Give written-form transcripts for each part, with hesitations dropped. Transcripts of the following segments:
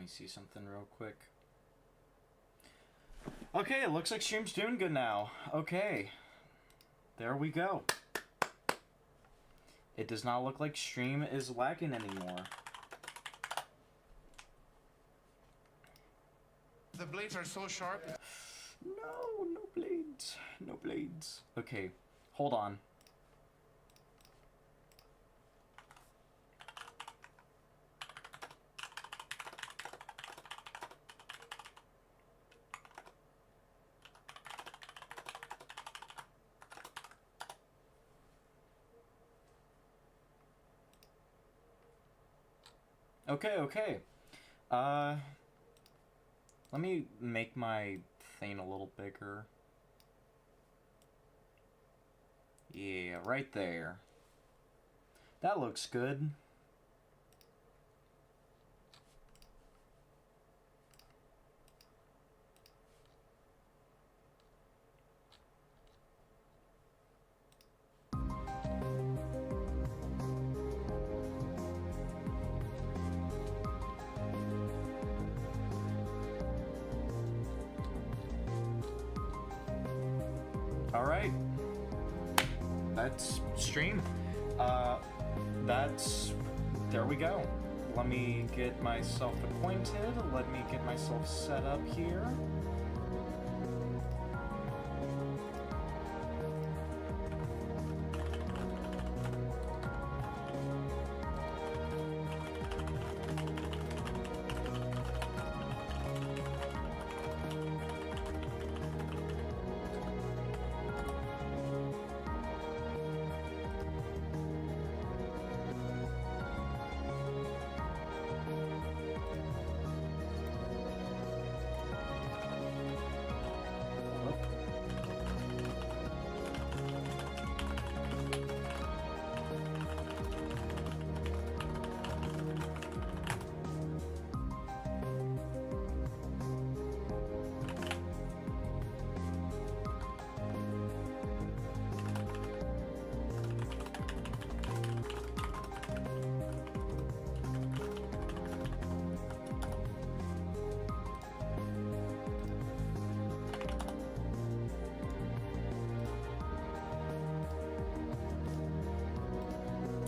me see something real quick. Okay, it looks like stream's doing good now. Okay. There we go. It does not look like stream is lagging anymore. The blades are so sharp. No, no blades. No blades. Okay, hold on. Okay. Let me make my thing a little bigger. Yeah, right there. That looks good. Alright. That's stream. There we go. Let me get myself acquainted. Let me get myself set up here.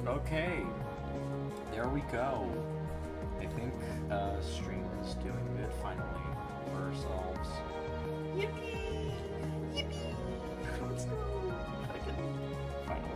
Okay, there we go. I think stream is doing good finally for ourselves. Yippee! Yippee! Let's go! Finally.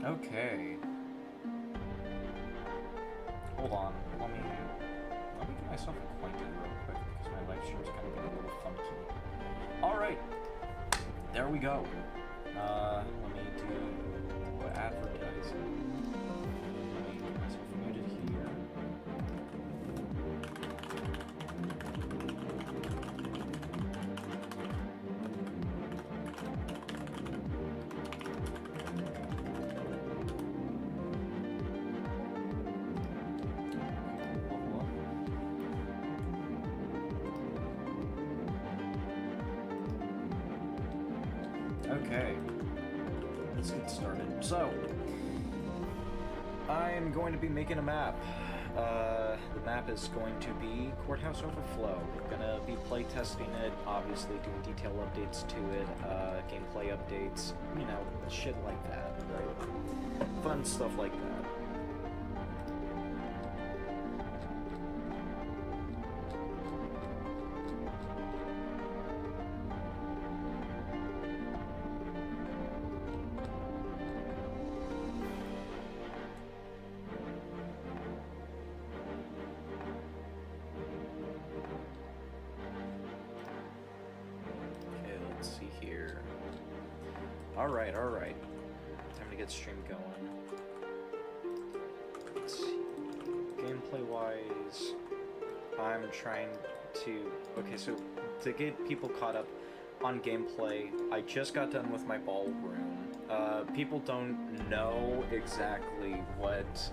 Okay. Hold on. Let me get myself acquainted real quick because my live stream's kind of getting a little funky. Alright. There we go. Let me do advertising. Let me get myself muted here. Okay, let's get started. So, I'm going to be making a map. The map is going to be Courthouse Overflow. We're gonna be playtesting it, obviously doing detail updates to it, gameplay updates, you know, shit like that, right? Fun stuff like that. Alright, alright. Time to get stream going. Let's see. Gameplay-wise, I'm trying to... Okay, so to get people caught up on gameplay, I just got done with my ballroom. People don't know exactly what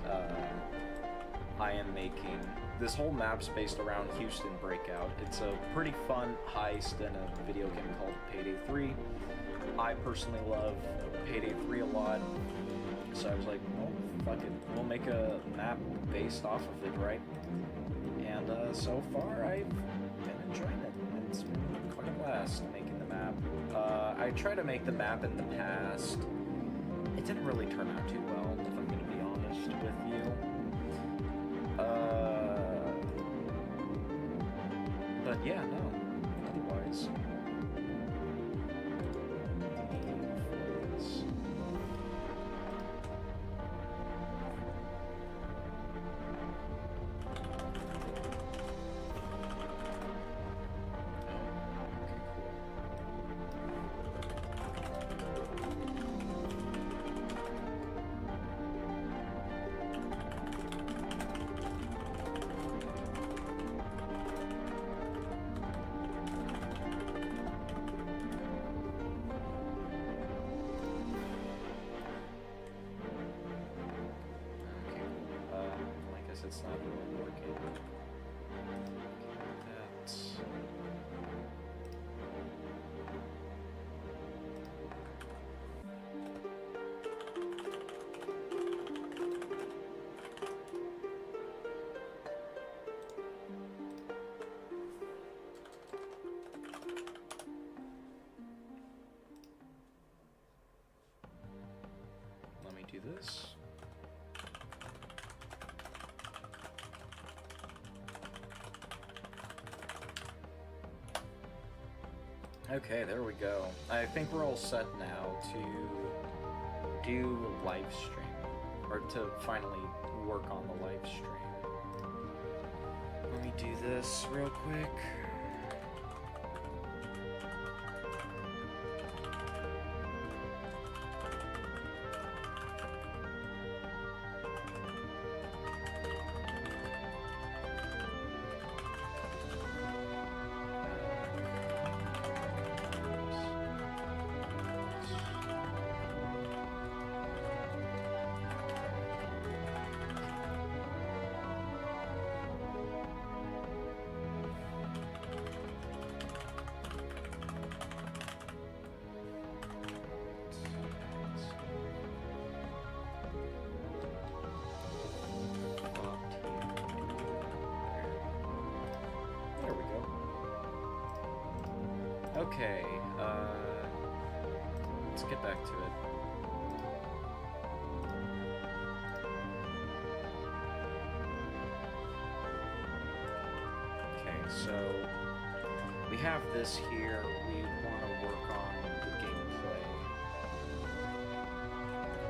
I am making. This whole map's based around Houston Breakout. It's a pretty fun heist in a video game called Payday 3. I personally love Payday 3 a lot, so I was like, well, fuck it, we'll make a map based off of it, right? And so far, I've been enjoying it. It's been quite a blast making the map. I tried to make the map in the past. It didn't really turn out too well, if I'm going to be honest with you. But yeah, no. Otherwise... it's not really working. That's... Let me do this. Okay, there we go. I think we're all set now to do live stream, or to finally work on the live stream. Let me do this real quick. Okay, let's get back to it. Okay, so we have this here. We want to work on the gameplay.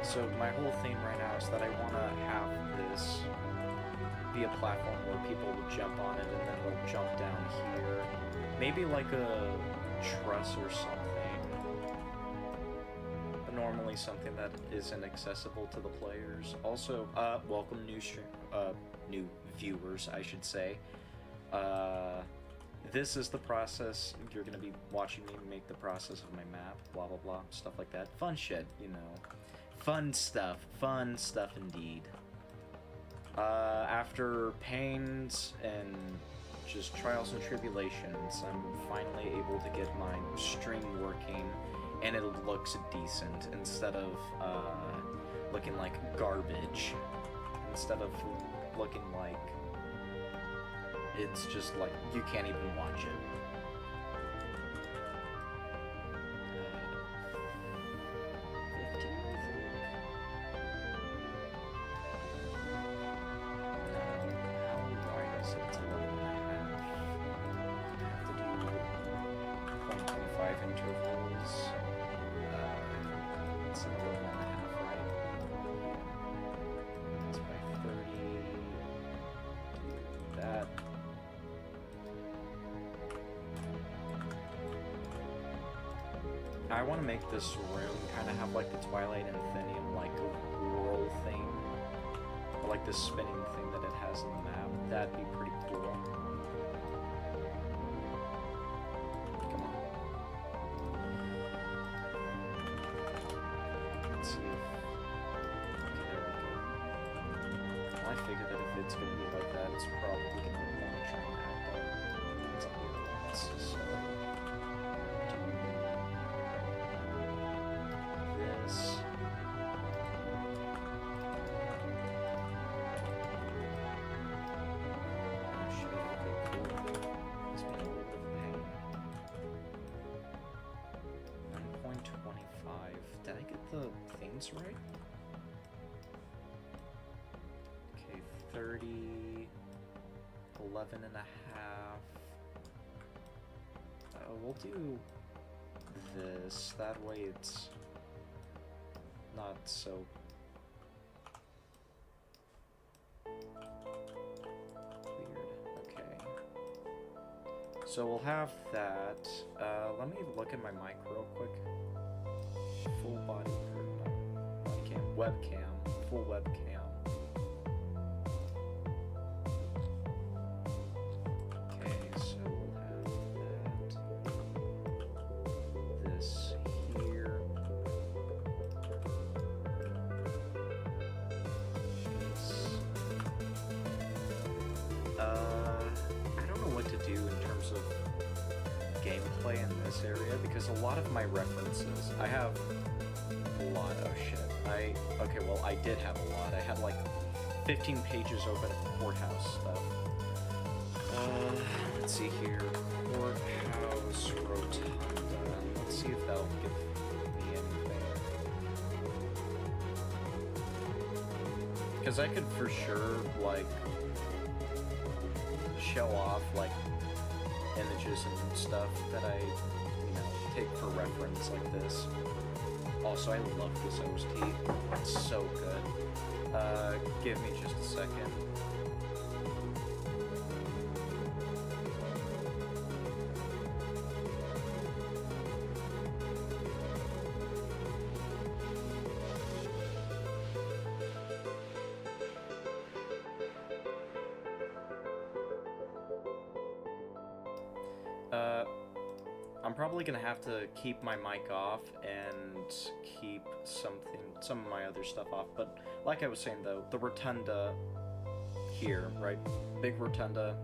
So my whole thing right now is that I want to have this be a platform where people will jump on it and then they'll jump down here. Maybe like a truss or something, but normally something that isn't accessible to the players. Also, welcome new viewers, I should say. This is the process. You're gonna be watching me make the process of my map, blah blah blah, stuff like that. Fun shit, you know. Fun stuff indeed. After pains and just trials and tribulations, I'm finally able to get my stream working, and it looks decent instead of looking like garbage. Instead of looking like it's just like you can't even watch it. I want to make this room kind of have like the Twilight Infinium like whirl thing, or like this spinning thing that it has in the map. That'd be pretty cool. Come on. Let's see if... Okay, there we go. Well, I figured that if it's gonna be like that, it's probably gonna want to try and act out something else. So... this. Oh shit, okay, cool. It's been a little bit of pain. 9.25. Did I get the things right? Okay, 30, 11 and a half. We'll do this. That way it's not so weird. Okay. So we'll have that. Let me look at my mic real quick. Full body, or not body cam, webcam, full webcam. Okay, so we'll have that. This here. I don't know what to do in terms of gameplay in this area, because a lot of my references, I have a lot of shit. Okay, well, I did have a lot. I had like 15 pages open of courthouse stuff. Let's see here. Courthouse Rotunda. Let's see if that'll give me anything. Because I could for sure, like, show off, like, images and stuff that I, you know, take for reference like this. Also, I love this OST. It's so good. Give me just a second. I'm probably gonna have to keep my mic off and keep some of my other stuff off, but like I was saying though, the rotunda here, right? Big rotunda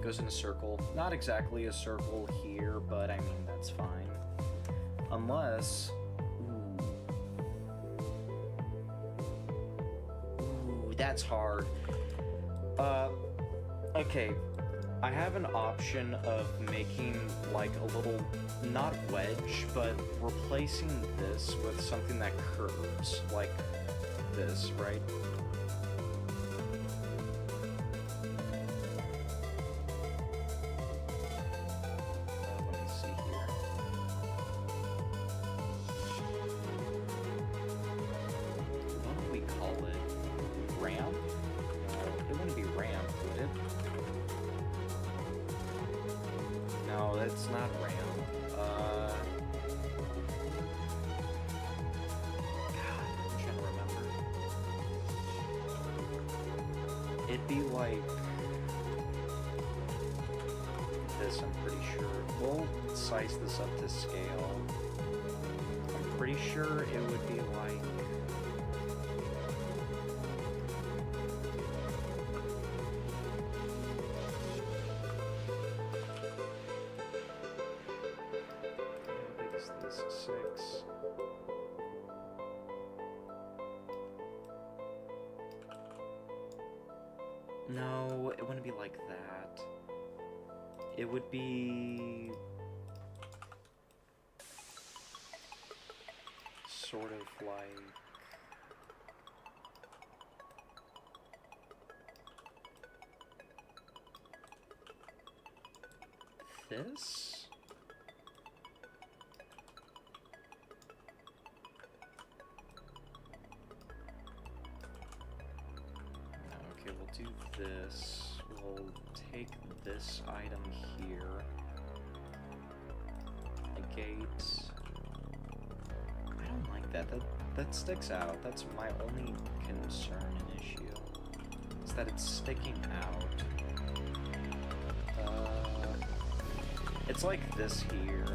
goes in a circle. Not exactly a circle here, but I mean, that's fine. Unless... Ooh, that's hard. Okay. I have an option of making like a little, not wedge, but replacing this with something that curves, like this, right? Let me see here. What would we call it? Ramp? No, it wouldn't be ramp, would it? No, that's not RAM. God, I'm trying to remember. It'd be like this, I'm pretty sure. We'll size this up to scale. I'm pretty sure it would be like... Six. No, it wouldn't be like that. It would be sort of like this? Do this. We'll take this item here. A gate. that. That sticks out. That's my only concern and issue. Is that it's sticking out. It's like this here.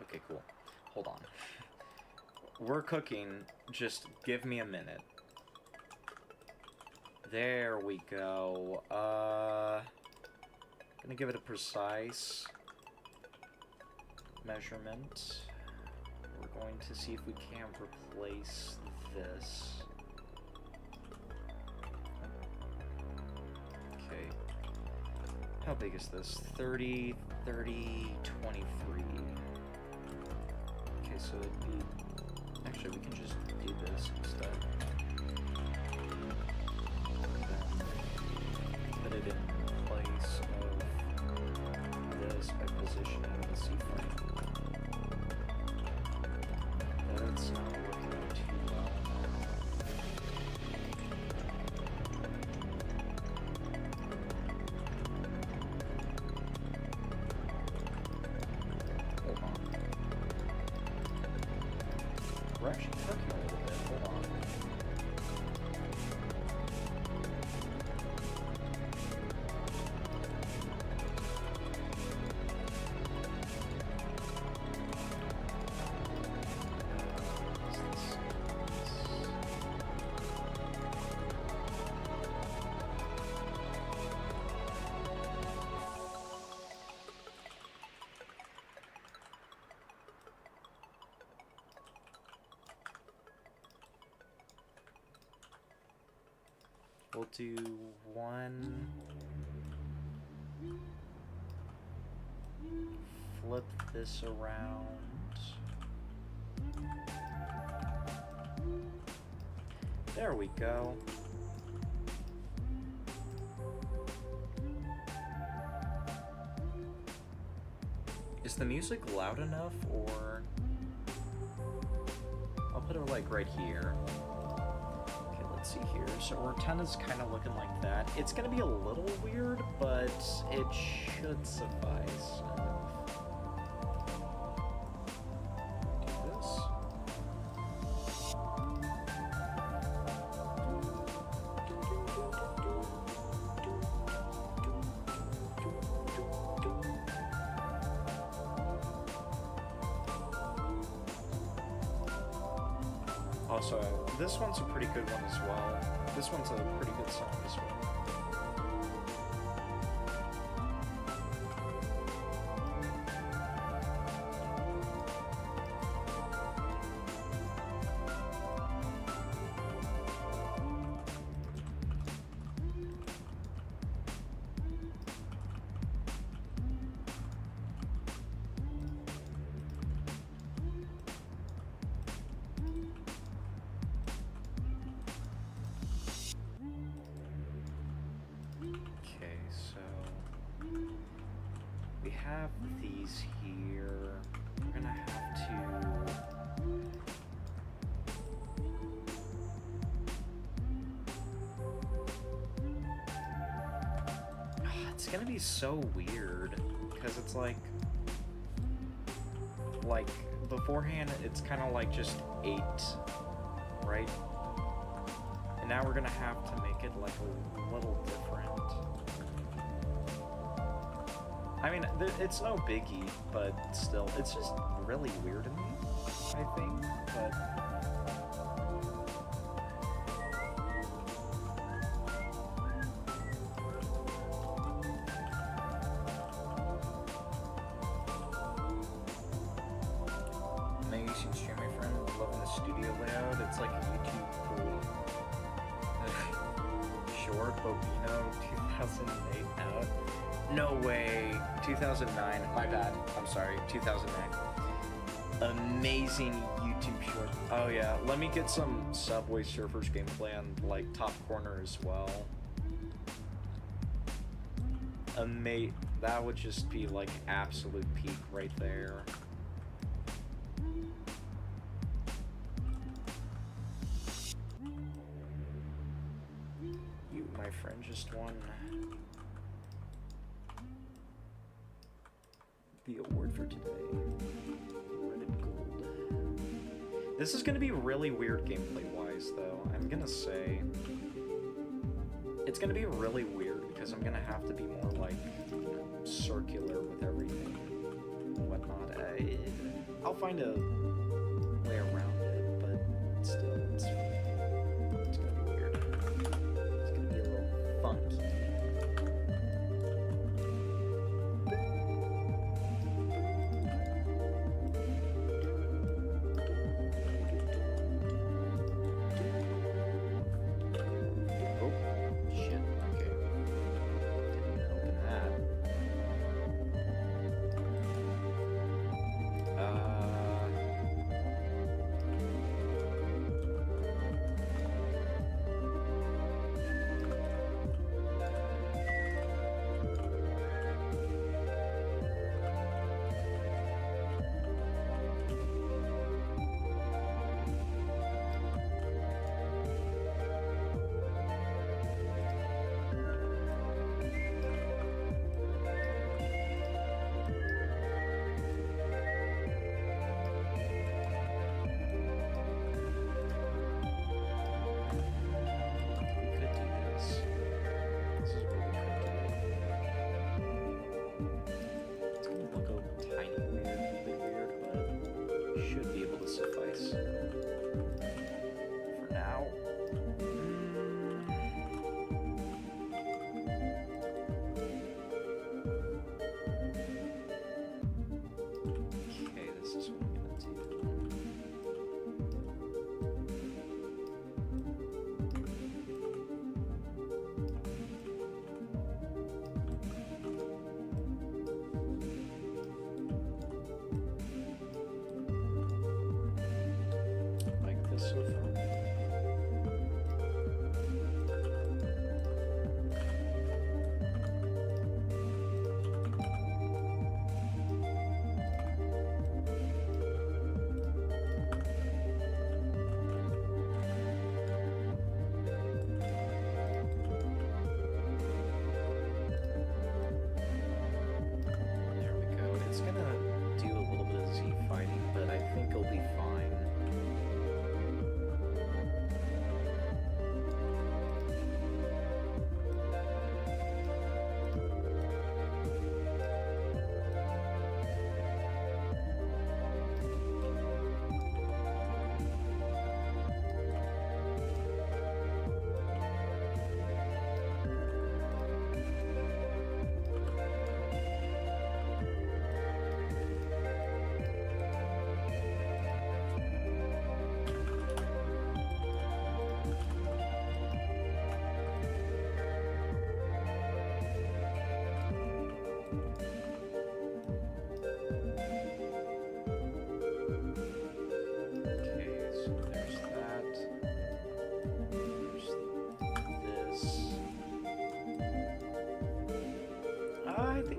Okay, cool. Hold on. We're cooking. Just give me a minute. There we go. Gonna give it a precise measurement. We're going to see if we can replace this. Okay. How big is this? 30, 30, 23. Okay, so it'd be... Actually, we can just do this instead. Put it in place of this by positioning the C-frame. That's not working too well. Hold on. We're actually cooking a little bit. Hold on. We'll do one. Flip this around. There we go. Is the music loud enough, or I'll put it like right here. Let's see here. So our 10 is kind of looking like that. It's going to be a little weird, but it should suffice. Do this. Also, this one's a pretty good one as well. This one's a pretty good song as well. We have these here. We're gonna have to... It's gonna be so weird, because it's like beforehand it's kind of like just 8, right? And now we're gonna have to make it like a little different. I mean, it's no biggie, but still, it's just really weird to me, I think, but... the studio layout. It's like a YouTube cool short, but you know, 2008 out. No way. 2009. My bad. I'm sorry. 2009. Amazing YouTube short. Oh yeah. Let me get some Subway Surfers gameplay on like top corner as well. That would just be like absolute peak right there. You, my friend, just won the award for today. Reddit Gold. This is gonna be really weird gameplay-wise, though. I'm gonna say it's gonna be really weird because I'm gonna have to be more like, you know, circular with everything and whatnot. I'll find a way around it, but still, it's gonna be weird. It's gonna be a little funky.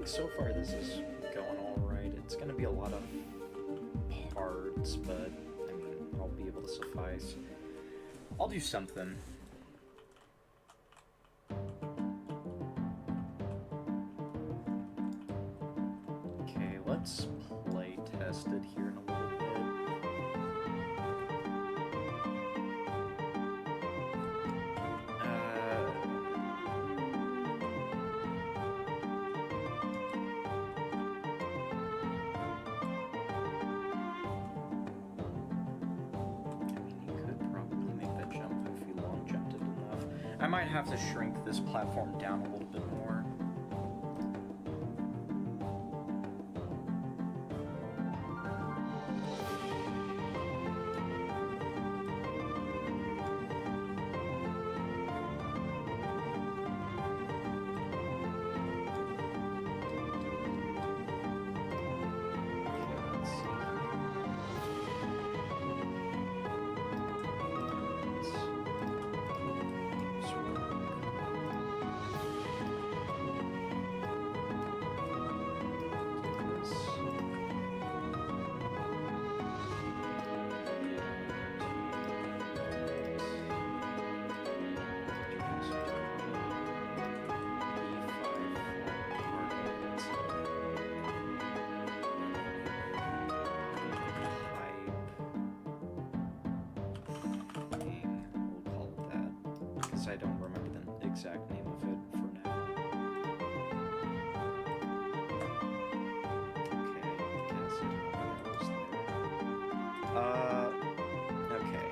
So far this is going alright. It's going to be a lot of parts, but I mean, I'll be able to suffice. I'll do something. Okay, let's play test it here in a little bit. I might have to shrink this platform down a little bit more. because I don't remember the exact name of it for now. Okay, guess it there. Okay.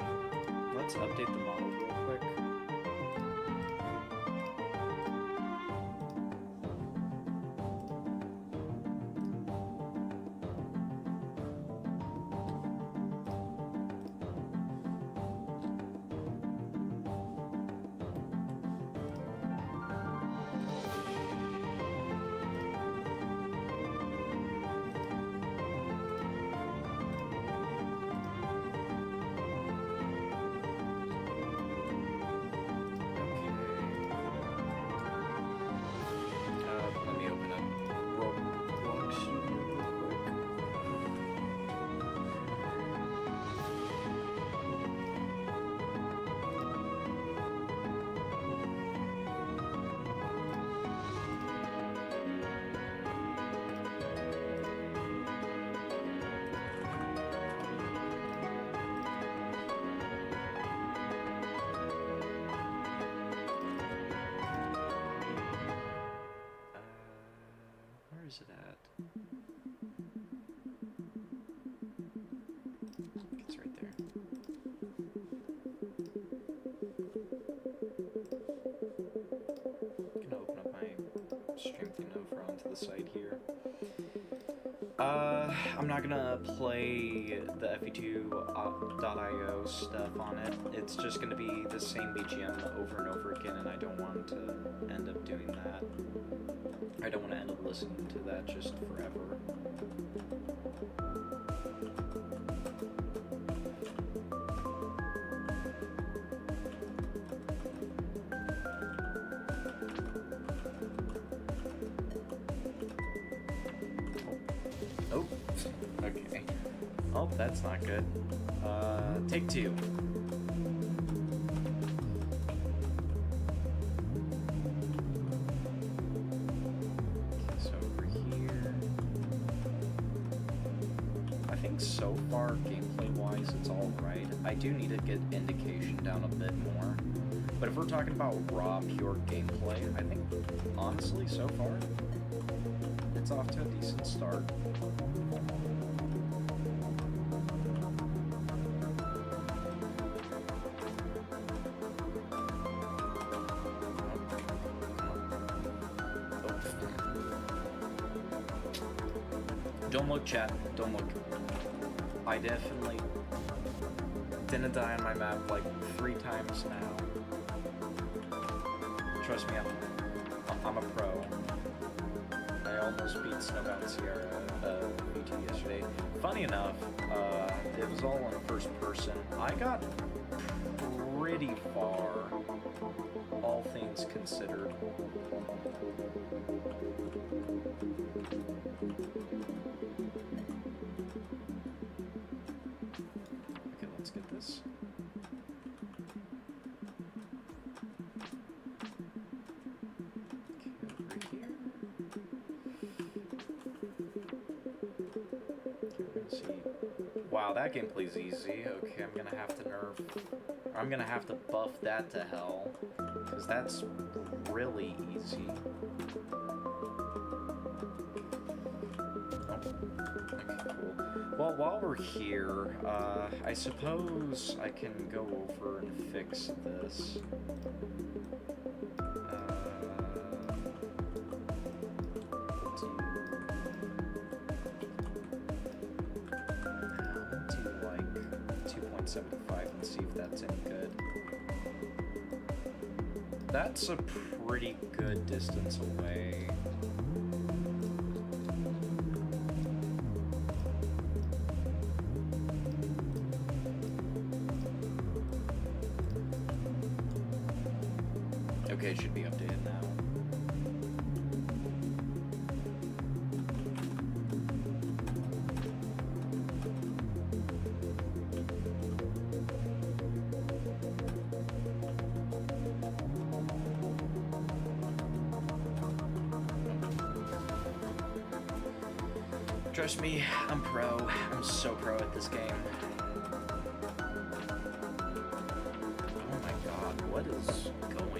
Let's update the model real quick. Let me open up Roblox real quick. Where is it at? It's right there. I'm gonna open up my Strength over onto the site here. I'm not gonna play the FE2.io stuff on it. It's just gonna be the same BGM over and over again, and I don't want to end up doing that. I don't want to end up listening to that just forever. Oh, okay. Oh, that's not good. Take two. So far, gameplay-wise, it's alright. I do need to get indication down a bit more. But if we're talking about raw, pure gameplay, I think, honestly, so far, it's off to a decent start. Don't look, chat. Don't look. I definitely didn't die on my map like 3 times now. Trust me, I'm a pro. I almost beat Snowbound Sierra V2 yesterday. Funny enough, it was all in first person. I got pretty far, all things considered. Let's get this. Okay, over here. Okay, we're gonna see. Wow, that gameplay's easy. Okay, I'm gonna have to buff that to hell, because that's really easy. Well, while we're here, I suppose I can go over and fix this. Do like 2.75 and see if that's any good. That's a pretty good distance away. Okay, it should be updated now. Trust me, I'm pro. I'm so pro at this game. Oh my god, what is going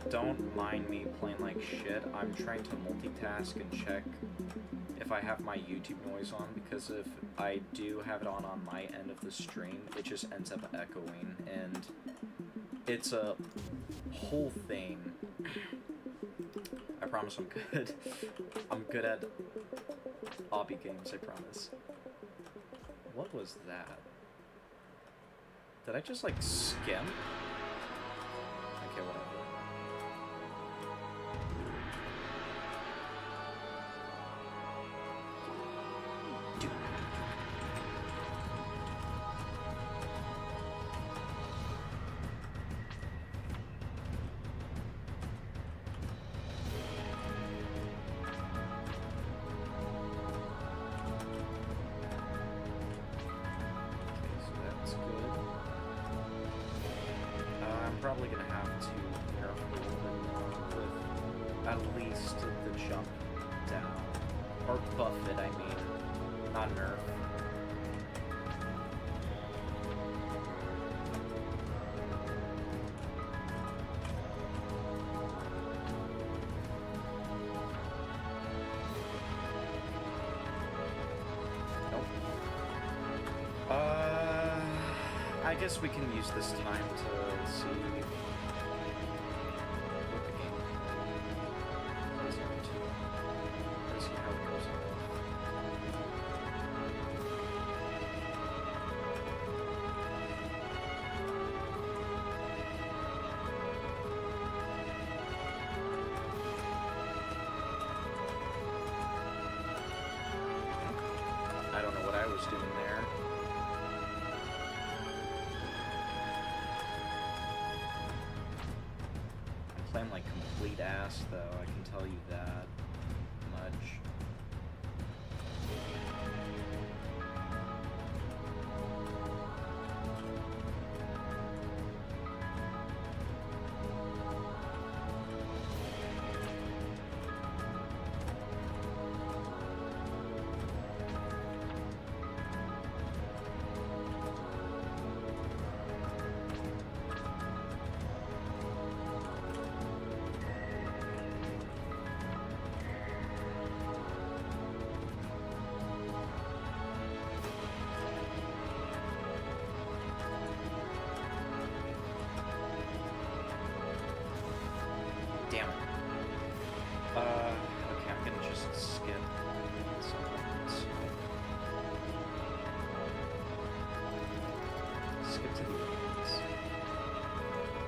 Don't mind me playing like shit. I'm trying to multitask and check if I have my YouTube noise on, because if I do have it on my end of the stream, it just ends up echoing, and it's a whole thing. I promise I'm good. I'm good at obby games, I promise. What was that? Did I just, like, skim? Okay, whatever. Probably gonna have to nerf a little bit more with at least the jump down. Or buff it, I mean. Not nerf. Nope. I guess we can use this time to see what the game plays into. Let's see how it goes. I don't know what I was doing there. Playing like complete ass though, I can tell you that much. Damn it. Okay, I'm gonna just skip some ones. Skip to the ends.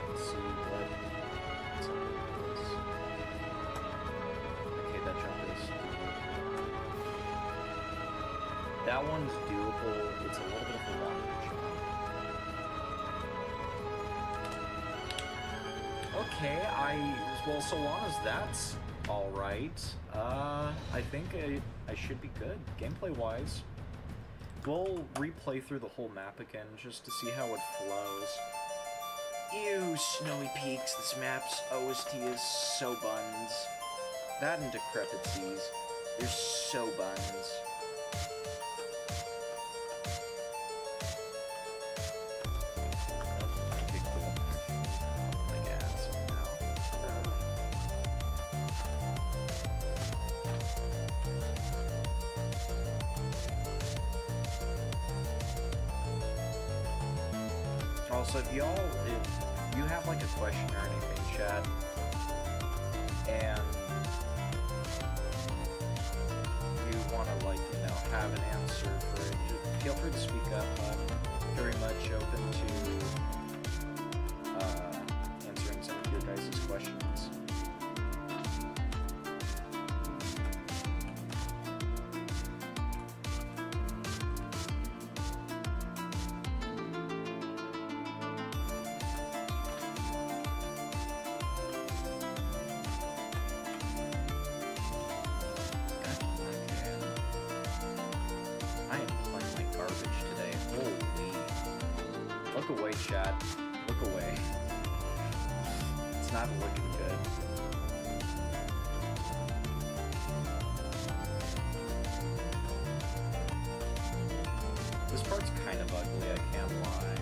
Let's see what's up with this. Okay, that jump is doable. That one's doable. It's a little bit of a longer jump. Okay, well, so long as that's alright, I think I should be good, gameplay-wise. We'll replay through the whole map again, just to see how it flows. Ew, Snowy Peaks, this map's OST is so buns. That and Decrepit Seas, they're so buns. Also, if you have like a question or anything, chat, and you want to, like, you know, have an answer for it, just feel free to speak up. I'm very much open to answering some of your guys' questions. Look away, chat. Look away. It's not looking good. This part's kind of ugly, I can't lie.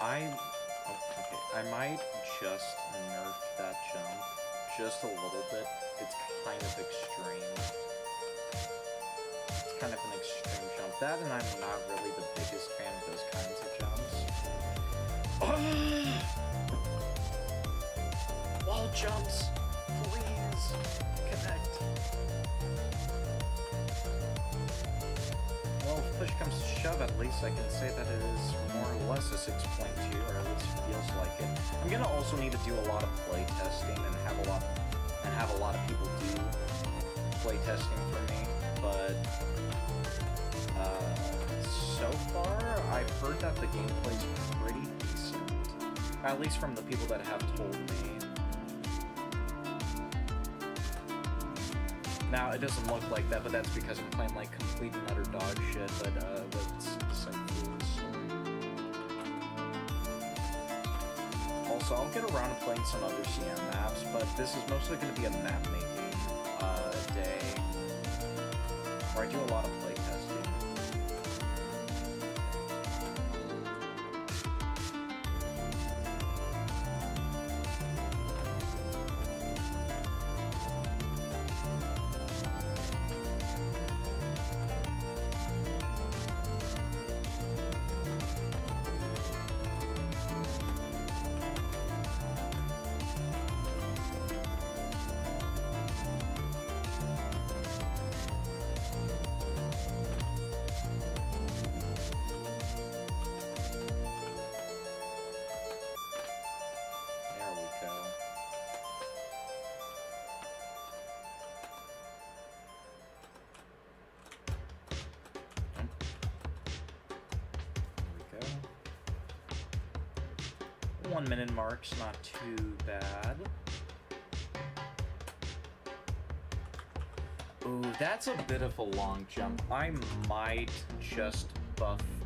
Oh, okay. I might just nerf that jump just a little bit. It's kind of extreme. It's kind of an extreme jump. That, and I'm not really the biggest fan of those kinds of jumps. Wall jumps! Please! Connect! Well, if push comes to shove, at least I can say that it is more or less a 6.2, or at least feels like it. I'm gonna also need to do a lot of play testing and have a lot of people do play testing for me, but so far I've heard that the gameplay's pretty decent, at least from the people that have told me. Now, it doesn't look like that, but that's because I'm playing like complete and utter dog shit, but that's also, I'll get around to playing some other CM maps, but this is mostly going to be a map making day, where I do a lot of play testing. Minute mark's not too bad. Ooh, that's a bit of a long jump. I might just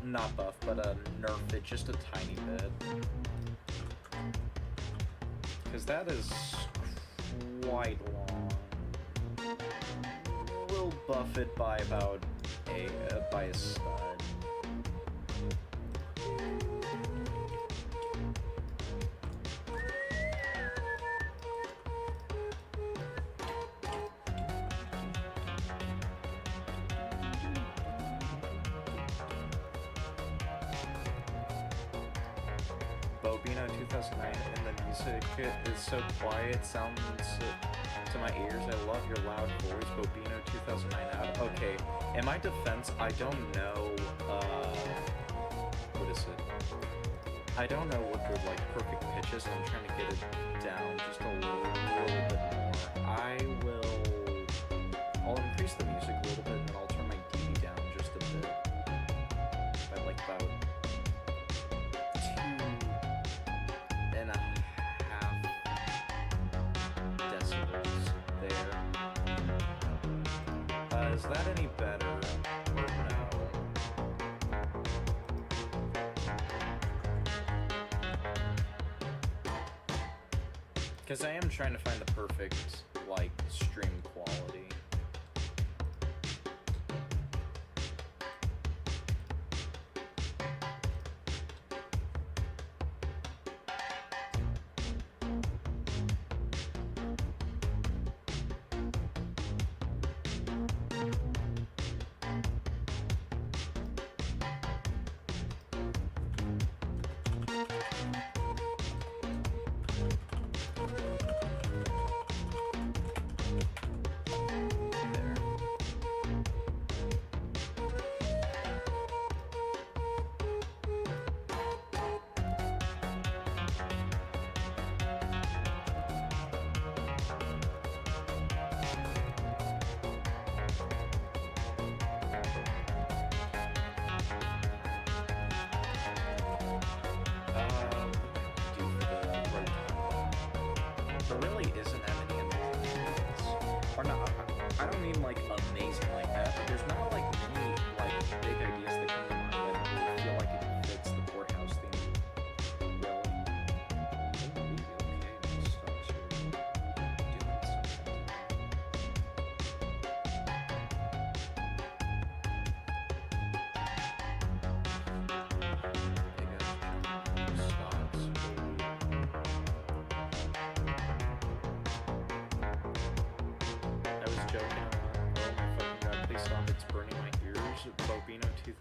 not buff, but nerf it just a tiny bit. Because that is quite long. We'll buff it by about by a stud. It's so quiet, sounds to my ears. I love your loud voice, Bobino 2009 out. Okay, in my defense, I don't know, what is it? I don't know what the, like, perfect pitch is, and I'm trying to get it down just a little bit more. I'll increase the music a little bit, and then I'll turn my DB down just a bit. By, like, about 2.5 decibels there. Is that any better? Or no? Because I am trying to find the perfect, like, stream quality. There really isn't that many amazing things. Or not, I don't mean like amazing like that, but there's not like many like big ideas that come to mind that really feel like it fits the courthouse theme. Really. These stocks are doing something. Big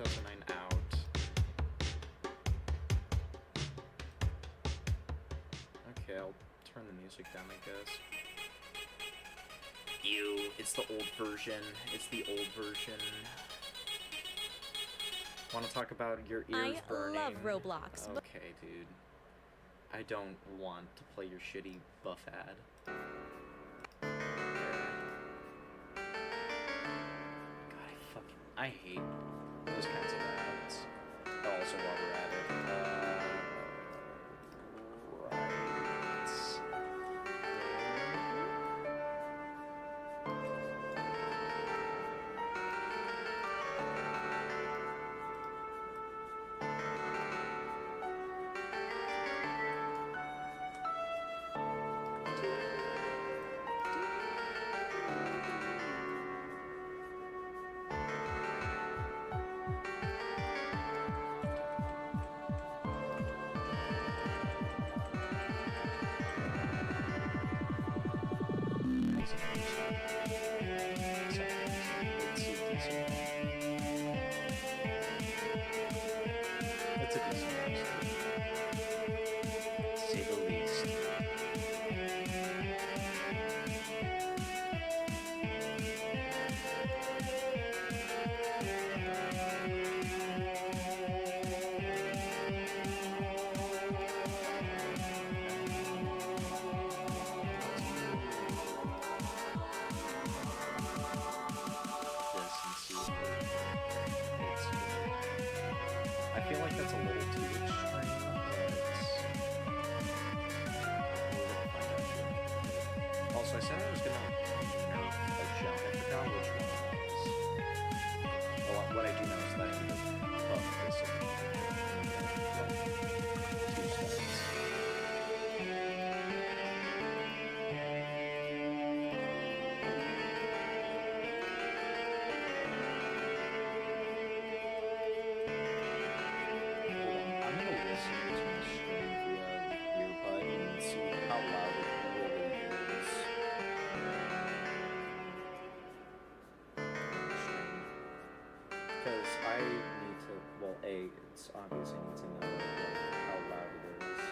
2009 out. Okay, I'll turn the music down, I guess. Ew, it's the old version. It's the old version. Want to talk about your ears burning? I love Roblox. Okay, dude. I don't want to play your shitty buff ad. God, I hate those kinds of ads. Also, while we're at it, it's a decent episode, to say the least. I feel like that's a little too extreme, but also I said I was gonna nerf a jump. I forgot which one it was. Well, what I do know is that he was buff this two stats. I'm gonna listen to my stream via earbud and see how loud it really is. Because I need to, well, it's obvious I need to know how loud it is.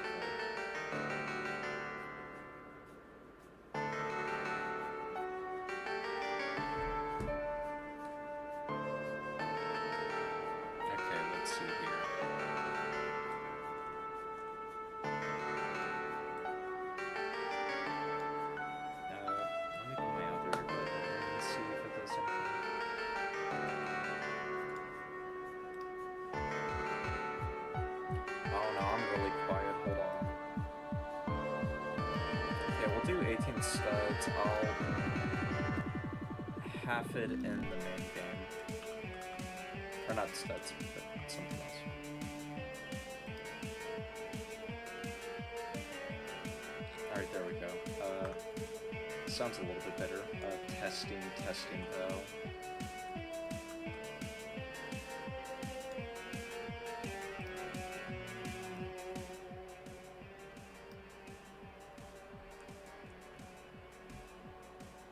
Okay, let's see here. Let me put my other earbud in and see if it does something. Oh no, I'm really quiet. Hold on. Okay, we'll do 18 studs. I'll half it in the main game. Or not studs, but something else. Alright, there we go. Sounds a little bit better. Testing though.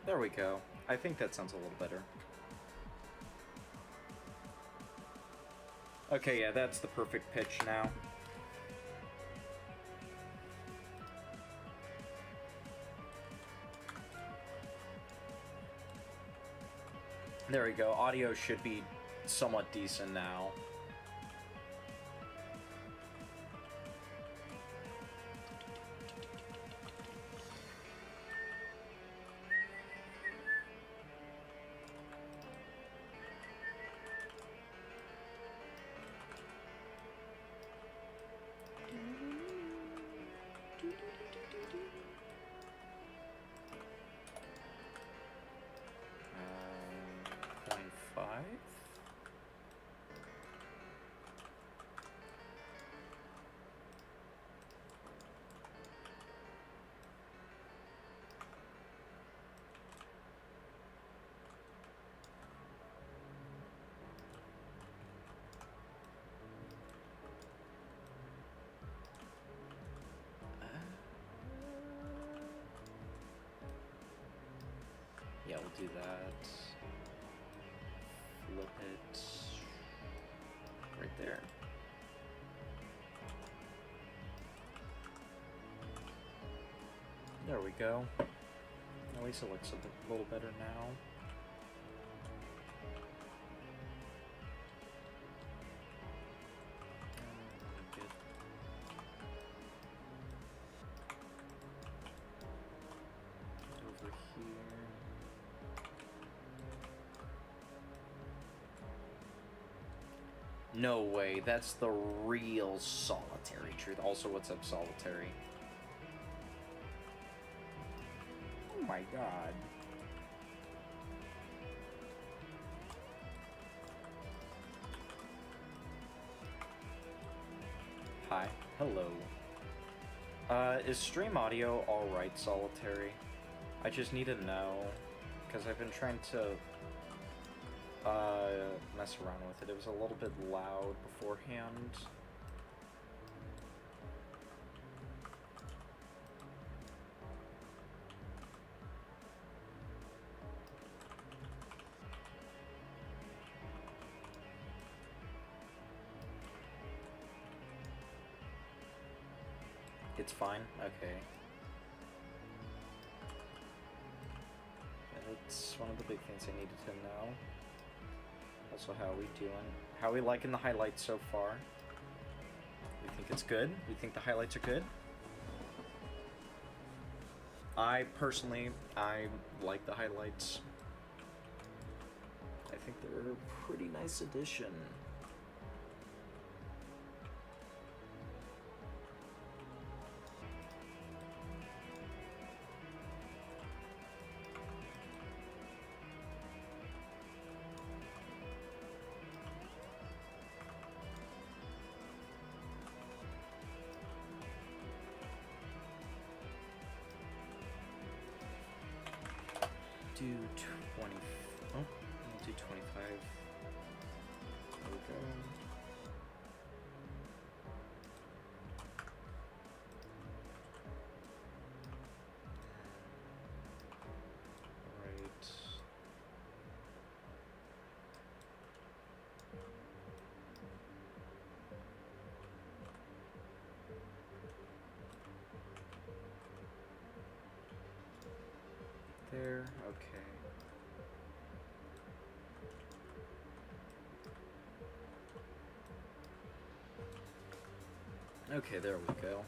There we go. I think that sounds a little better. Okay, yeah, that's the perfect pitch now. There we go. Audio should be somewhat decent now. Yeah, we'll do that. Flip it. there. There we go. At least it looks a little better now. Over here. No way, that's the real Solitary truth. Also, what's up, Solitary? Oh my god. Hi. Hello. Is stream audio alright, Solitary? I just need to know, because I've been trying to mess around with it. It was a little bit loud beforehand. It's fine? Okay. That's one of the big things I needed to know. Also, how are we doing? How are we liking the highlights so far? We think it's good? We think the highlights are good? I like the highlights. I think they're a pretty nice addition. Do 20. Oh, we'll do 25. There we go. Right. There, okay. Okay, there we go.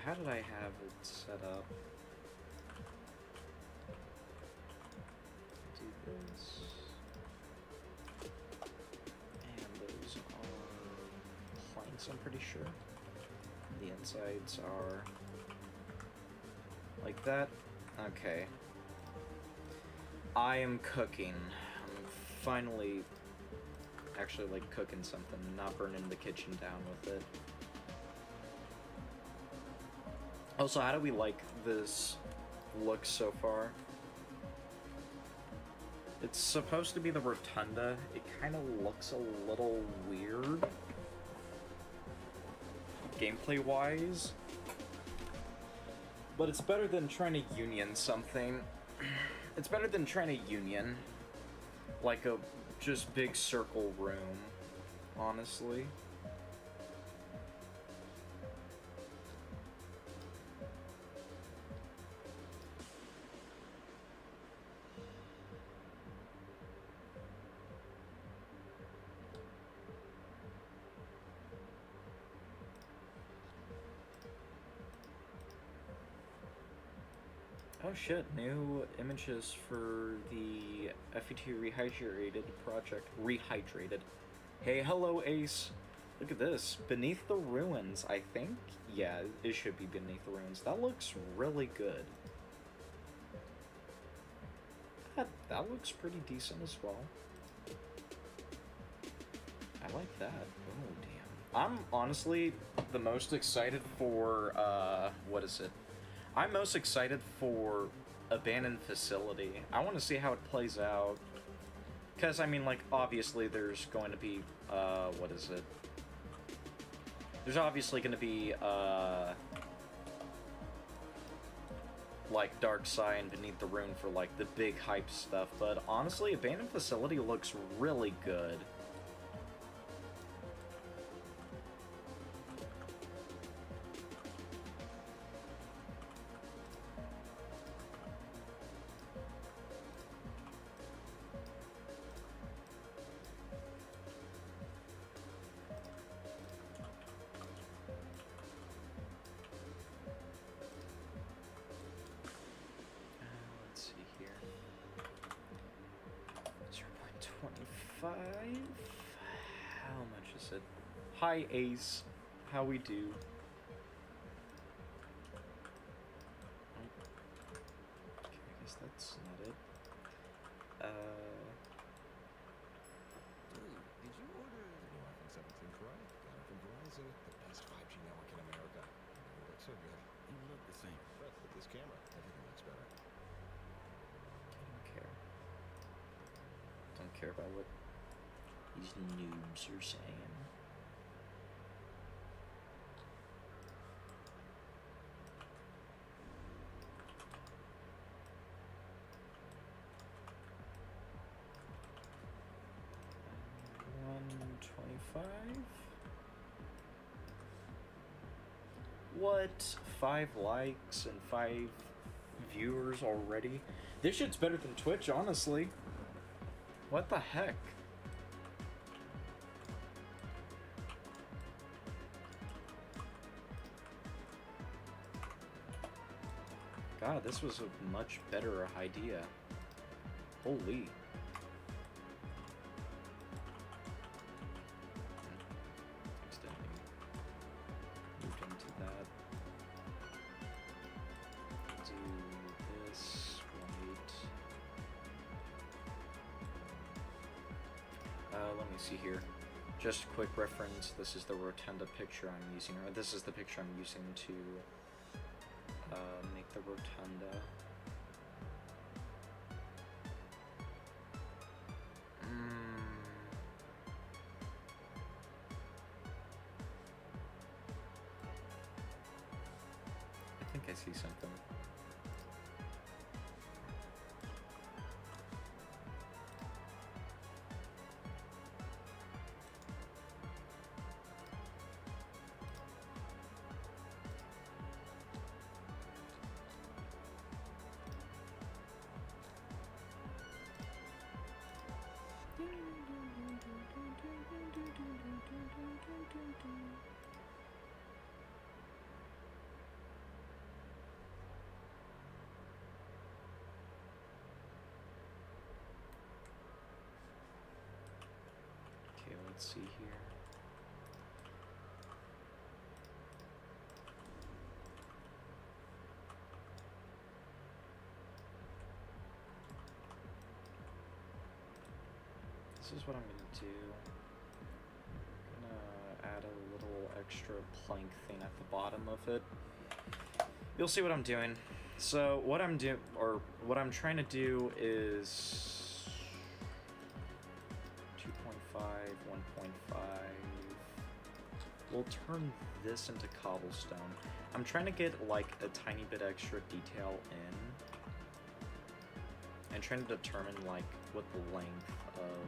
How did I have it set up? Do this. And those are planks, I'm pretty sure. The insides are like that. Okay. I am cooking. I'm finally actually like cooking something, not burning the kitchen down with it. Also, how do we like this look so far? It's supposed to be the rotunda. It kind of looks a little weird, gameplay-wise. But it's better than trying to union something. It's better than trying to union, like a just big circle room, honestly. Oh shit, new images for the FE2 Rehydrated project. Rehydrated. Hey, hello Ace. Look at this. Beneath the Ruins, I think? Yeah, it should be Beneath the Ruins. That looks really good. That looks pretty decent as well. I like that. Oh, damn. I'm honestly the most excited for, what is it? I'm most excited for Abandoned Facility. I want to see how it plays out. Because, I mean, like, obviously there's going to be, what is it? There's obviously going to be, like Dark Side and Beneath the Rune for like the big hype stuff, but honestly, Abandoned Facility looks really good. Let's see here. 0.25. How much is it? Hi Ace, how we do? Okay, I guess that's not it. Dude, did you order the new iPhone 17 Pro? Got it from Verizon, the best 5G network in America. It looks so good. You look the same. But with this camera, everything looks better. I don't care. Don't care about what these noobs are saying. What? 5 likes and 5 viewers already? This shit's better than Twitch, honestly. What the heck? God, this was a much better idea. Holy. Moved into that. Do this, right. Let me see here. Just a quick reference, this is the rotunda picture I'm using, or this is the picture I'm using to make the rotunda. I think I see something. Okay, let's see here. This is what I'm gonna do. I'm gonna add a little extra plank thing at the bottom of it. You'll see what I'm doing. So what I'm trying to do is 2.5, 1.5. We'll turn this into cobblestone. I'm trying to get like a tiny bit extra detail in, and trying to determine like what the length of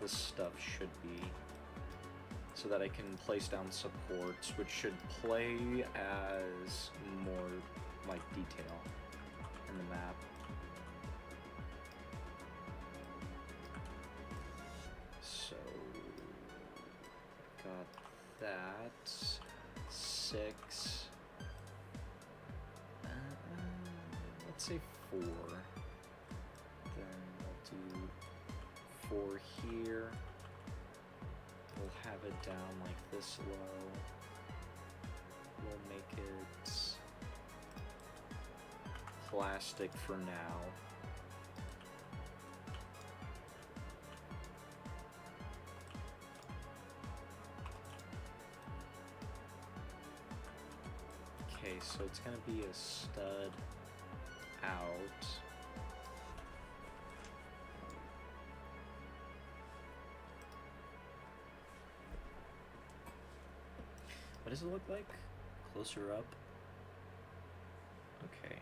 this stuff should be, so that I can place down supports, which should play as more like detail in the map. So got that 6. Let's say 4. Then we'll do 4 here. We'll have it down like this low. We'll make it plastic for now. Okay, so it's gonna be a stud out. What does it look like? Closer up. Okay.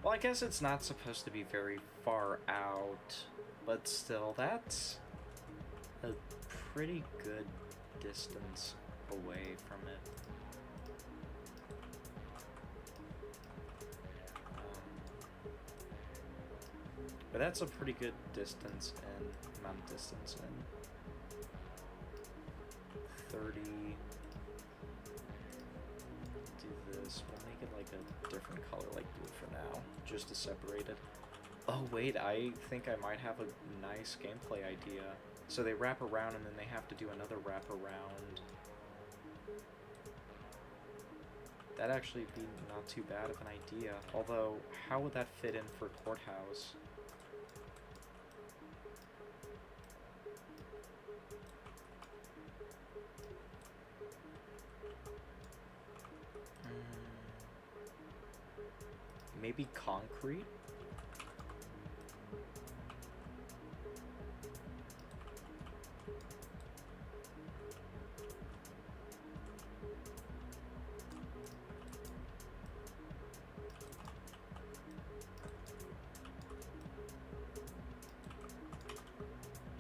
Well, I guess it's not supposed to be very far out, but still, that's a pretty good distance away from it. But that's a pretty good distance in, amount of distance in. 30. Do this, we'll make it like a different color, like blue for now, just to separate it. Oh wait, I think I might have a nice gameplay idea. So they wrap around and then they have to do another wrap around. That'd actually be not too bad of an idea. Although, how would that fit in for Courthouse? Maybe concrete?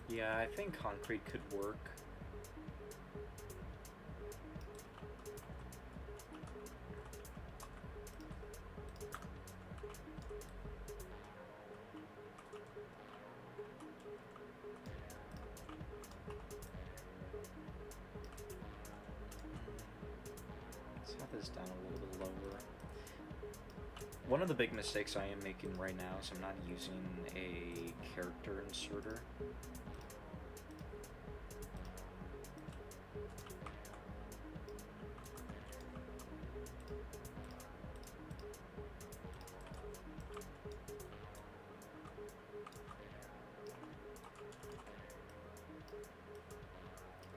Yeah, I think concrete could work. Let's have this down a little bit lower. One of the big mistakes I am making right now is I'm not using a character inserter.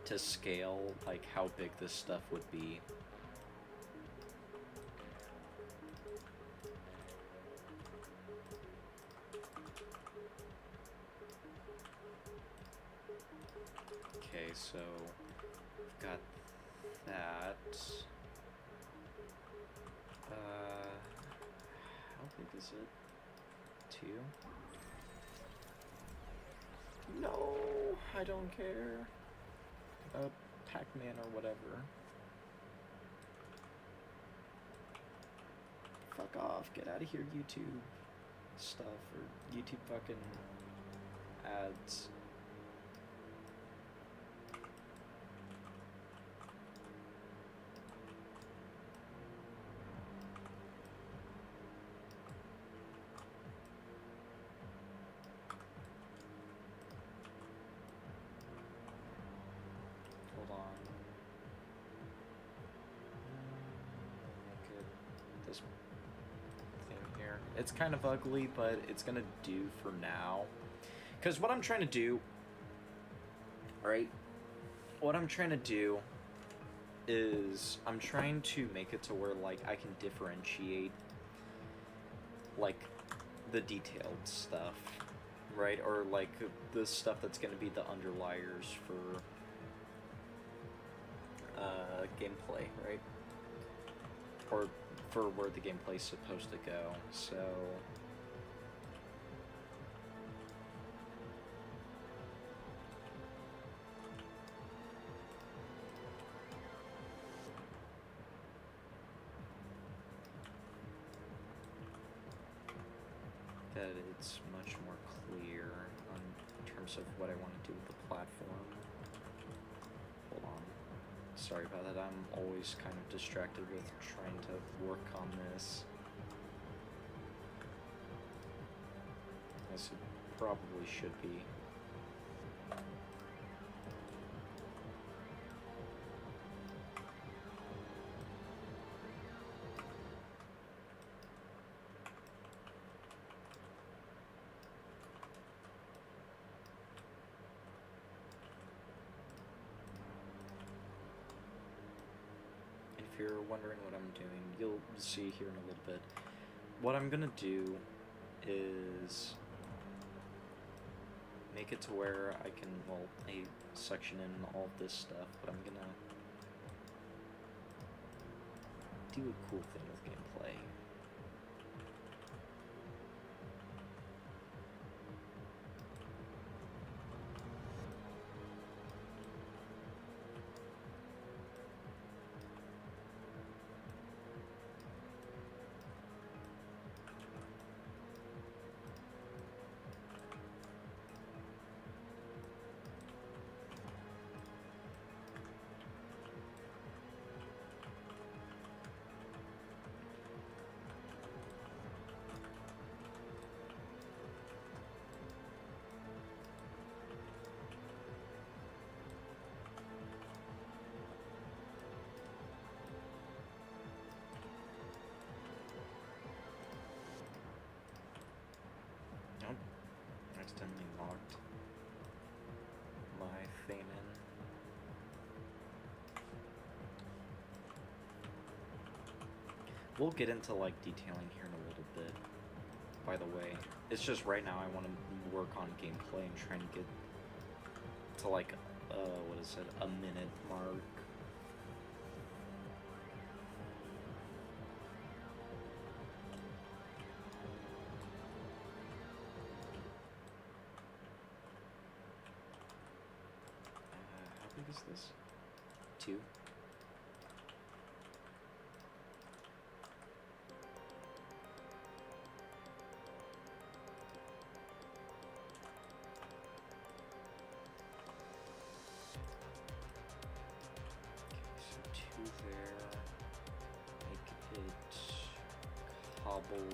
To scale, like, how big this stuff would be. Okay, so we've got that. How big is it? 2? No, I don't care. Pac-Man or whatever. Fuck off, get out of here, YouTube stuff, or YouTube fucking ads. It's kind of ugly, but it's gonna do for now. Because what I'm trying to do, right? What I'm trying to do is I'm trying to make it to where, like, I can differentiate, like, the detailed stuff, right? Or, like, the stuff that's gonna be the underliers for gameplay, right? Or for where the gameplay's supposed to go, so... that it's much more clear in terms of what I want to do with the platform. Hold on. Sorry about that, I'm always kind of distracted with trying to work on this. As it probably should be. If you're wondering what I'm doing, you'll see here in a little bit. What I'm gonna do is make it to where I can, well, I section in all of this stuff, but I'm gonna do a cool thing with gameplay. We'll get into like detailing here in a little bit. By the way, it's just right now I want to work on gameplay and trying to get to like what is it, a minute mark. How big is this? 2. Cobblestone.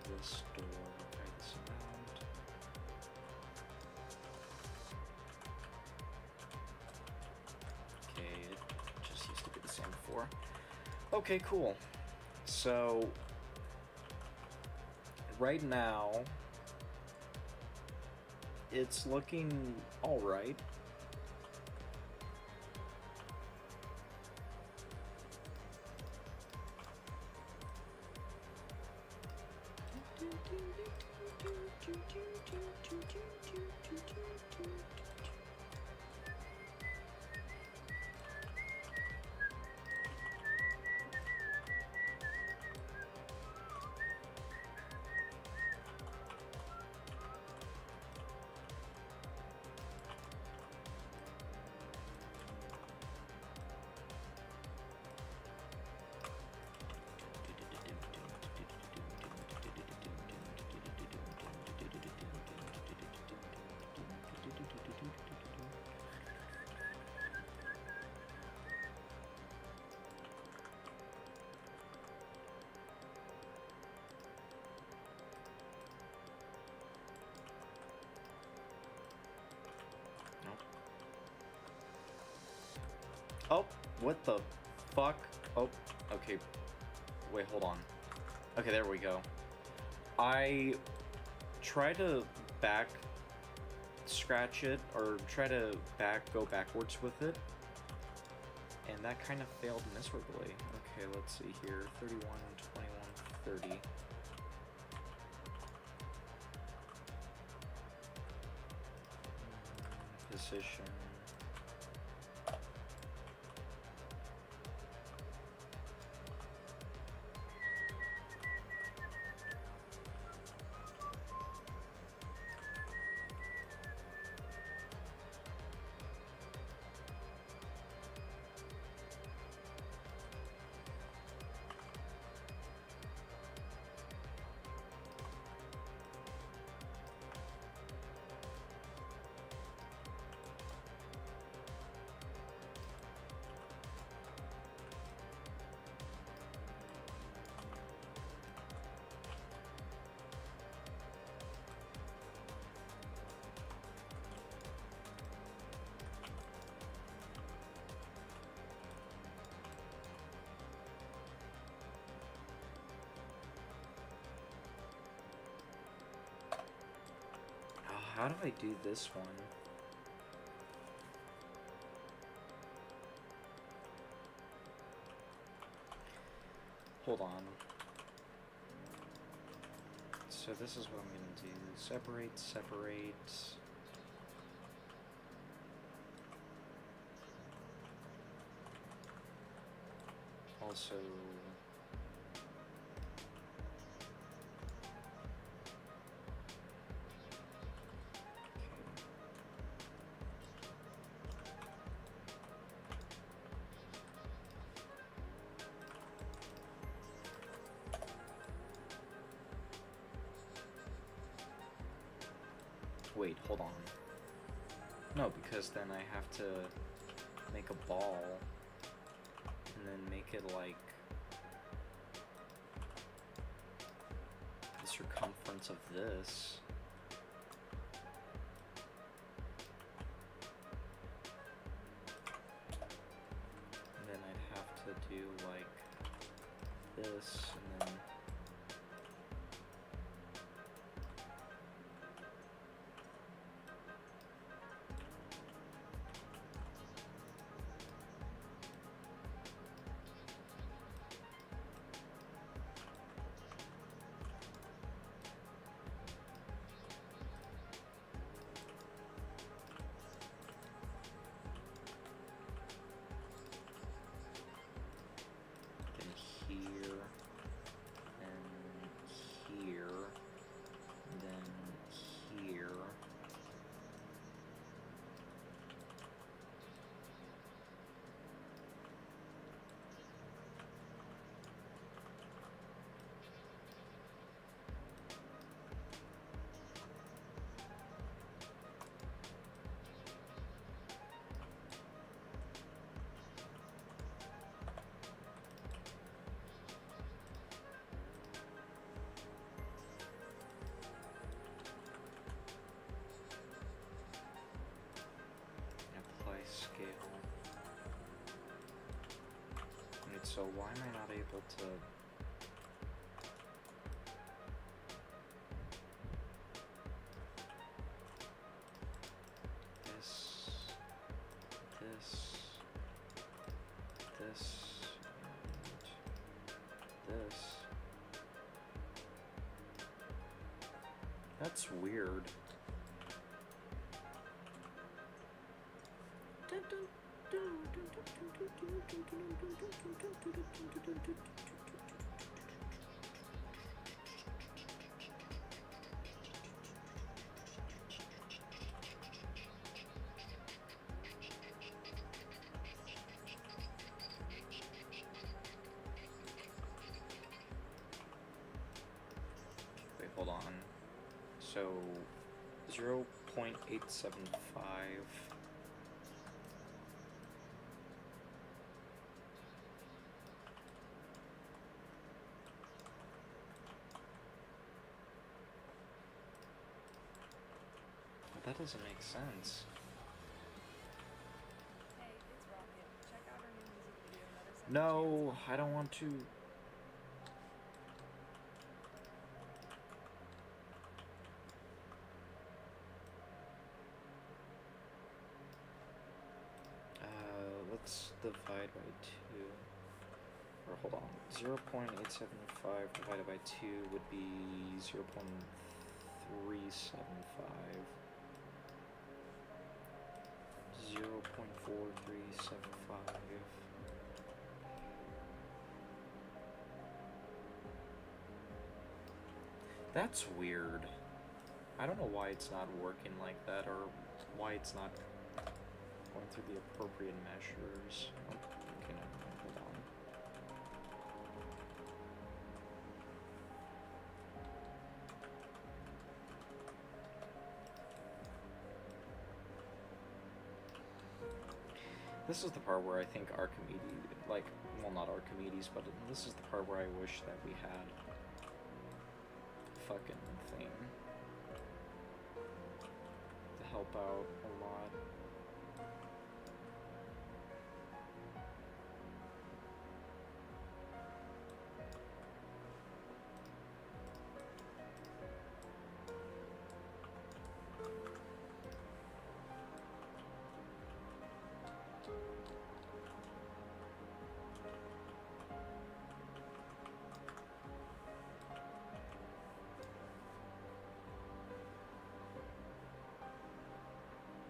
This door right this amount. Okay, it just used to be the same before. Okay, cool. So right now it's looking all right. Oh, what the fuck? Oh, okay. Wait, hold on. Okay, there we go. I try to back scratch it, or try to go backwards with it, and that kind of failed miserably. Okay, let's see here. 31, 21, 30. Position. How do I do this one? Hold on. So this is what I'm gonna do. Separate, separate. Also... Wait, hold on. No, because then I have to make a ball and then make it like the circumference of this. And then I'd have to do like this and then so why am I not able to... this. That's weird. Wait, hold on. So 0.875. That doesn't make sense. Hey, it's Rocket. Check out our new music video, Another Second No, Chance. I don't want to. Let's divide by 2. Or hold on. 0.875 divided by 2 would be 0.375. 0.4375. That's weird. I don't know why it's not working like that, or why it's not going through the appropriate measures. Oh, okay, never mind. Hold on. This is the part where I think Archimedes, like, well, not Archimedes, but this is the part where I wish that we had a fucking thing to help out a lot.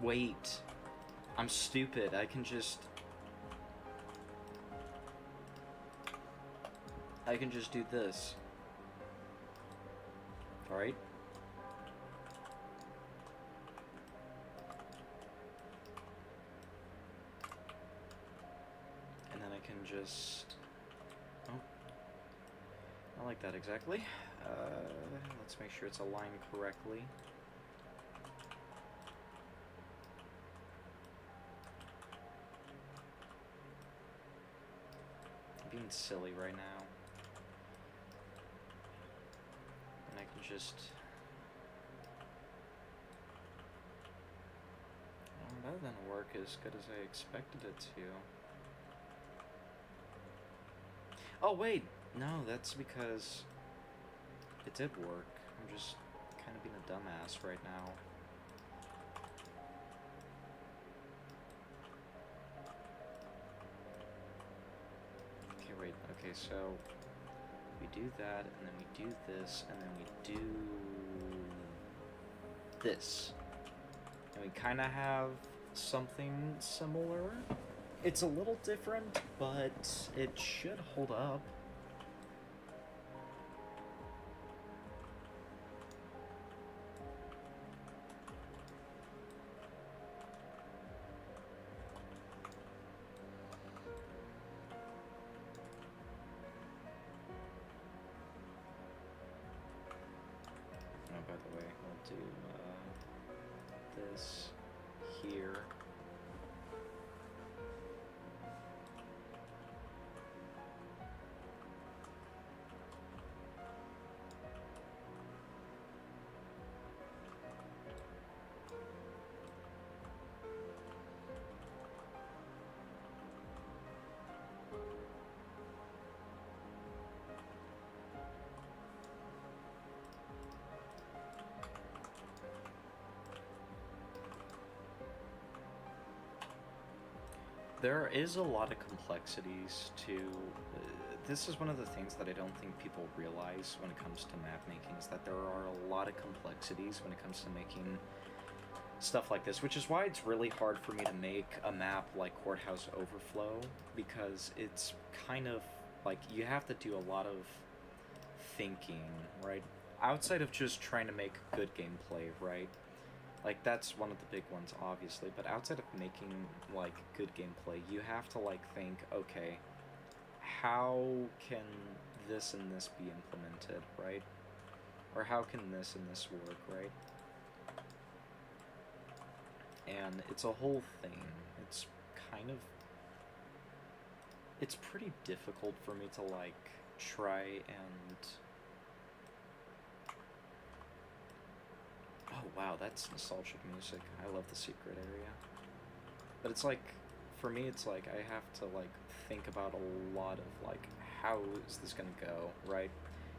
Wait, I'm stupid. I can just do this. Alright? And then I can just... Oh. Not like that exactly. Let's make sure it's aligned correctly. Being silly right now. And I can just... Oh, that didn't work as good as I expected it to. Oh wait! No, that's because it did work. I'm just kind of being a dumbass right now. Okay, so we do that, and then we do this, and then we do this. And we kind of have something similar. It's a little different, but it should hold up. By the way, we'll do this here. there is a lot of complexities to. This is one of the things that I don't think people realize when it comes to map making, is that there are a lot of complexities when it comes to making stuff like this, which is why it's really hard for me to make a map like Courthouse Overflow, because it's kind of like you have to do a lot of thinking, right? Outside of just trying to make good gameplay, right? Like, that's one of the big ones, obviously, but outside of making, like, good gameplay, you have to, like, think, okay, how can this and this be implemented, right? Or how can this and this work, right? And it's a whole thing. It's kind of... It's pretty difficult for me to, like, try and... Oh wow, that's nostalgic music. I love the secret area. But it's like, for me it's like, I have to like think about a lot of like, how is this gonna go, right?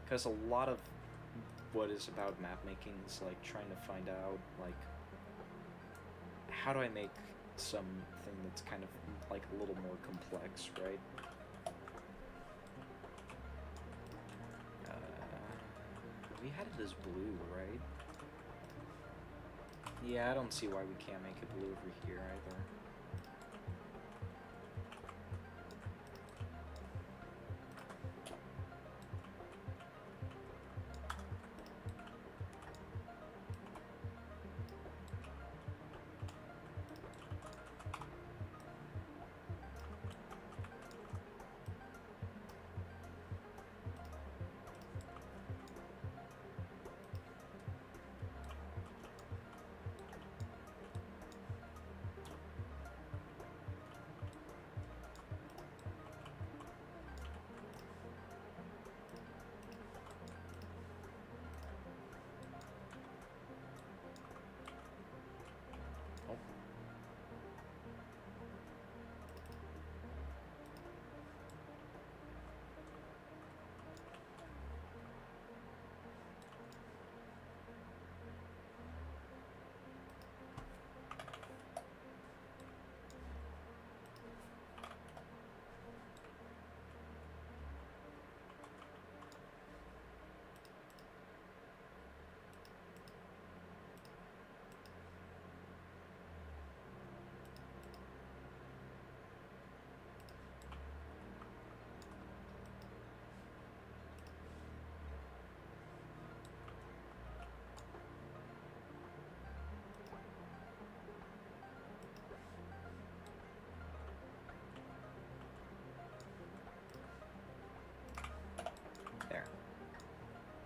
Because a lot of what is about map making is like trying to find out like, how do I make something that's kind of like a little more complex, right? We had it as blue, right? Yeah, I don't see why we can't make it blue over here either.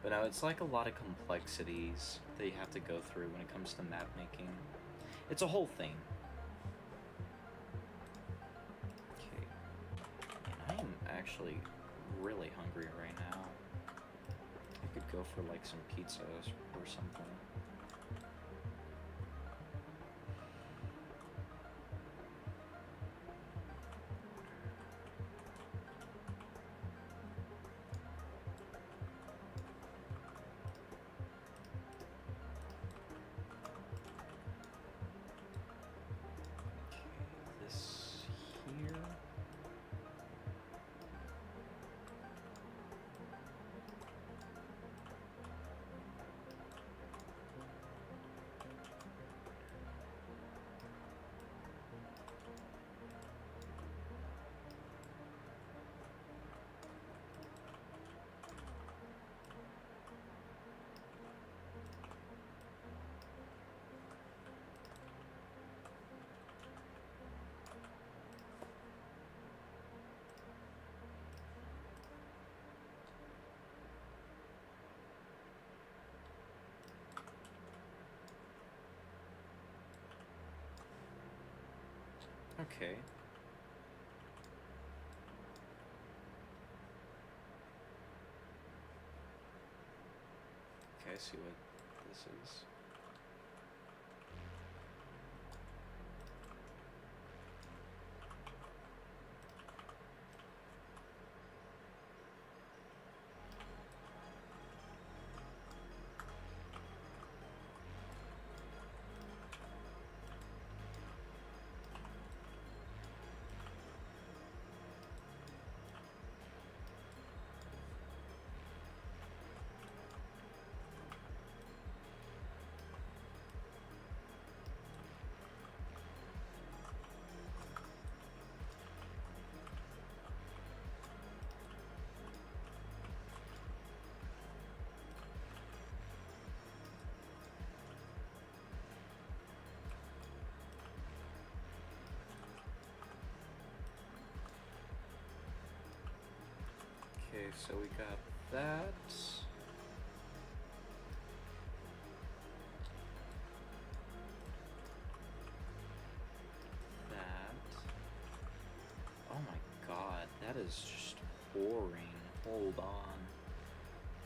But no, it's like a lot of complexities that you have to go through when it comes to map making. It's a whole thing. Okay. And I am actually really hungry right now. I could go for like some pizzas or something. Okay. Okay, I see what this is. Okay, so we got that. Oh my god, that is just boring. Hold on.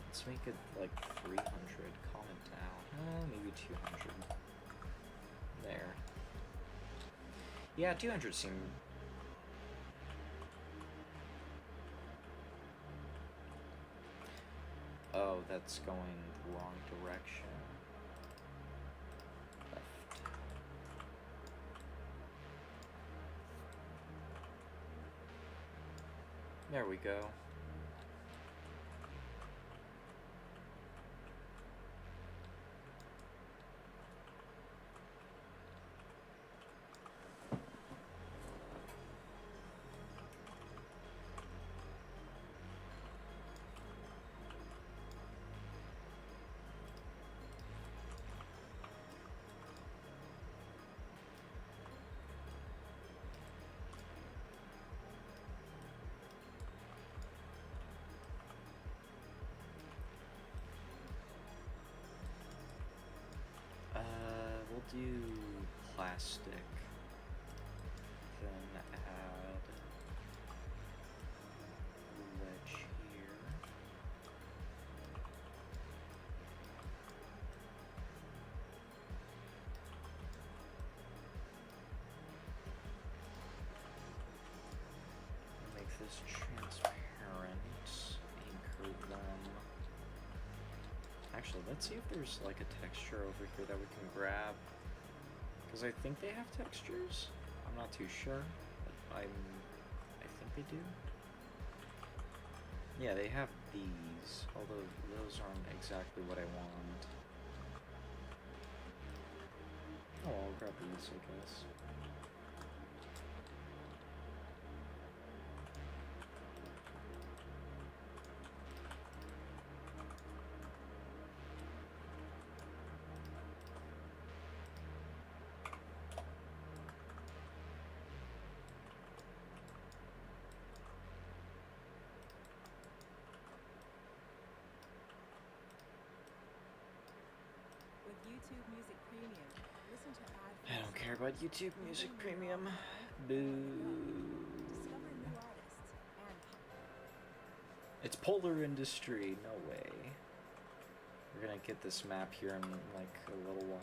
Let's make it like 300. Calm it down. Maybe 200. There. Yeah, 200 seemed... Oh, that's going the wrong direction. Left. There we go. We'll do plastic, then add ledge here. Make this transparent, anchor them. Actually, let's see if there's like a texture over here that we can grab. Because I think they have textures. I'm not too sure, but I think they do. Yeah, they have these, although those aren't exactly what I want. Oh, I'll grab these, I guess. With YouTube Music Premium, listen to I don't care about YouTube Music Premium. Boo. discover new artists and It's Polar Industry. No way. We're gonna get this map here in like a little while.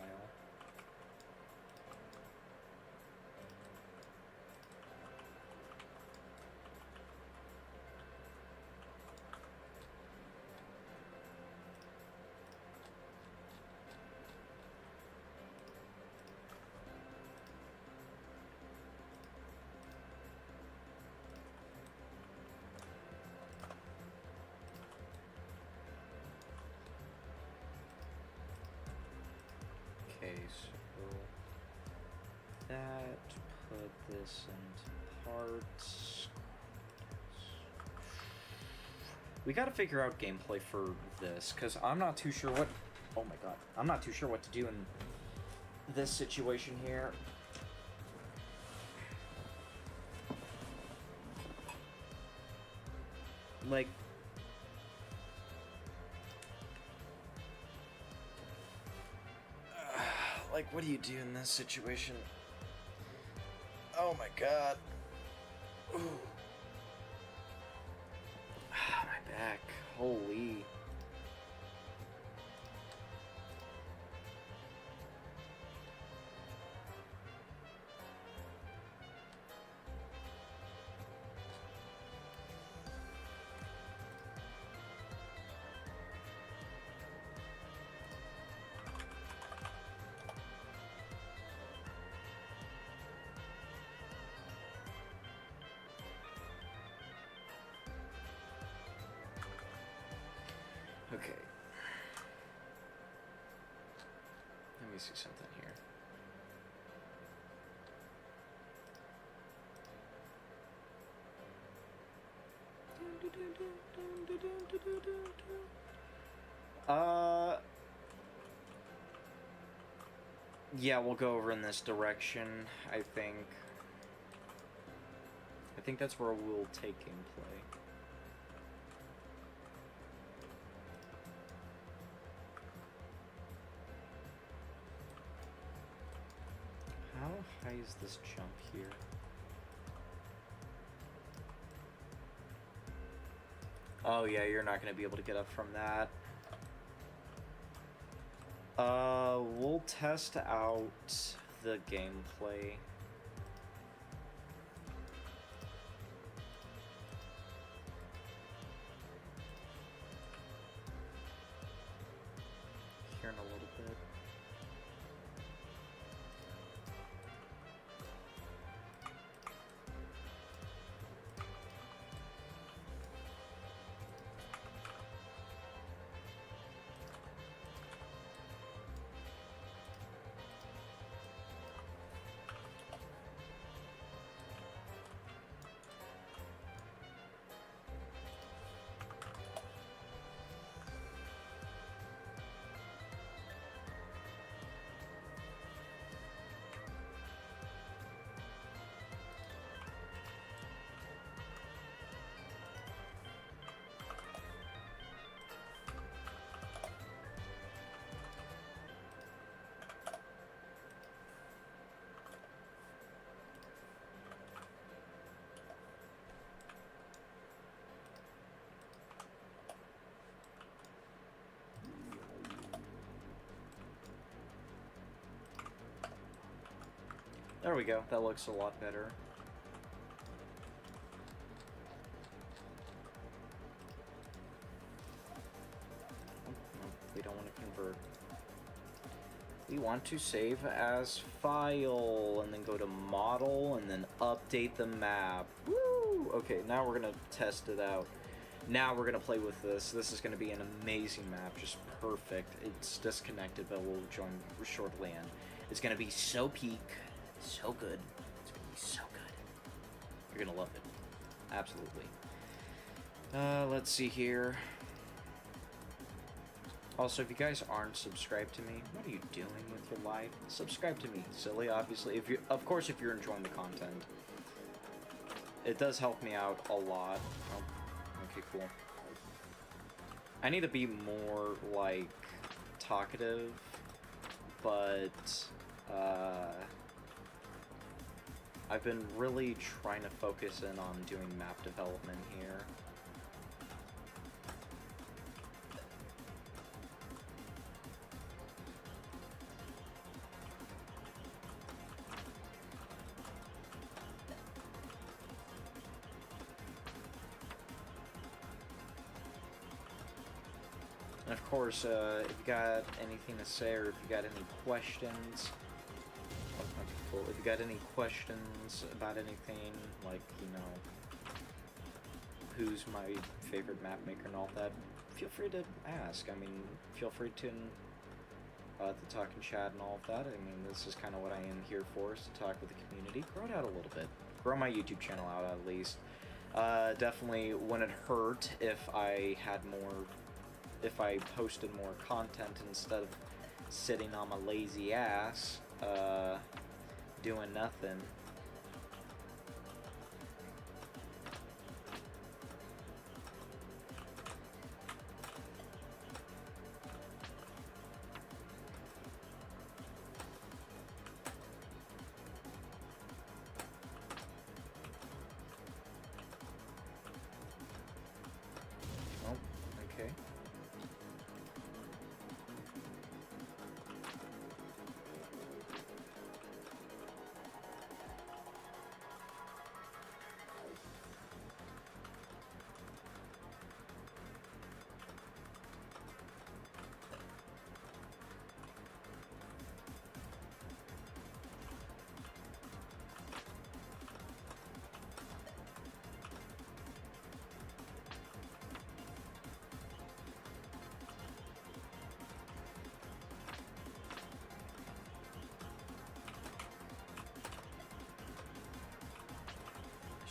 Okay, so that, put this into parts. We gotta figure out gameplay for this, because I'm not too sure what... Oh my god. I'm not too sure what to do in this situation here. Like... like, what do you do in this situation? Oh my god. Ooh. My back. Holy. Okay. Let me see something here. Yeah, we'll go over in this direction, I think. I think that's where we'll take gameplay. high is this jump here? Oh yeah, you're not gonna be able to get up from that. We'll test out the gameplay. Here in a little bit. There we go. That looks a lot better. Oh, no, we don't want to convert. We want to save as file, and then go to model, and then update the map. Woo! Okay, now we're gonna test it out. Now we're gonna play with this. This is gonna be an amazing map, just perfect. It's disconnected, but we'll join shortly in. It's gonna be so peak. So good. It's gonna be so good. You're gonna love it. Absolutely. Let's see here. Also, if you guys aren't subscribed to me, what are you doing with your life? Subscribe to me, silly, obviously. If you, of course, if you're enjoying the content. It does help me out a lot. Oh, okay, cool. I need to be more, like, talkative, but, I've been really trying to focus in on doing map development here. And of course, if you got anything to say or if you got any questions, if you got any questions about anything, like, you know, who's my favorite map maker and all that, feel free to ask. I mean, feel free to talk and chat and all of that. I mean, this is kind of what I am here for, is to talk with the community, grow it out a little bit, grow my YouTube channel out at least. Definitely wouldn't hurt if I had more, if I posted more content instead of sitting on my lazy ass, doing nothing. Oh, okay.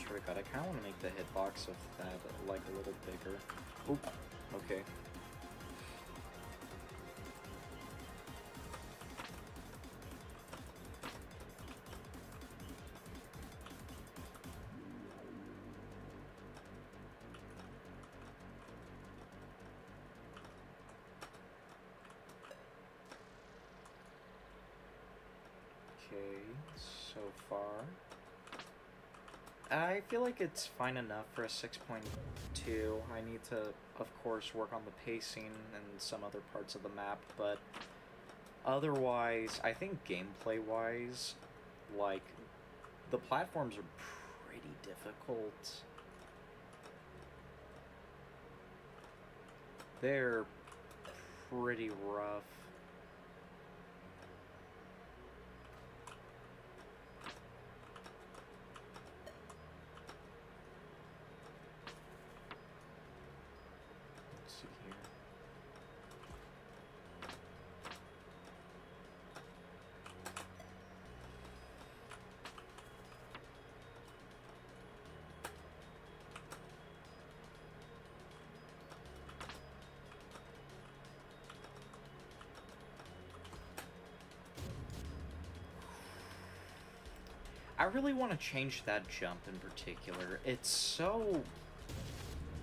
Sure, God, I kind of want to make the hitbox of that, like, a little bigger. Oop, okay. okay so far. I feel like it's fine enough for a 6.2. I need to, of course, work on the pacing and some other parts of the map, but otherwise, I think gameplay-wise, like, the platforms are pretty difficult. They're pretty rough. Let's see here. I really want to change that jump in particular. It's so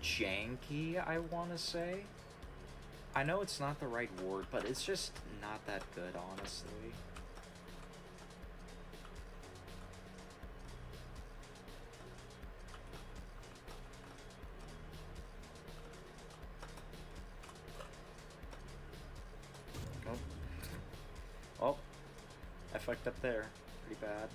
janky, I want to say. I know it's not the right word, but it's just not that good, honestly. Oh. Oh. I fucked up there. Pretty bad.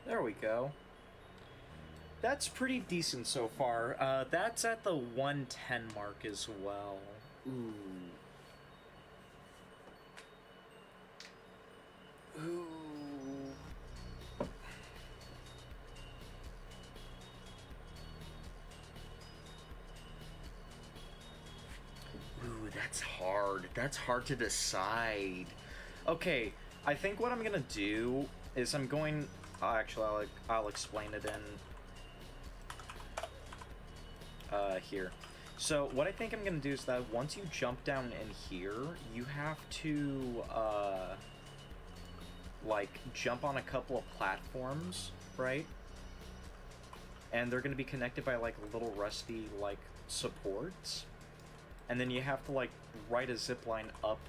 There we go. That's pretty decent so far. That's at the 110 mark as well. Ooh. Ooh. Ooh, that's hard. That's hard to decide. Okay, I think what I'm gonna do is I'm going... actually, I'll explain it in here. So what I think I'm gonna do is that once you jump down in here, you have to like jump on a couple of platforms, right? And they're gonna be connected by like little rusty like supports, and then you have to like ride a zip line up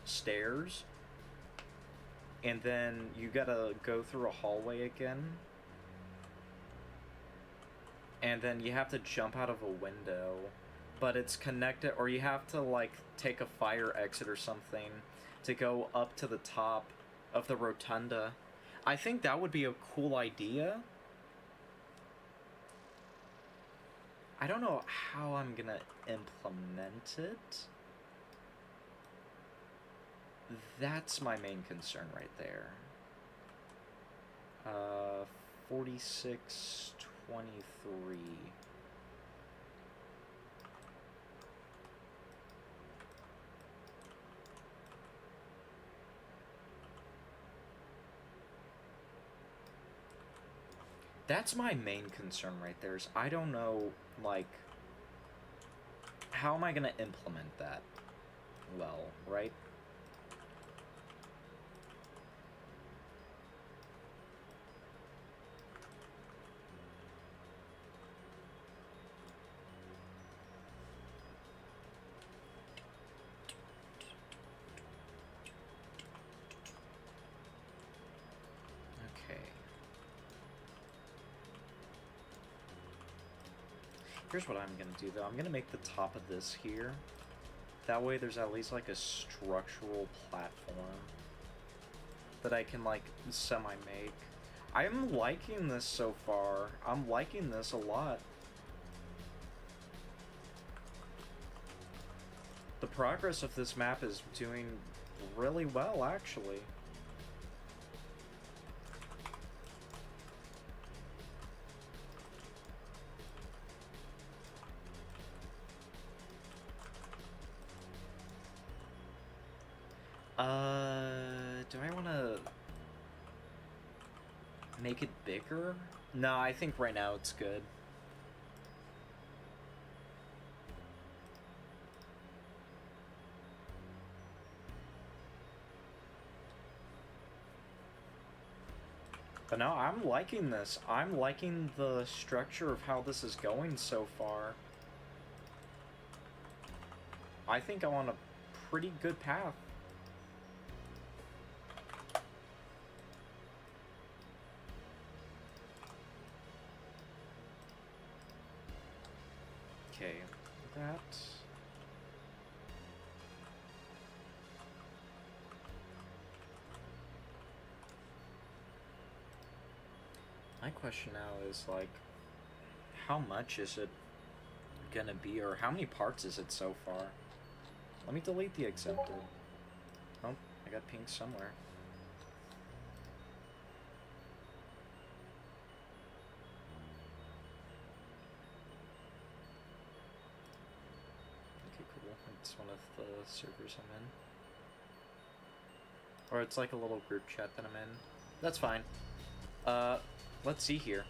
stairs. And then you gotta go through a hallway again. And then you have to jump out of a window. But it's connected, or you have to, like, take a fire exit or something to go up to the top of the rotunda. I think that would be a cool idea. I don't know how I'm gonna implement it. That's my main concern right there. 4623. That's my main concern right there, is I don't know, like, how am I gonna implement that well, right? Here's what I'm gonna do though. I'm gonna make the top of this here. That way there's at least like a structural platform that I can like semi-make. I'm liking this so far. I'm liking this a lot. The progress of this map is doing really well, actually. Do I want to make it bigger? No, I think right now it's good. But no, I'm liking this. I'm liking the structure of how this is going so far. I think I'm on a pretty good path. Okay, that... My question now is, like, how much is it gonna be, or how many parts is it so far? Let me delete the exempted. Oh, I got pink somewhere. Okay, cool. It's one of the servers I'm in. Or it's like a little group chat that I'm in. That's fine. Let's see here.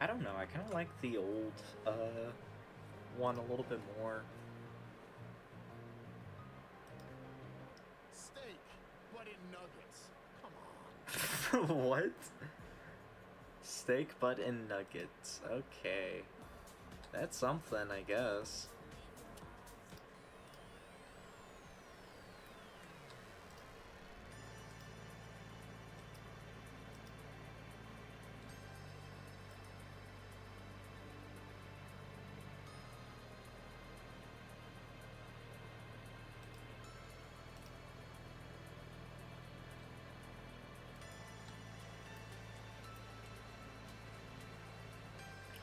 I don't know, I kind of like the old, one a little bit more. Steak, but in nuggets. Come on. What? Steak, butt, and nuggets. Okay. That's something, I guess.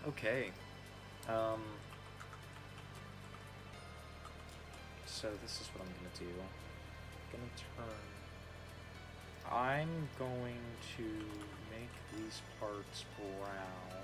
Okay. So this is what I'm gonna do. I'm going to make these parts brown.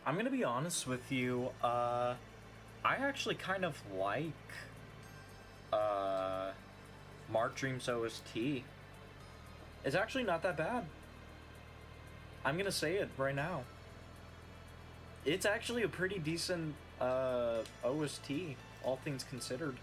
I'm gonna be honest with you, I actually kind of like, Mark Dreams OST. It's actually not that bad. I'm gonna say it right now. It's actually a pretty decent, OST, all things considered.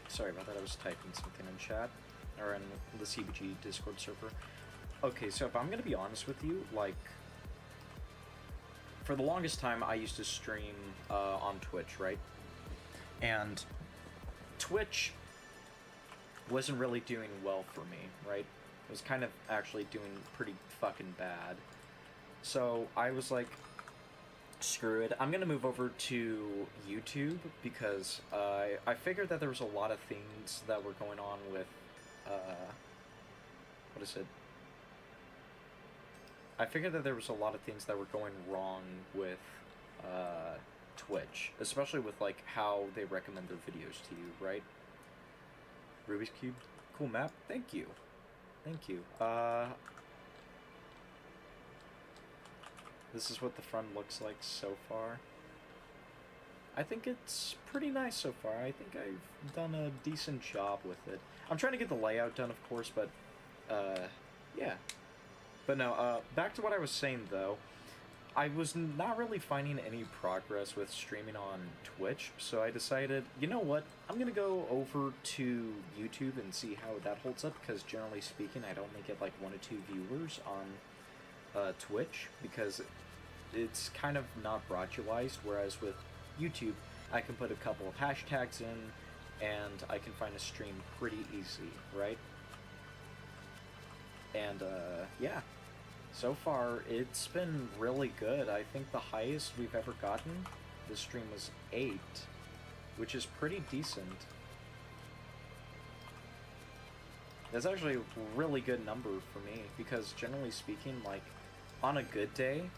Sorry about that, I was typing something in chat, or in the CBG Discord server. Okay, so if I'm gonna be honest with you, like, for the longest time I used to stream on Twitch, right? And Twitch wasn't really doing well for me, right? It was kind of actually doing pretty fucking bad. So I was like, screw it, I'm gonna move over to YouTube because I figured that there was a lot of things that were going on with, what is it? I figured that there was a lot of things that were going wrong with Twitch, especially with like how they recommend their videos to you, right? Rubik's Cube, cool map, thank you. Thank you. This is what the front looks like so far. I think it's pretty nice so far. I think I've done a decent job with it. I'm trying to get the layout done, of course, but, yeah. But no, back to what I was saying, though. I was not really finding any progress with streaming on Twitch, so I decided, you know what, I'm gonna go over to YouTube and see how that holds up, because generally speaking, I'd only get like 1 or 2 viewers on Twitch, because it's kind of not broadcast, whereas with YouTube, I can put a couple of hashtags in, and I can find a stream pretty easy, right? And, yeah. So far, it's been really good. I think the highest we've ever gotten, this stream was 8, which is pretty decent. That's actually a really good number for me, because generally speaking, like, on a good day,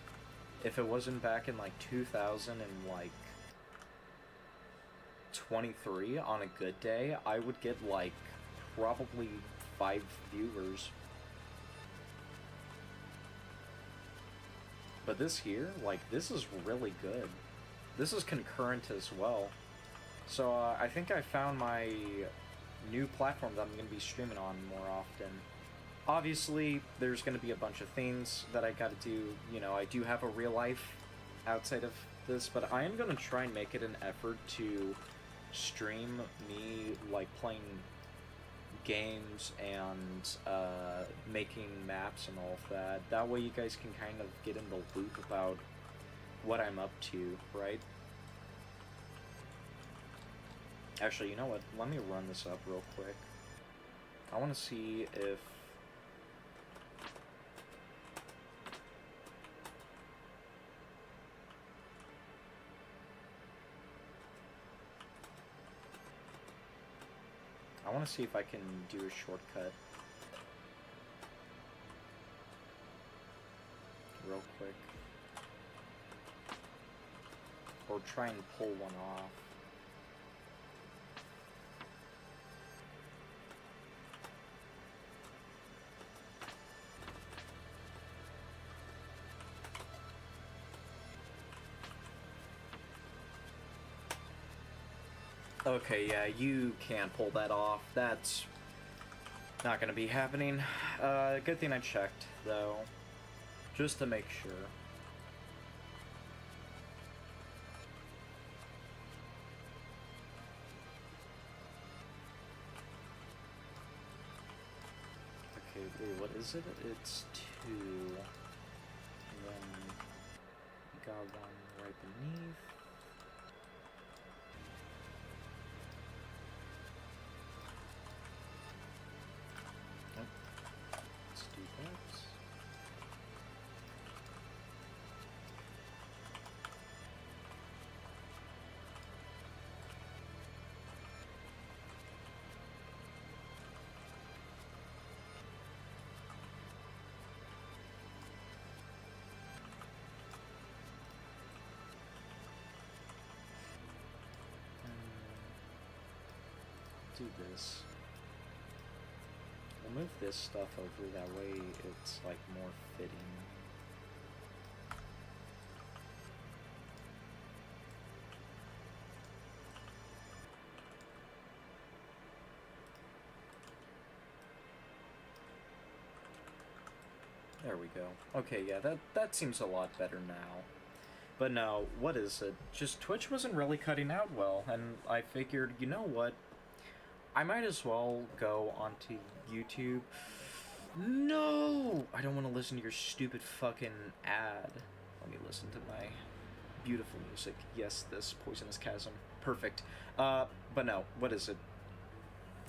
if it wasn't back in, like, 2023, on a good day, I would get, like, probably 5 viewers. But this here, like, this is really good. This is concurrent as well. So, I think I found my new platform that I'm going to be streaming on more often. Obviously, there's going to be a bunch of things that I got to do. You know, I do have a real life outside of this, but I am going to try and make it an effort to stream me, like, playing games and making maps and all of that. That way you guys can kind of get in the loop about what I'm up to, right? Actually, you know what? Let me run this up real quick. I want to see if... I want to see if I can do a shortcut real quick, or try and pull one off. Okay, yeah, you can't pull that off. That's not gonna be happening. Good thing I checked, though, just to make sure. Okay, what is it? It's 2. And then we got one right beneath. Oh, let's do that. Do this. We'll move this stuff over, that way it's like more fitting. There we go. Okay, yeah, that seems a lot better now. But no, what is it? Just Twitch wasn't really cutting out well, and I figured, you know what? I might as well go onto YouTube. No! I don't want to listen to your stupid fucking ad. Let me listen to my beautiful music. Yes, this Poisonous Chasm. Perfect. But no, what is it?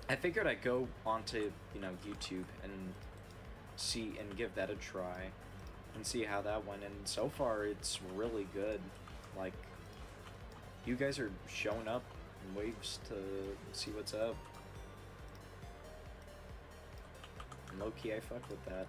I figured I'd go onto, you know, YouTube and see and give that a try and see how that went, and so far it's really good. Like, you guys are showing up in waves to see what's up. And low-key, I fuck with that.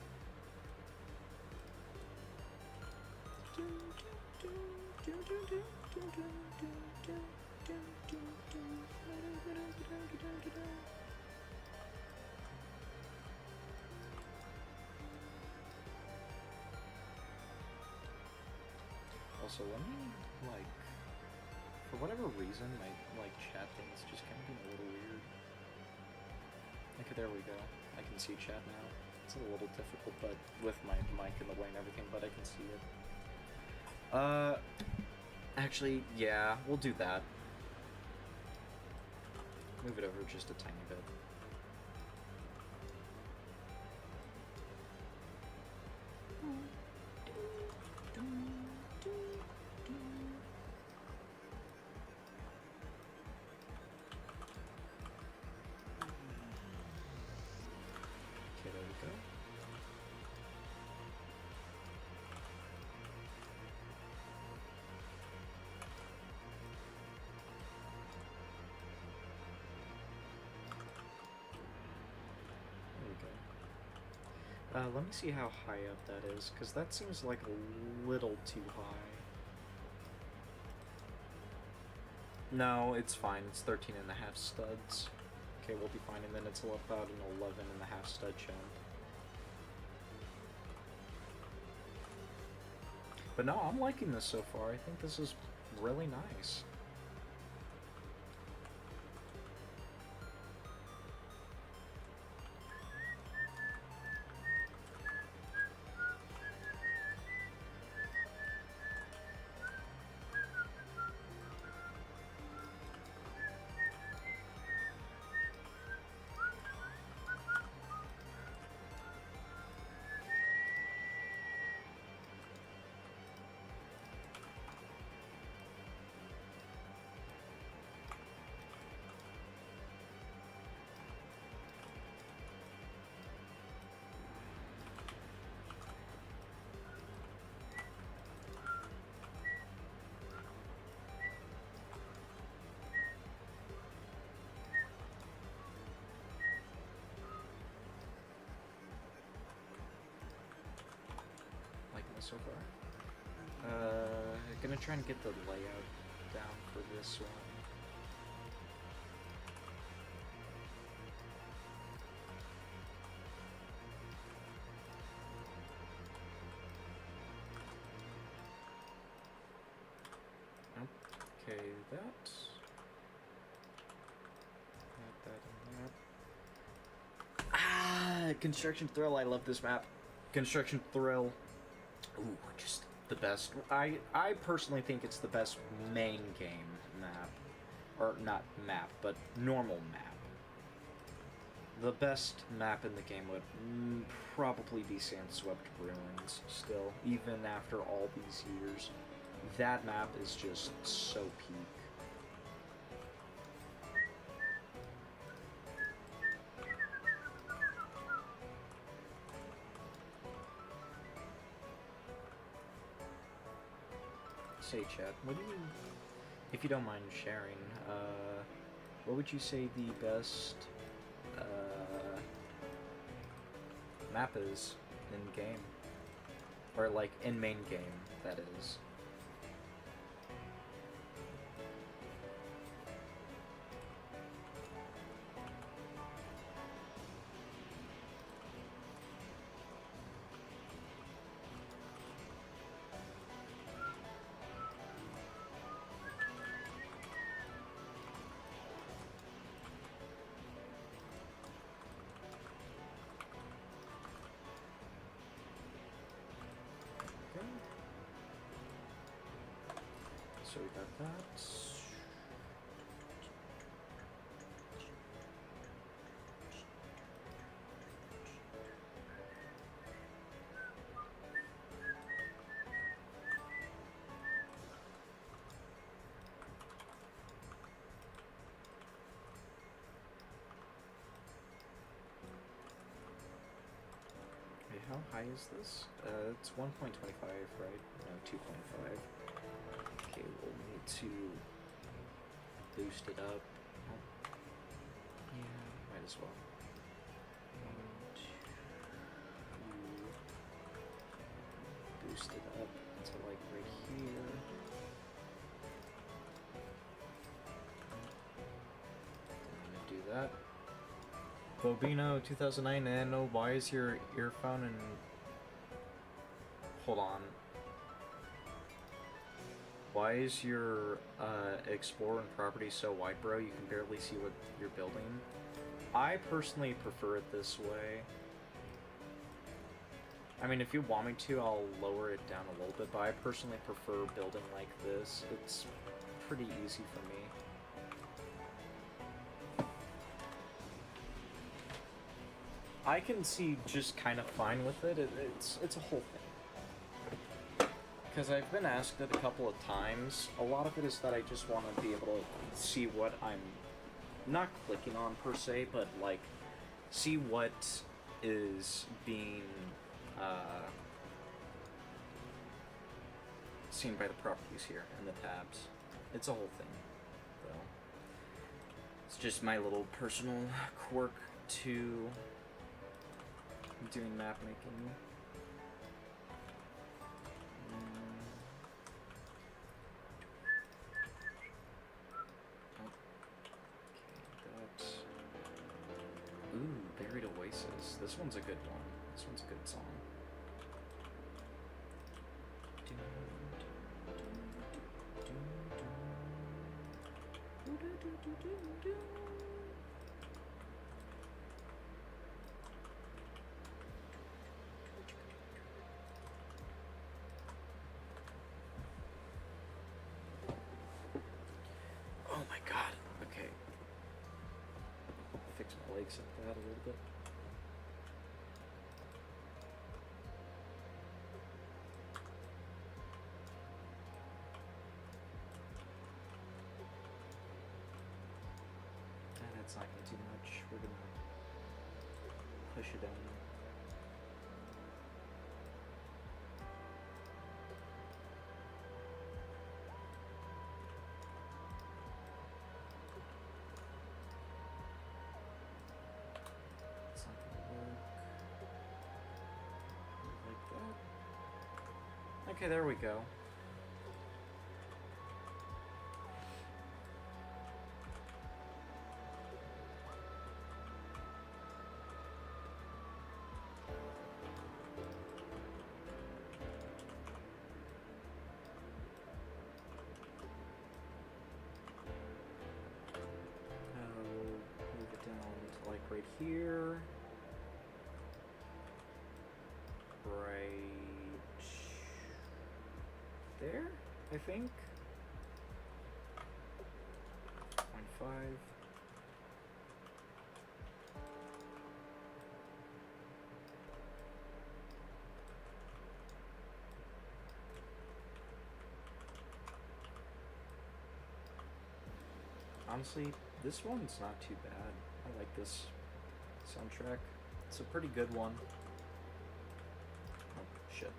Also, let me, like, for whatever reason, my, like, chat thing's just kind of being a little weird. Okay, there we go. I can see chat now. It's a little difficult, but with my mic in the way and everything, but I can see it. Actually, yeah, we'll do that. Move it over just a tiny bit. Okay, there we go. Let me see how high up that is, because that seems like a little too high. No, it's fine. It's 13.5 studs. Okay, we'll be fine, and then it's about an 11.5 stud jump. But no, I'm liking this so far. I think this is really nice. So far. Gonna try and get the layout down for this one. Okay, that and that. Ah, Construction Thrill. I love this map. Construction Thrill. Ooh, just the best. I personally think it's the best main game map. Or not map, but normal map. The best map in the game would probably be Sandswept Ruins still, even after all these years. That map is just so peak. Say, chat, what do you, if you don't mind sharing, what would you say the best map is in game? Or like in main game, that is. So we got that. Wait, how high is this? It's 1.25, right? No, 2.5. Okay, we'll need to boost it up. Oh. Yeah, might as well. 1, 2. Boost it up until like right here. I'm gonna do that. Bobino 2009 Nano, why is your earphone and... Hold on. Why is your Explorer and property so wide, bro? You can barely see what you're building. I personally prefer it this way. I mean, if you want me to, I'll lower it down a little bit, but I personally prefer building like this. It's pretty easy for me. I can see just kind of fine with it. It's a whole thing. Because I've been asked it a couple of times. A lot of it is that I just want to be able to see what I'm not clicking on per se, but like see what is being seen by the properties here and the tabs. It's a whole thing, though. It's just my little personal quirk to doing map making. Ooh, Buried Oasis. This one's a good one. This one's a good song. Oh my god. Okay. Fix my legs like that a little bit. And that's not gonna do much. We're gonna push it down. It's not gonna work. Like that. Okay, there we go. Move it down to like right here. Right there, I think. 0.5. honestly, this one's not too bad. I like this soundtrack. It's a pretty good one. Oh, shit.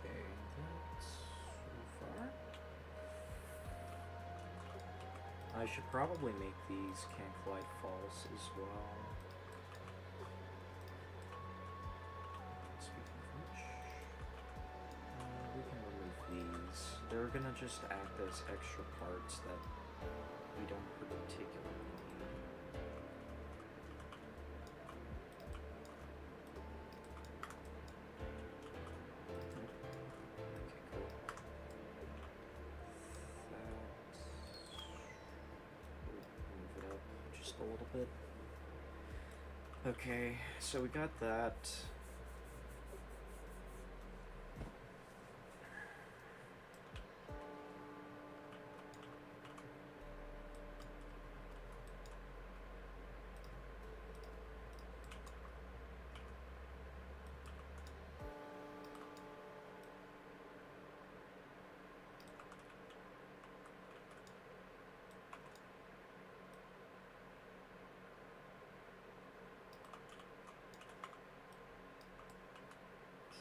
Okay, that's so far. I should probably make these can't collide false as well. Speaking of which, we can remove these. They're gonna just act as extra parts that we don't particularly need. Okay, cool. Move it up just a little bit. Okay, so we got that.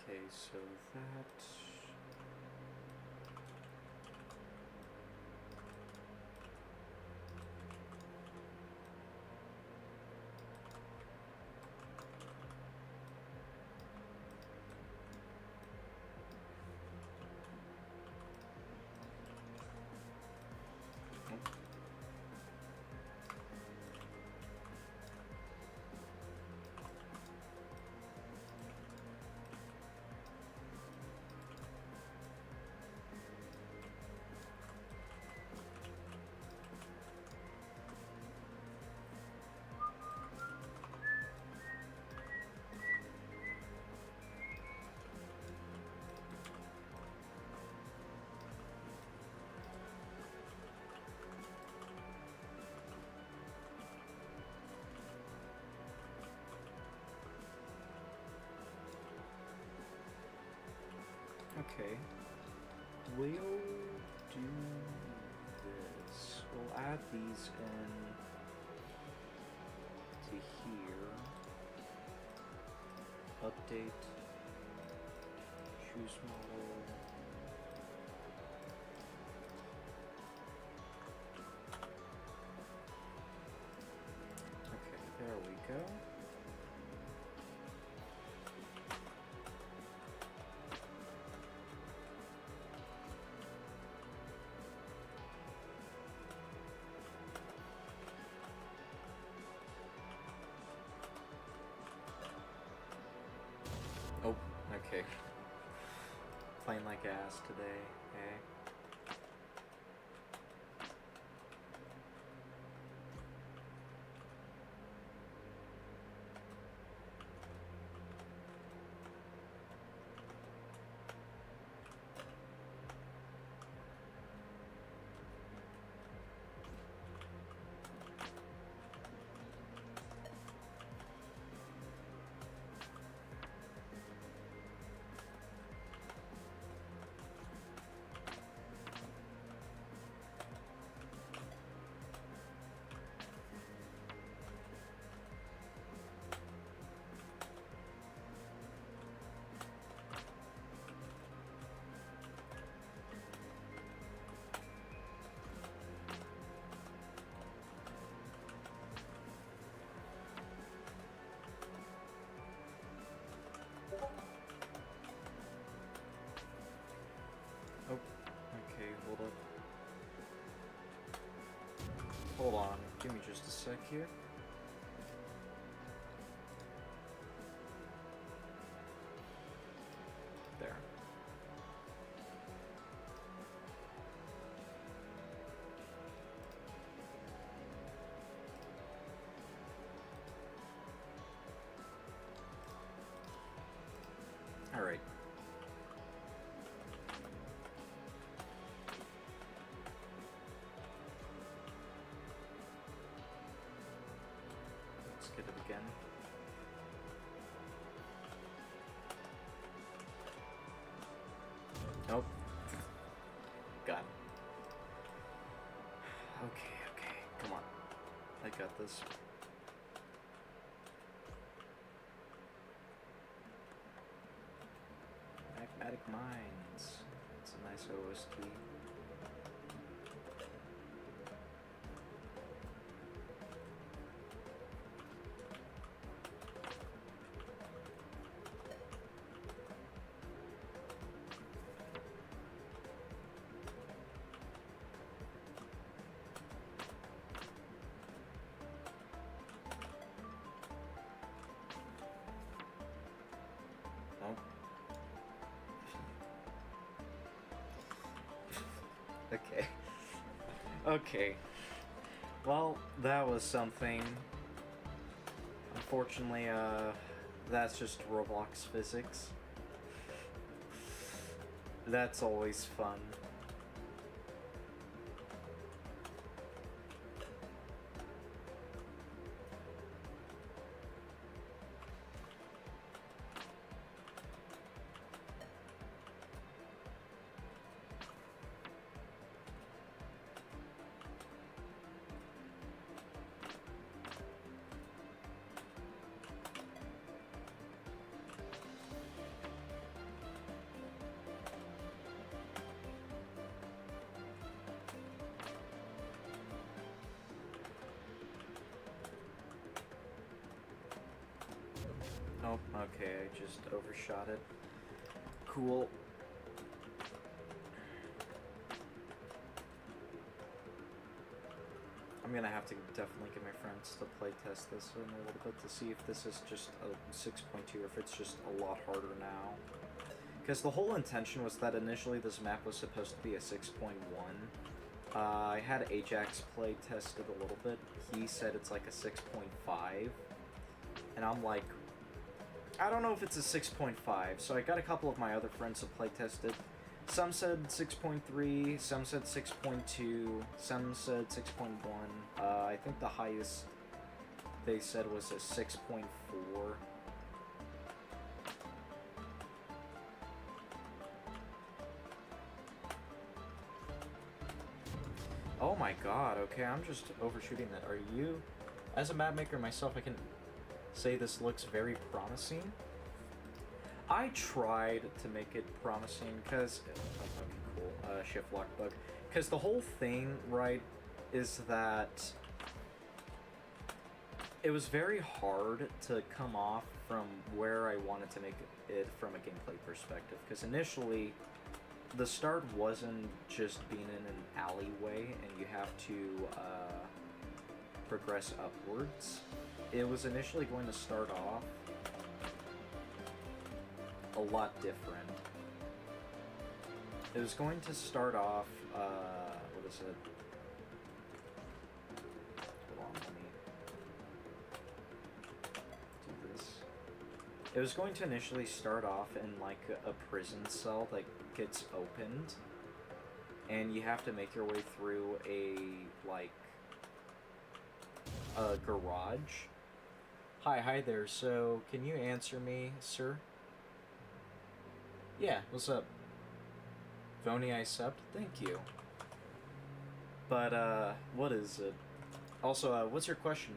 Okay, so that. Okay, we'll do this. We'll add these in to here. Update. Choose model. Okay, there we go. Oh, okay. Playing like ass today, eh? Oh, okay, hold up. Hold on, give me just a sec here. There. Alright. Let's get it again. Nope. Got it. Okay, come on. I got this. Magmatic Minds. It's a nice OST. Nope. Okay. Okay. Well, that was something. Unfortunately, that's just Roblox physics. That's always fun. Oh, okay, I just overshot it. Cool. I'm gonna have to definitely get my friends to play test this in a little bit to see if this is just a 6.2 or if it's just a lot harder now. Because the whole intention was that initially this map was supposed to be a 6.1. I had Ajax play test it a little bit. He said it's like a 6.5. And I'm like, I don't know if it's a 6.5, so I got a couple of my other friends to play test it. Some said 6.3, some said 6.2, some said 6.1. I think the highest they said was a 6.4. Oh my god, okay, I'm just overshooting that. Are you... As a map maker myself, I can say this looks very promising. I tried to make it promising because... Okay, cool. Shift lock bug. Because the whole thing, right, is that it was very hard to come off from where I wanted to make it from a gameplay perspective. Because initially, the start wasn't just being in an alleyway and you have to progress upwards. It was initially going to start off a lot different. It was going to start off, what is it? Hold on, let me do this. It was going to initially start off in like a prison cell that gets opened, and you have to make your way through a garage. Hi there, so can you answer me, sir? Yeah, what's up? Voni, I subbed? Thank you. But, what is it? Also, what's your question?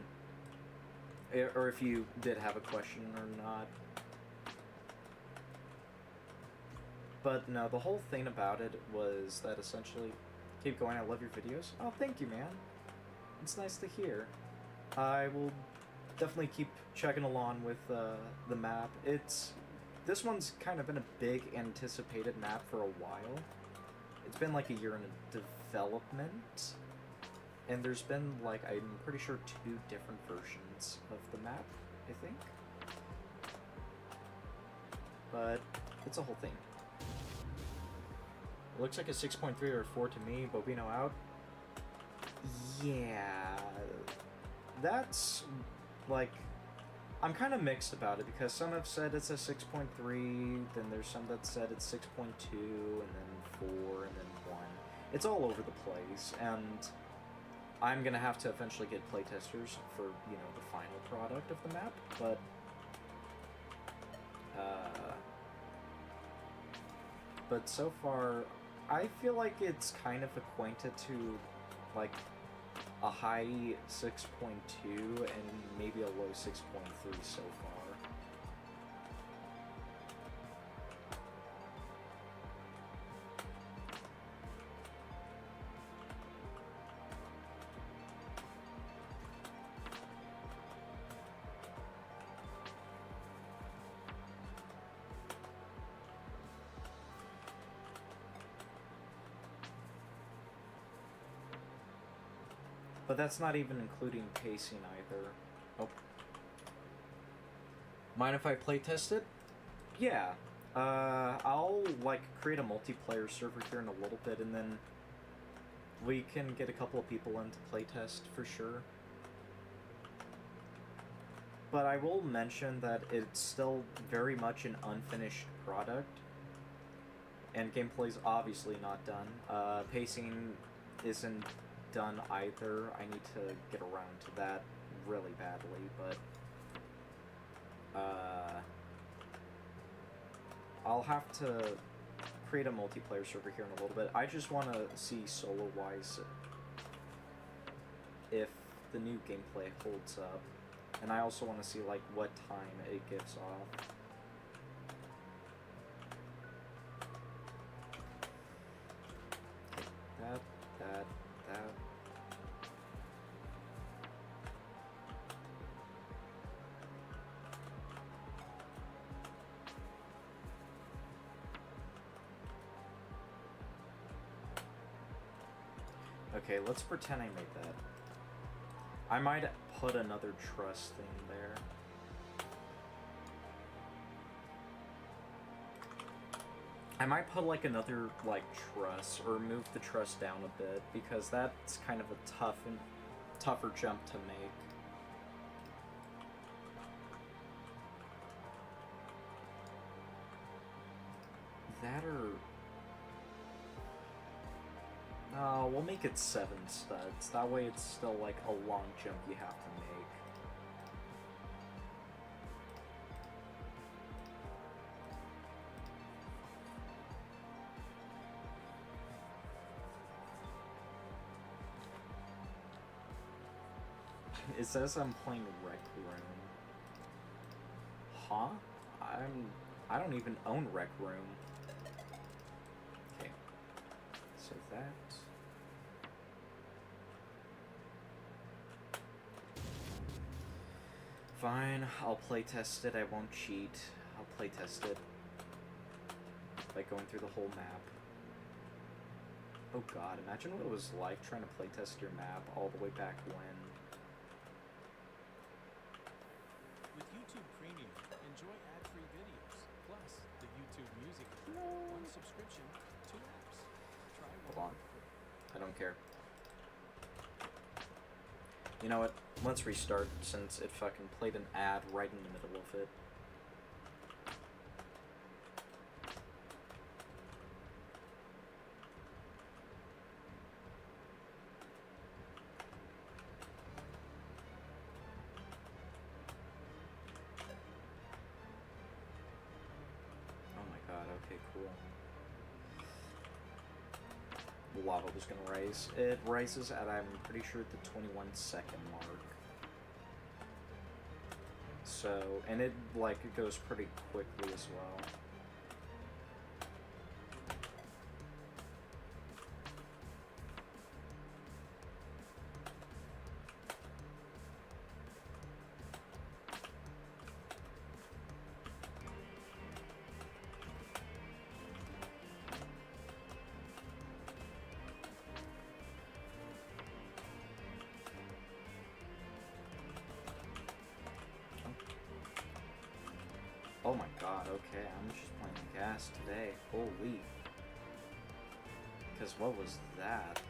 Or if you did have a question or not. But no, the whole thing about it was that essentially... Keep going, I love your videos. Oh, thank you, man. It's nice to hear. I will definitely keep chugging along with the map. This one's kind of been a big anticipated map for a while. It's been like a year in development, and there's been like, I'm pretty sure 2 different versions of the map, I think. But it's a whole thing. It looks like a 6.3 or a 4 to me. Bobino out. Yeah, that's like, I'm kind of mixed about it because some have said it's a 6.3, then there's some that said it's 6.2, and then 4, and then 1. It's all over the place, and I'm gonna have to eventually get playtesters for, you know, the final product of the map, but so far, I feel like it's kind of acquainted to, like, a high 6.2 and maybe a low 6.3 so far. But that's not even including pacing either. Oh. Mind if I playtest it? Yeah. I'll, like, create a multiplayer server here in a little bit, and then we can get a couple of people in to playtest for sure. But I will mention that it's still very much an unfinished product, and gameplay's obviously not done. Pacing isn't done either. I need to get around to that really badly, but I'll have to create a multiplayer server here in a little bit. I just want to see solo-wise if the new gameplay holds up, and I also want to see like what time it gives off. That. Okay, let's pretend I made that. I might put another truss thing there. I might put like another like truss or move the truss down a bit because that's kind of a tougher jump to make. That or no, we'll make it 7 studs. That way it's still like a long jump you have to make. It says I'm playing Rec Room. Huh? I don't even own Rec Room. Okay. So that. Fine, I'll playtest it. I won't cheat. I'll playtest it by going through the whole map. Oh god, imagine what it was like trying to playtest your map all the way back when. With YouTube Premium, enjoy ad-free videos, plus the YouTube Music app. One subscription, 2 apps. Try one. Hold on. I don't care. You know what? Let's restart since it fucking played an ad right in the middle of it. Oh my god, okay, cool. The lava was gonna rise. It rises at, I'm pretty sure, the 21-second mark. So, and it, like, it goes pretty quickly as well. Oh my god, okay, I'm just playing gas today. Holy. Because what was that?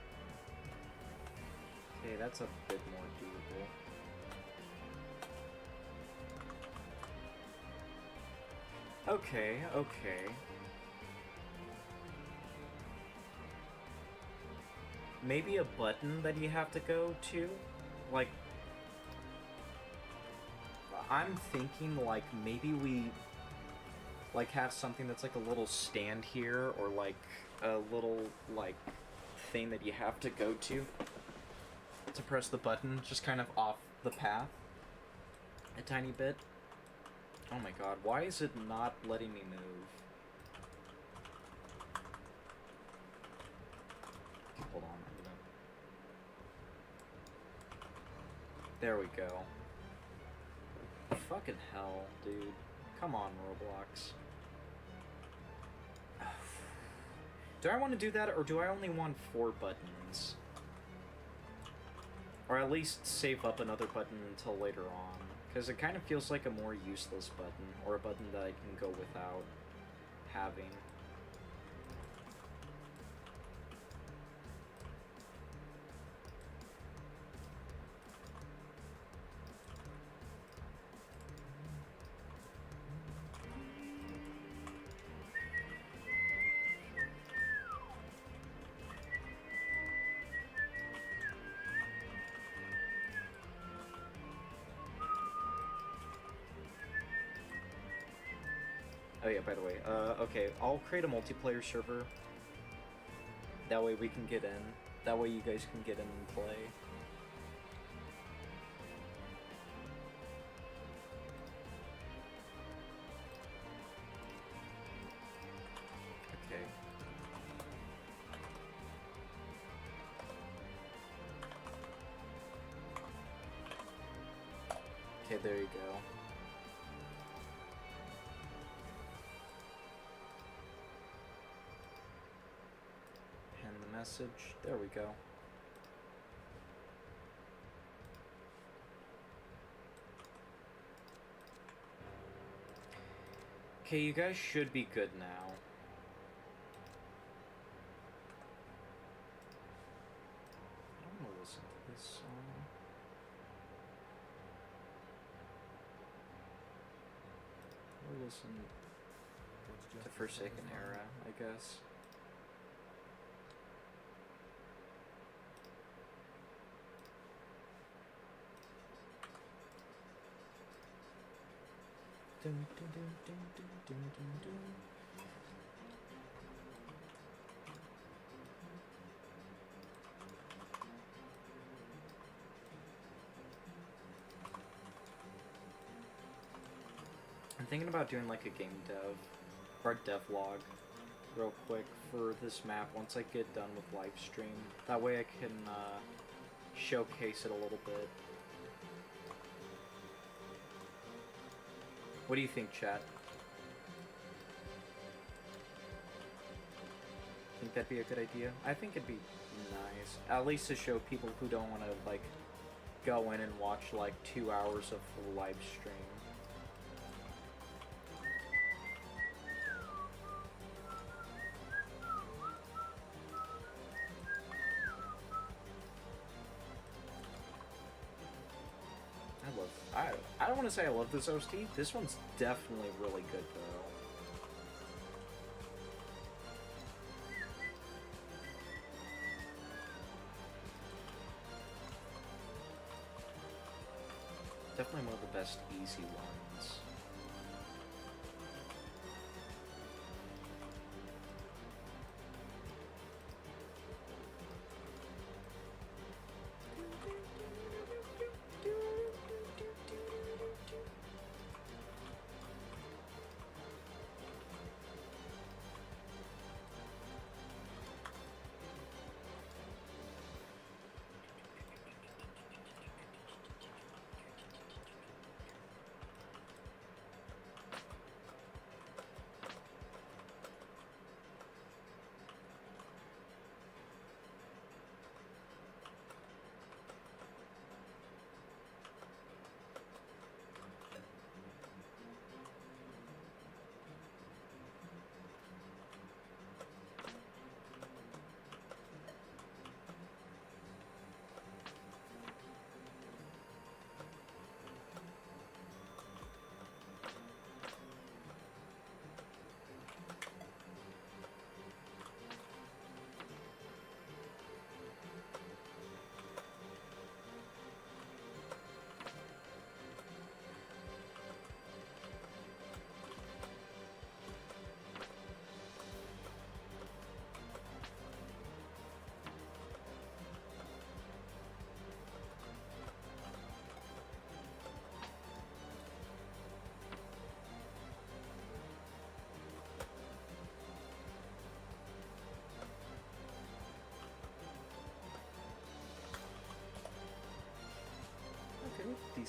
Okay, that's a bit more doable. Okay, okay. Maybe a button that you have to go to? Like, I'm thinking, like, maybe we, like, have something that's, like, a little stand here, or, like, a little, like, thing that you have to go to press the button, just kind of off the path a tiny bit. Oh my god, why is it not letting me move? Hold on, I'm gonna... There we go. Fucking hell, dude. Come on, Roblox. Do I want to do that, or do I only want 4 buttons? Or at least save up another button until later on. Because it kind of feels like a more useless button, or a button that I can go without having. Oh yeah, by the way, okay, I'll create a multiplayer server. That way we can get in. That way you guys can get in and play. Okay. Okay, there you go. Message. There we go. Okay, you guys should be good now. I don't want to listen to this song. We'll listen to Forsaken Era, I guess. Dun, dun, dun, dun, dun, dun, dun, dun. I'm thinking about doing like a game dev or a devlog real quick for this map once I get done with live stream. That way I can showcase it a little bit. What do you think, chat? Think that'd be a good idea? I think it'd be nice. At least to show people who don't want to, like, go in and watch, like, 2 hours of the live stream. I don't want to say I love this OST. This one's definitely really good, though. Definitely one of the best easy ones.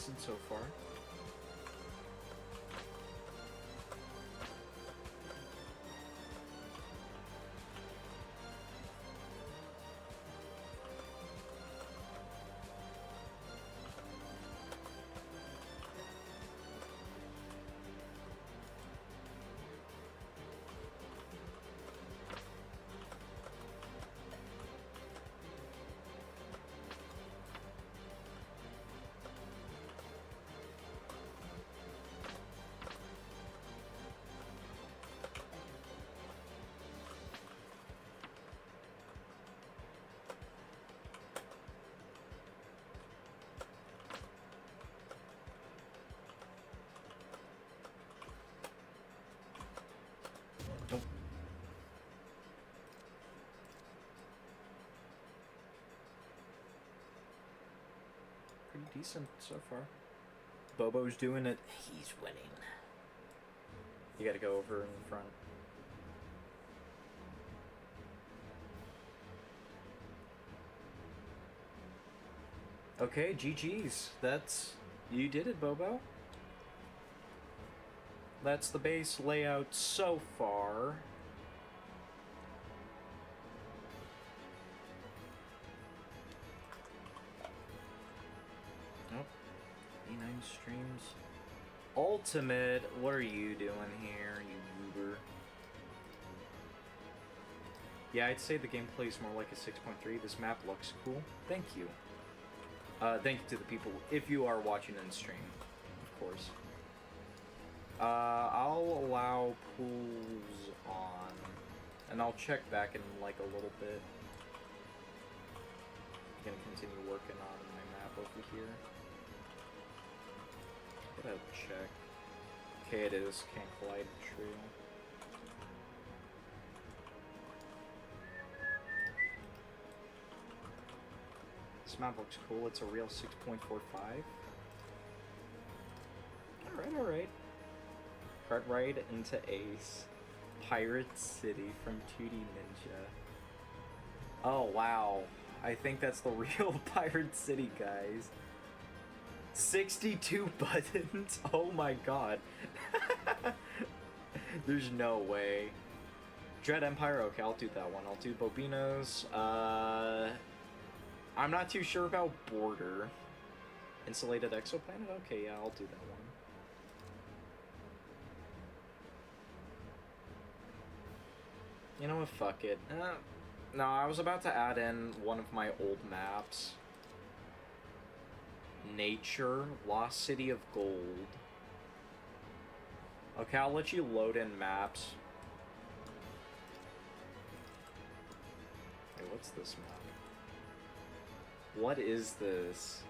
decent so far. Nope. Pretty decent so far. Bobo's doing it. He's winning. You gotta go over in front. Okay, GG's. That's... You did it, Bobo. That's the base layout so far. Nope. E9 streams. Ultimate, what are you doing here, you goober? Yeah, I'd say the gameplay is more like a 6.3. This map looks cool. Thank you. Thank you to the people, if you are watching in stream, of course. I'll allow pools on, and I'll check back in like a little bit. I'm gonna continue working on my map over here. Gotta check. Okay, it is. Can't collide trail. This map looks cool. It's a real 6.45. Alright, alright. Card ride into Ace. Pirate City from 2D Ninja. Oh, wow. I think that's the real Pirate City, guys. 62 buttons? Oh my god. There's no way. Dread Empire? Okay, I'll do that one. I'll do Bobino's. I'm not too sure about Border. Insulated Exoplanet? Okay, yeah, I'll do that one. You know what, fuck it. No, I was about to add in one of my old maps. Nature, Lost City of Gold. Okay, I'll let you load in maps. Wait, what's this map? What is this?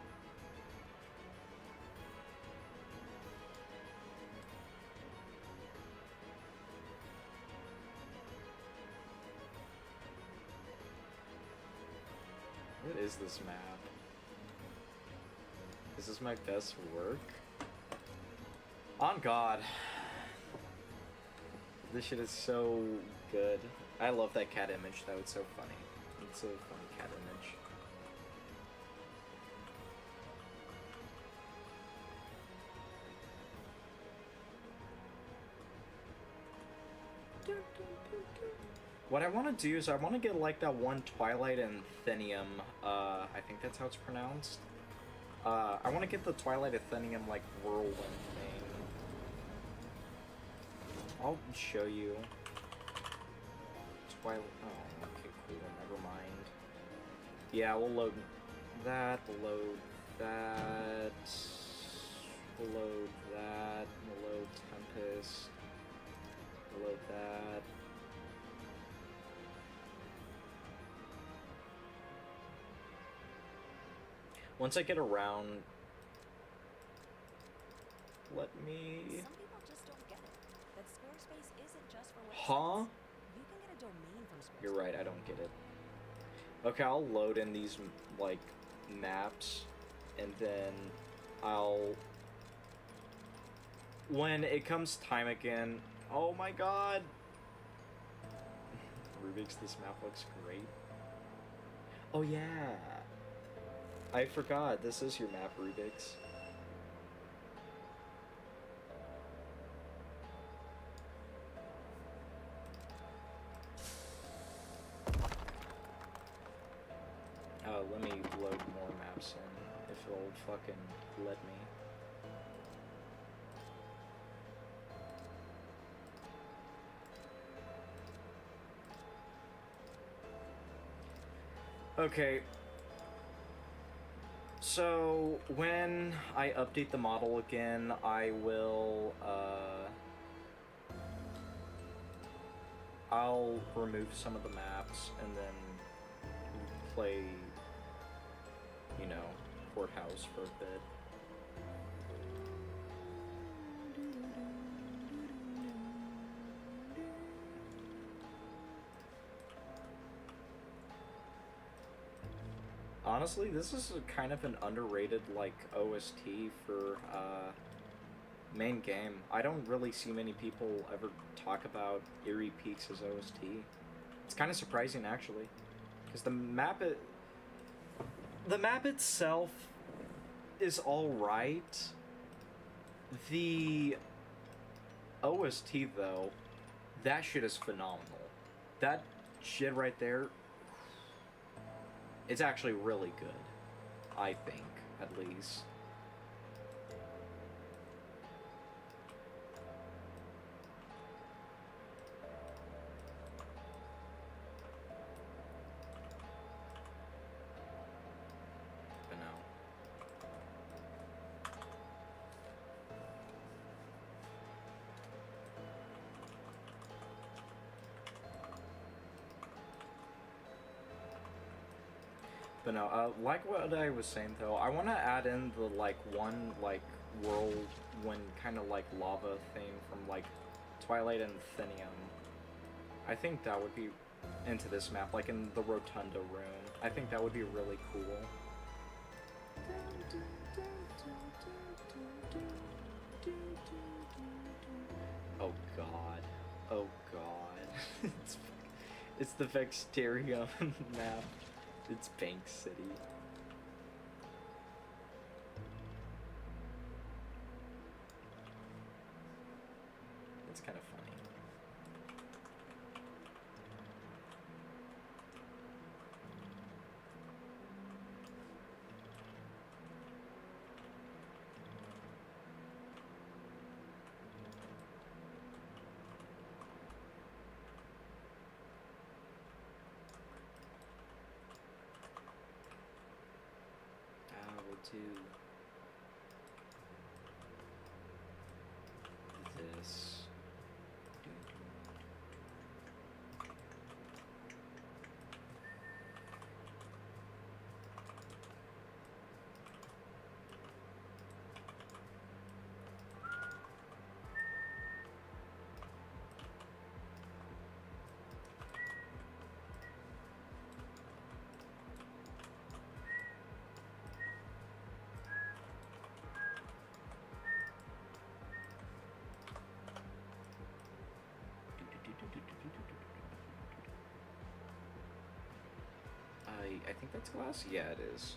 What is this map? Is this my best work? On God. This shit is so good. I love that cat image though, it's so funny. It's a funny cat image. What I want to do is I want to get like that one Twilight and Athenium, I think that's how it's pronounced. I want to get the Twilight Athenium like whirlwind thing. I'll show you. Twilight, oh, okay, cool, never mind. Yeah, we'll load that, load that, load that, load Tempest, load that. Once I get around, let me... Some people just don't get it. That Squarespace isn't just for websites. Huh? You can get a domain from Squarespace. You're right, I don't get it. Okay, I'll load in these, like, maps, and then I'll... When it comes time again... Oh my god! Rubik's, this map looks great. Oh yeah! I forgot, this is your map, Rubik's. maps in, if it'll fucking let me. Okay. So, when I update the model again, I will, I'll remove some of the maps and then play, you know, Courthouse for a bit. Honestly, this is a kind of an underrated, like, OST for, main game. I don't really see many people ever talk about Eerie Peaks as OST. It's kind of surprising, actually, because the map itself is all right. The OST, though, that shit is phenomenal. That shit right there, it's actually really good, I think, at least. But no. But no, like what I was saying though, I want to add in the, like, one, like, whirlwind kind of, like, lava thing from, like, Twilight and Thenium. I think that would be into this map, like in the Rotunda room. I think that would be really cool. Oh god. Oh god. It's the Vexterium map. It's Bank City. It's kind of funny. To this. I think that's glass? Yeah, it is.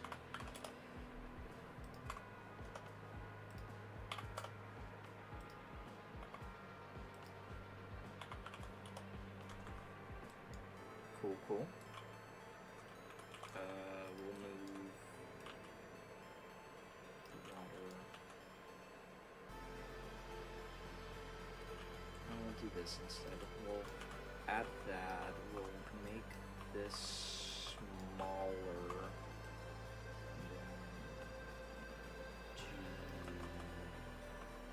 Cool, cool. We'll move the water. We'll do this instead. We'll add that. We'll make this smaller. To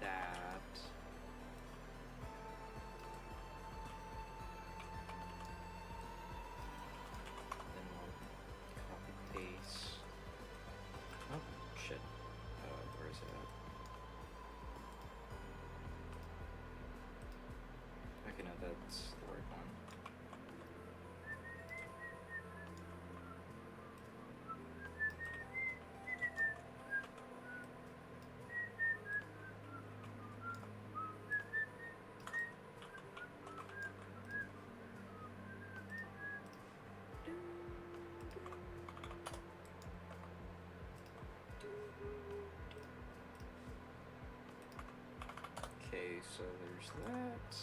that. Then we'll copy paste. Oh shit. Where is it at? Okay, no, that's the right one. Okay, so there's that.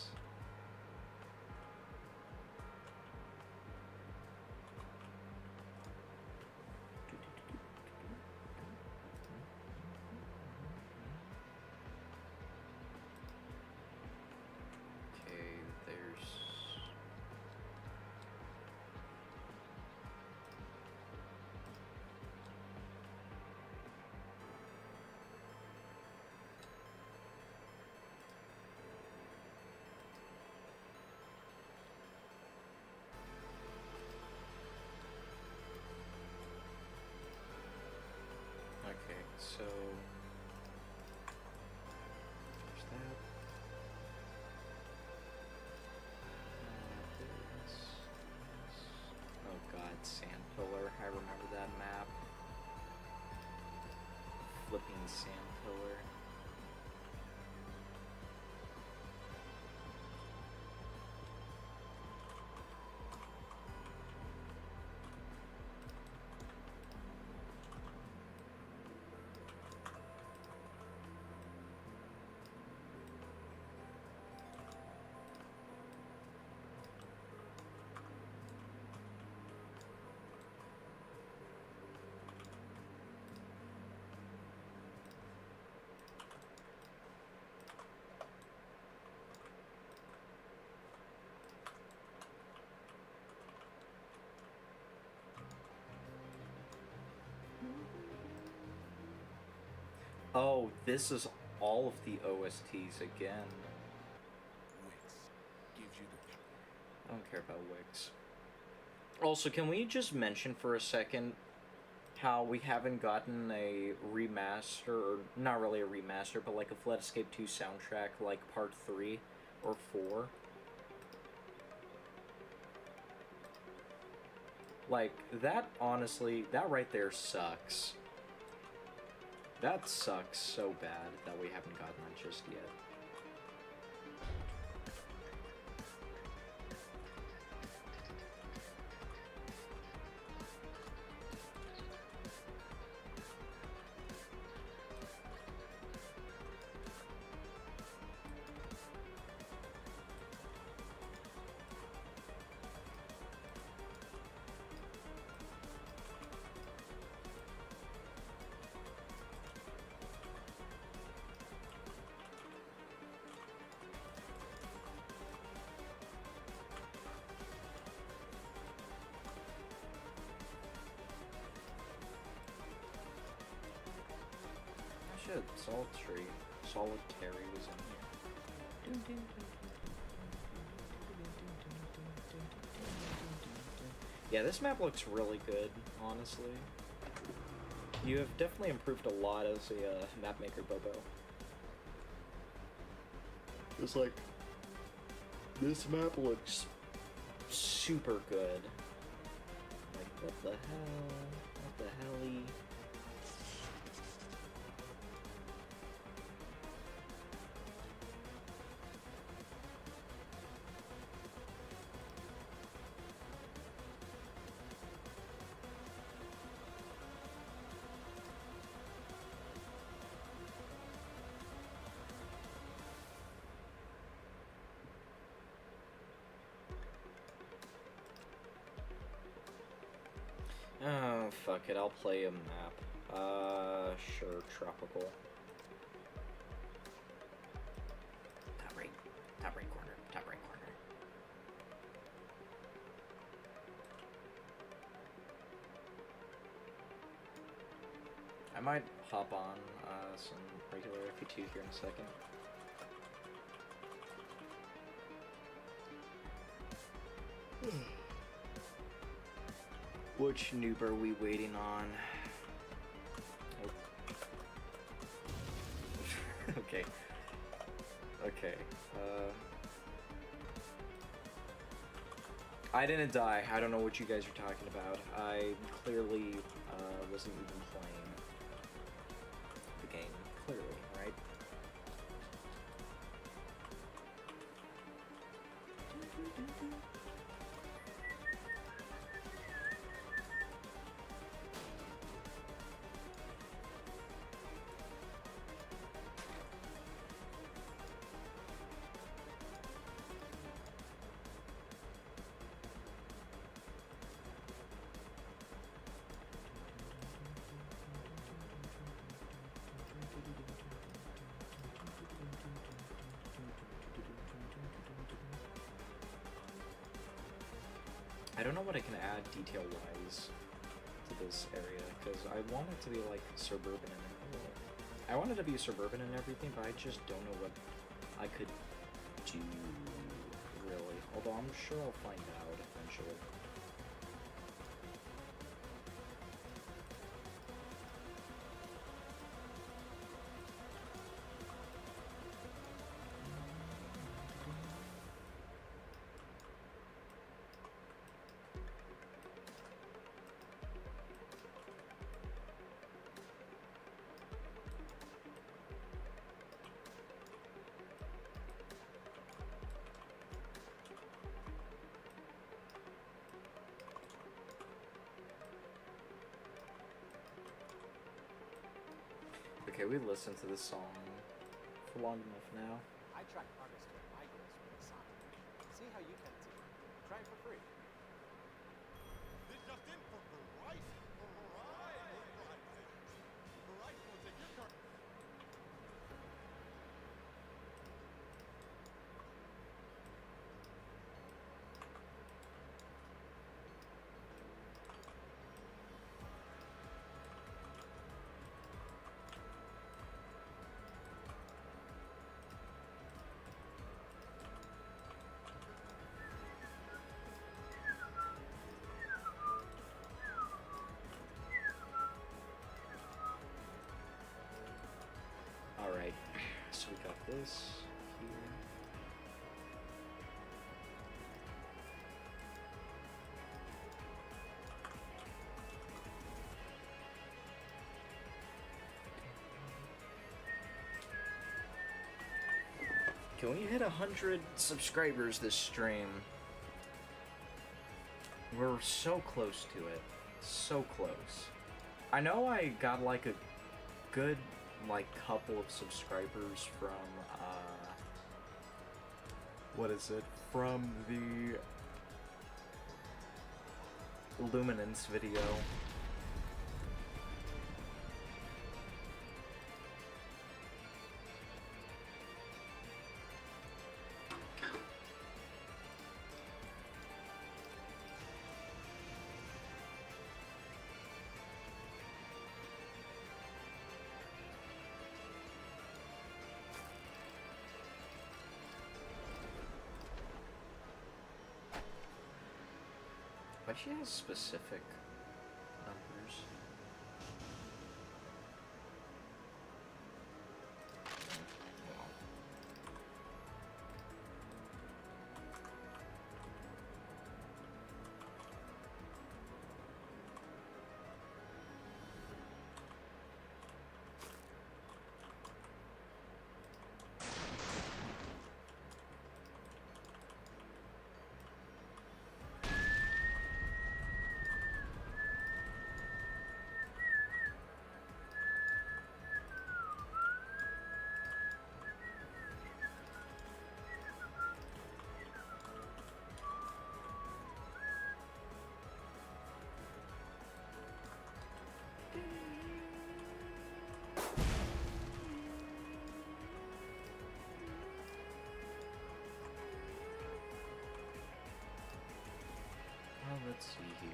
flipping sand pillar. Oh, this is all of the OSTs again. Wix gives you the I don't care about Wix. Also, can we just mention for a second how we haven't gotten a remaster, or not really a remaster, but like a Flood Escape 2 soundtrack like part 3 or 4? Like, that, honestly, that right there sucks. That sucks so bad that we haven't gotten that just yet. Shit, Solitary was in here. Yeah, this map looks really good, honestly. You have definitely improved a lot as a map maker, Bobo. It's like, this map looks super good. Like, what the hell? What the helly? Oh, fuck it, I'll play a map. Sure, tropical. Top right corner, top right corner. I might hop on some regular FE2 here in a second. Which noob are we waiting on? Oh. Okay. Okay. I didn't die. I don't know what you guys are talking about. I clearly wasn't even playing the game. Clearly, right? I don't know what I can add detail-wise to this area, because I want it to be like suburban and I want it to be suburban and everything, but I just don't know what I could do, really. Although I'm sure I'll find out eventually. Okay, we listened to this song for long enough now. I track progress toward my goals with Asana. See how you can too. Try it for free. This just in for Verizon. Verizon will take your car. Alright, so we got this here. Can we hit 100 subscribers this stream? We're so close to it. So close. I know I got like a good like couple of subscribers from what is it? From the Luminance video. But she has specific numbers. Well, let's see here.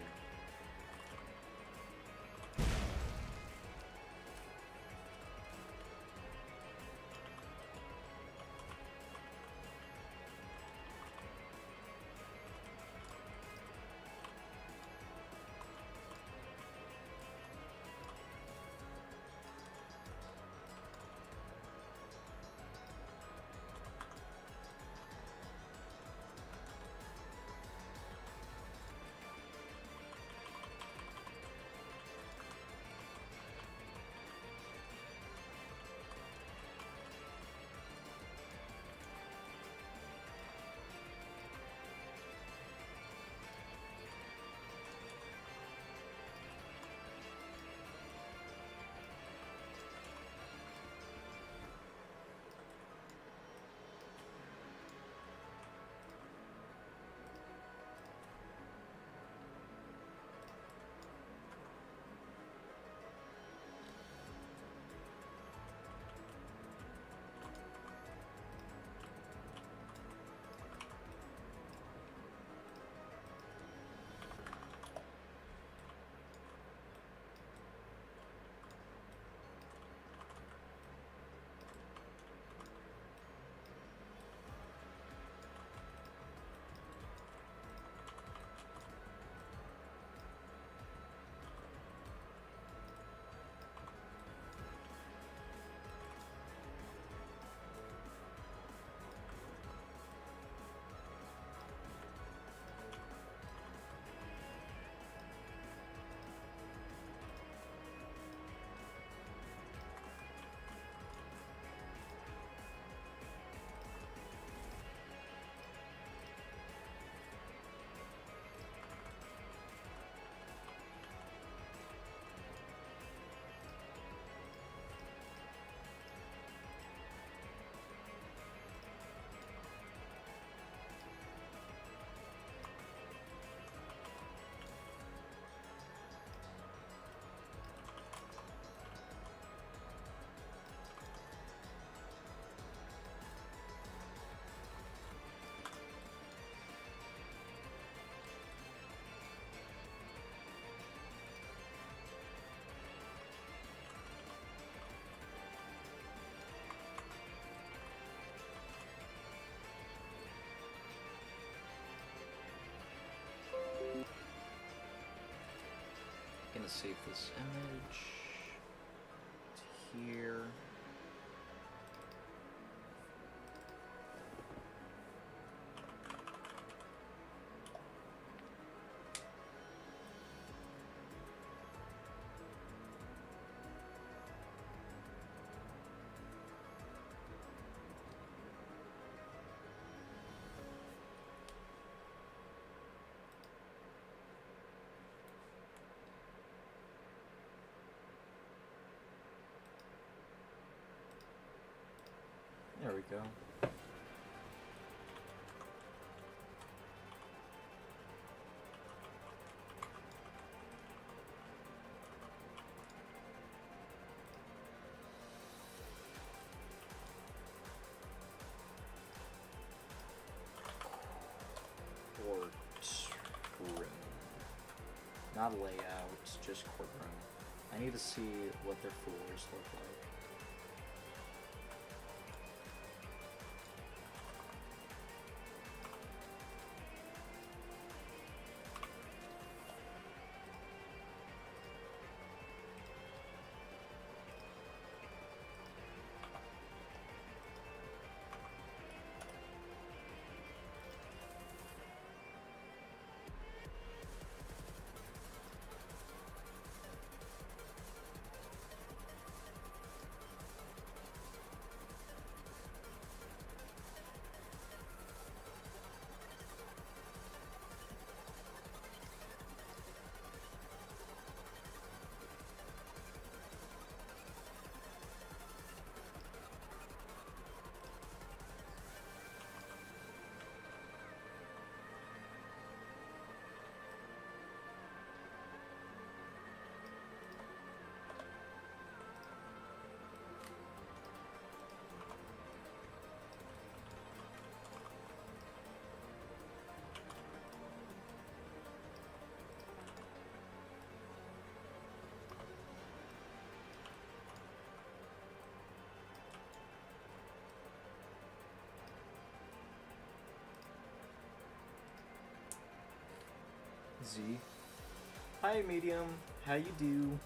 gonna save this image to here. There we go. Courtroom. Not layout, just courtroom. I need to see what their floors look like. Z. Hi, Medium. How you do?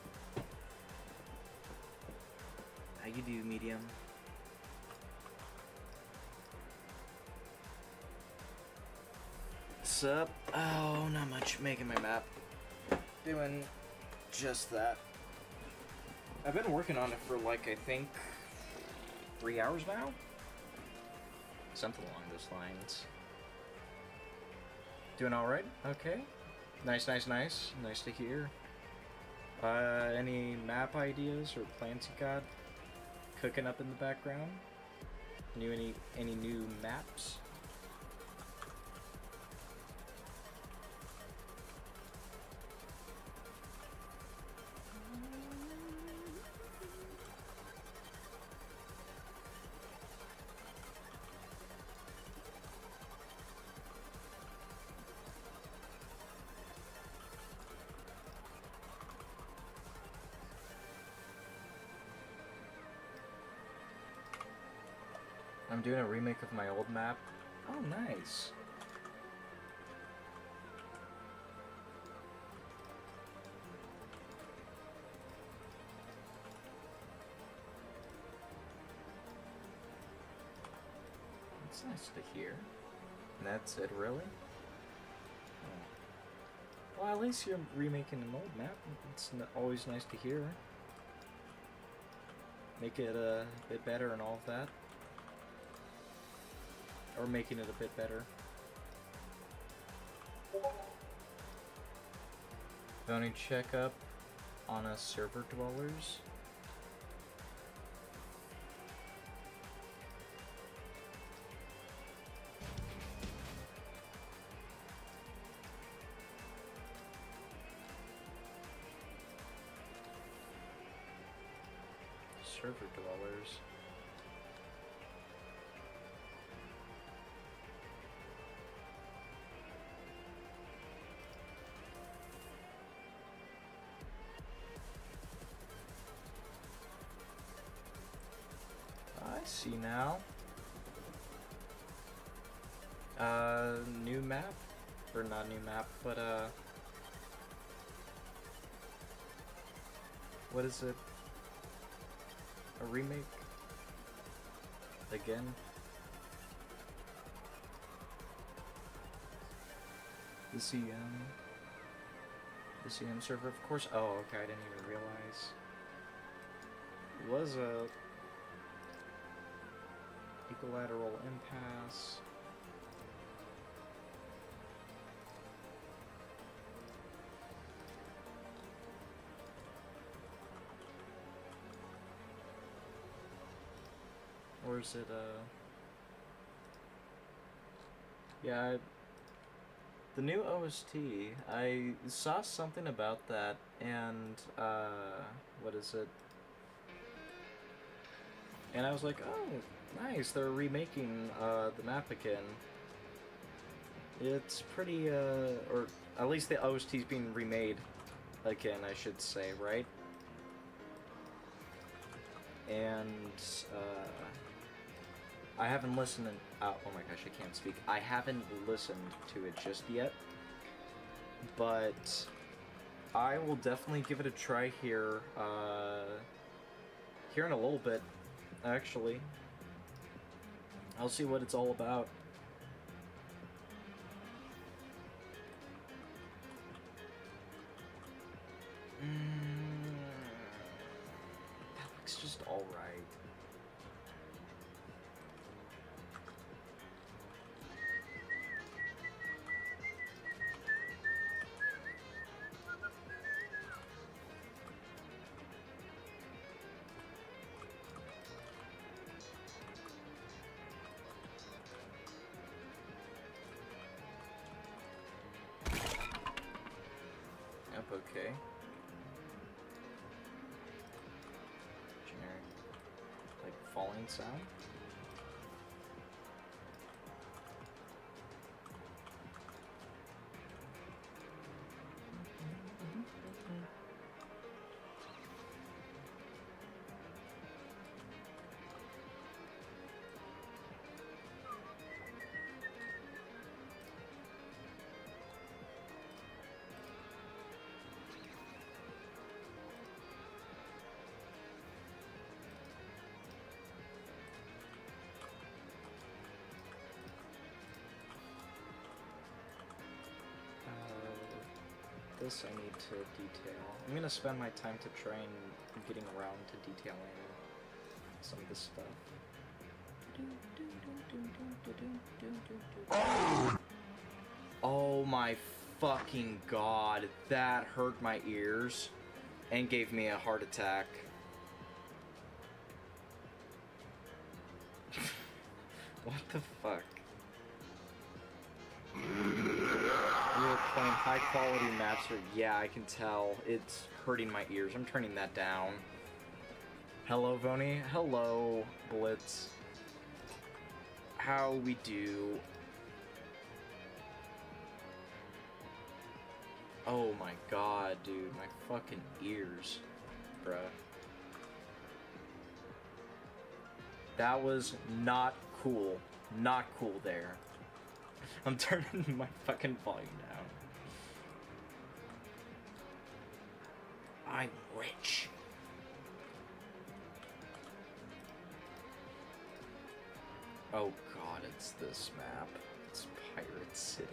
How you do, Medium? Sup? Oh, not much. Making my map. Doing just that. I've been working on it for like, I think, 3 hours now? Something along those lines. Doing alright? Okay. Nice, nice, nice. Nice to hear. Any map ideas or plans you got cooking up in the background? Any new maps? I'm doing a remake of my old map. Oh, nice. That's nice to hear. And that's it, really? Oh. Well, at least you're remaking an old map. It's always nice to hear. Make it a bit better and all of that. Or making it a bit better. Don't you check up on us server dwellers? Server dwellers. I see now. New map? Or not new map, but What is it? A remake? Again? The CM? The CM server, of course. Oh, okay, I didn't even realize. Was a equilateral impasse. Or is it, yeah, the new OST, I saw something about that, and, what is it? And I was like, oh, nice, they're remaking, the map again. It's pretty, or at least the OST's being remade again, I should say, right? And, I haven't listened, oh my gosh, I can't speak. I haven't listened to it just yet, but I will definitely give it a try here, here in a little bit, actually. I'll see what it's all about. That looks just alright. Yep, okay. Generic, like, falling sound? This I need to detail. I'm gonna spend my time to try and getting around to detailing some of this stuff. Oh my fucking god, that hurt my ears and gave me a heart attack. What the fuck? We're playing high quality maps. Yeah, I can tell. It's hurting my ears. I'm turning that down. Hello, Voni. Hello, Blitz. How we do? Oh my god, dude. My fucking ears. Bruh. That was not cool. Not cool there. I'm turning my fucking volume down. I'm rich. Oh god, it's this map. It's Pirate City.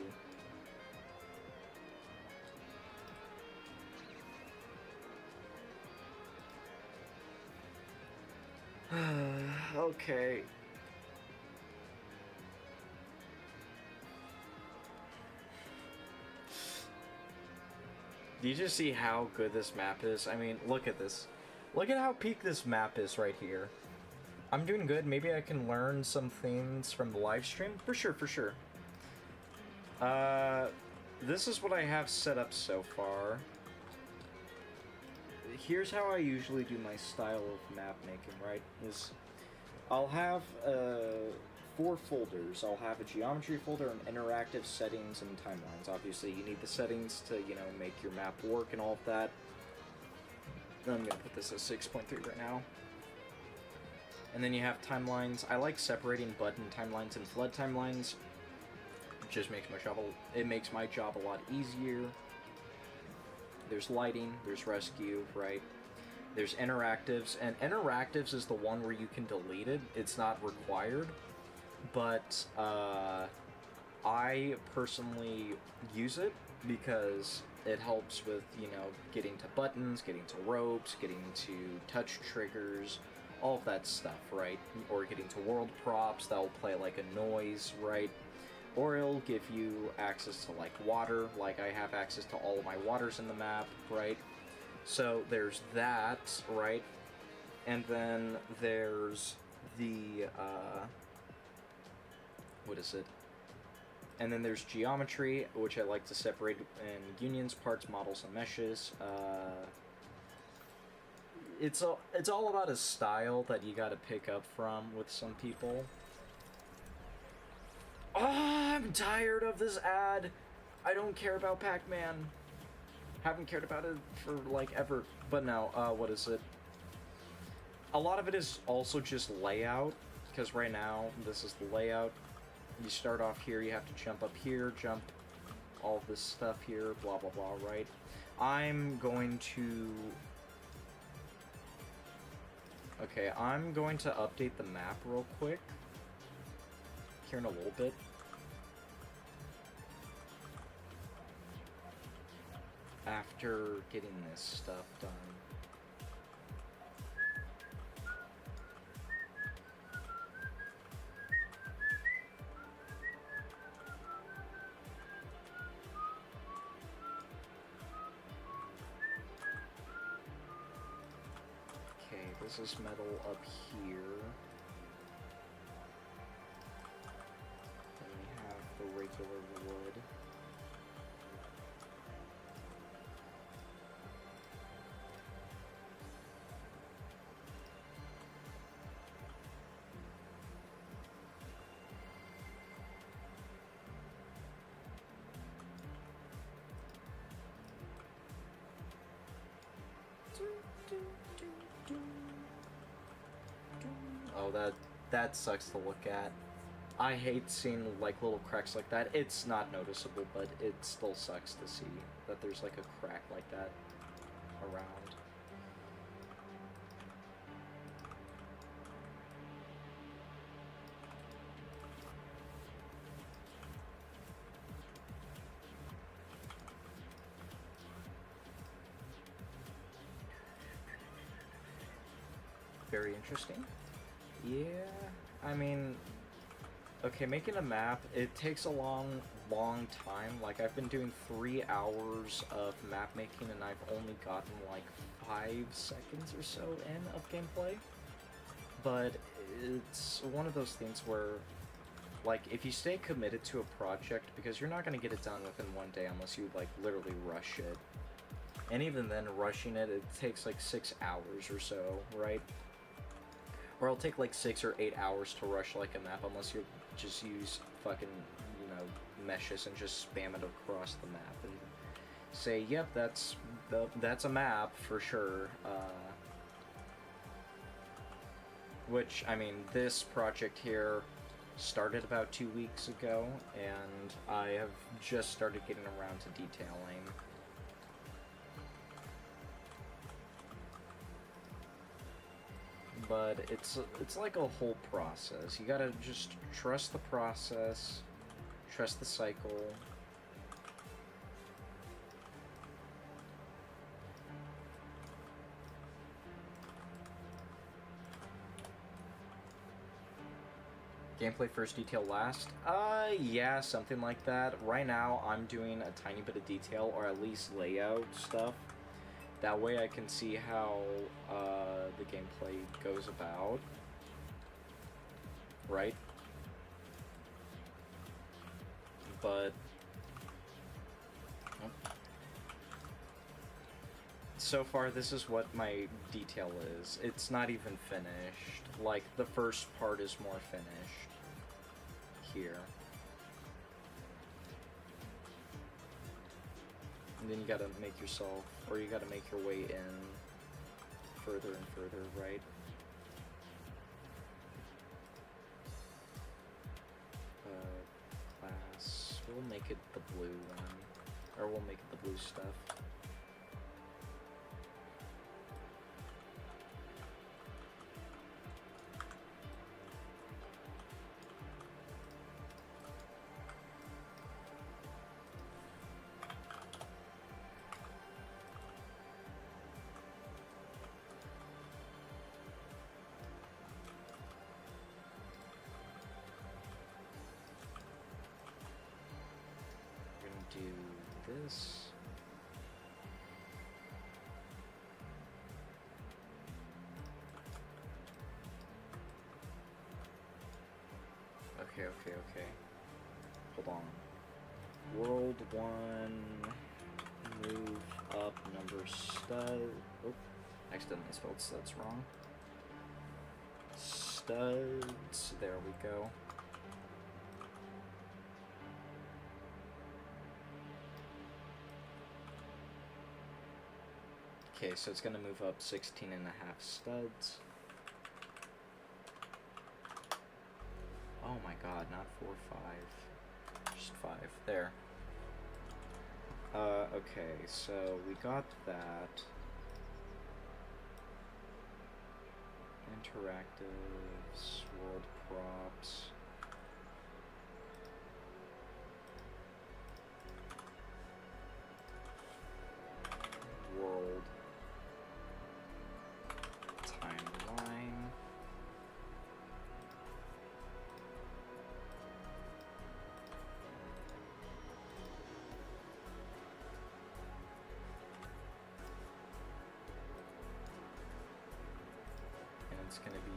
Okay. Do you just see how good this map is? I mean, look at this. Look at how peak this map is right here. I'm doing good. Maybe I can learn some things from the live stream. For sure, for sure. This is what I have set up so far. Here's how I usually do my style of map making, right? Is I'll have 4 folders. I'll have a geometry folder, an interactive settings, and timelines. Obviously, you need the settings to, you know, make your map work and all of that. I'm gonna put this at 6.3 right now. And then you have timelines. I like separating button timelines and flood timelines. It just makes my job a lot easier. There's lighting, there's rescue, right? There's interactives, and interactives is the one where you can delete it. It's not required, but I personally use it because it helps with, you know, getting to buttons, getting to ropes, getting to touch triggers, all of that stuff, right? Or getting to world props that will play like a noise, right? Or it'll give you access to like water, like I have access to all of my waters in the map, right? So there's that, right? And then there's the, what is it? And then there's geometry, which I like to separate in unions, parts, models, and meshes. It's all about a style that you gotta pick up from with some people. Oh, I'm tired of this ad. I don't care about Pac-Man. Haven't cared about it for, like, ever. But no, what is it? A lot of it is also just layout, because right now, this is the layout. You start off here, you have to jump up here, jump all of this stuff here, blah, blah, blah, right? I'm going to update the map real quick. Here in a little bit. After getting this stuff done. Okay, this is metal up here. Then we have the regular wood. Oh, that sucks to look at. I hate seeing like little cracks like that. It's not noticeable, but it still sucks to see that there's like a crack like that around. Very interesting. Yeah, I mean, okay, making a map, it takes a long time. Like, I've been doing 3 hours of map making, and I've only gotten, like, 5 seconds or so in of gameplay. But it's one of those things where, like, if you stay committed to a project, because you're not going to get it done within 1 day unless you, like, literally rush it. And even then, rushing it, it takes, like, 6 hours or so, right? Or it'll take like 6 or 8 hours to rush like a map unless you just use fucking, you know, meshes and just spam it across the map and say, yep, that's a map for sure. Which, I mean, this project here started about 2 weeks ago, and I have just started getting around to detailing. But it's like a whole process. You gotta just trust the process, trust the cycle. Gameplay first, detail last? Yeah, something like that. Right now, I'm doing a tiny bit of detail, or at least layout stuff. That way I can see how the gameplay goes about, right? But so far this is what my detail is. It's not even finished. Like, the first part is more finished here. And then you gotta make yourself, or you gotta make your way in further and further, right? Class, we'll make it the blue one, or we'll make it the blue stuff. do this. Okay. Hold on. World 1, move up number stud. Oh, accidentally spelled studs wrong. Studs, there we go. Okay, so it's gonna move up 16 and a half studs. Oh my god, not 4, 5. Just 5. There. Okay, so we got that. Interactives, world props. World timeline. It's going to be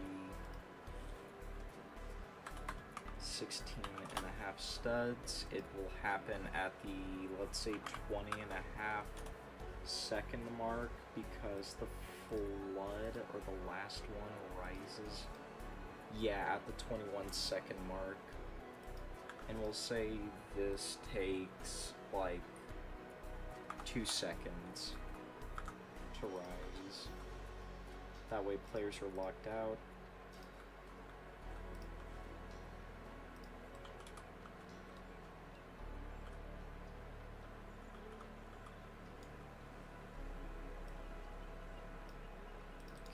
16 and a half studs. It will happen at the, let's say, 20 and a half second mark because the flood or the last one rises. Yeah, at the 21 second mark. And we'll say this takes like 2 seconds to rise. That way players are locked out.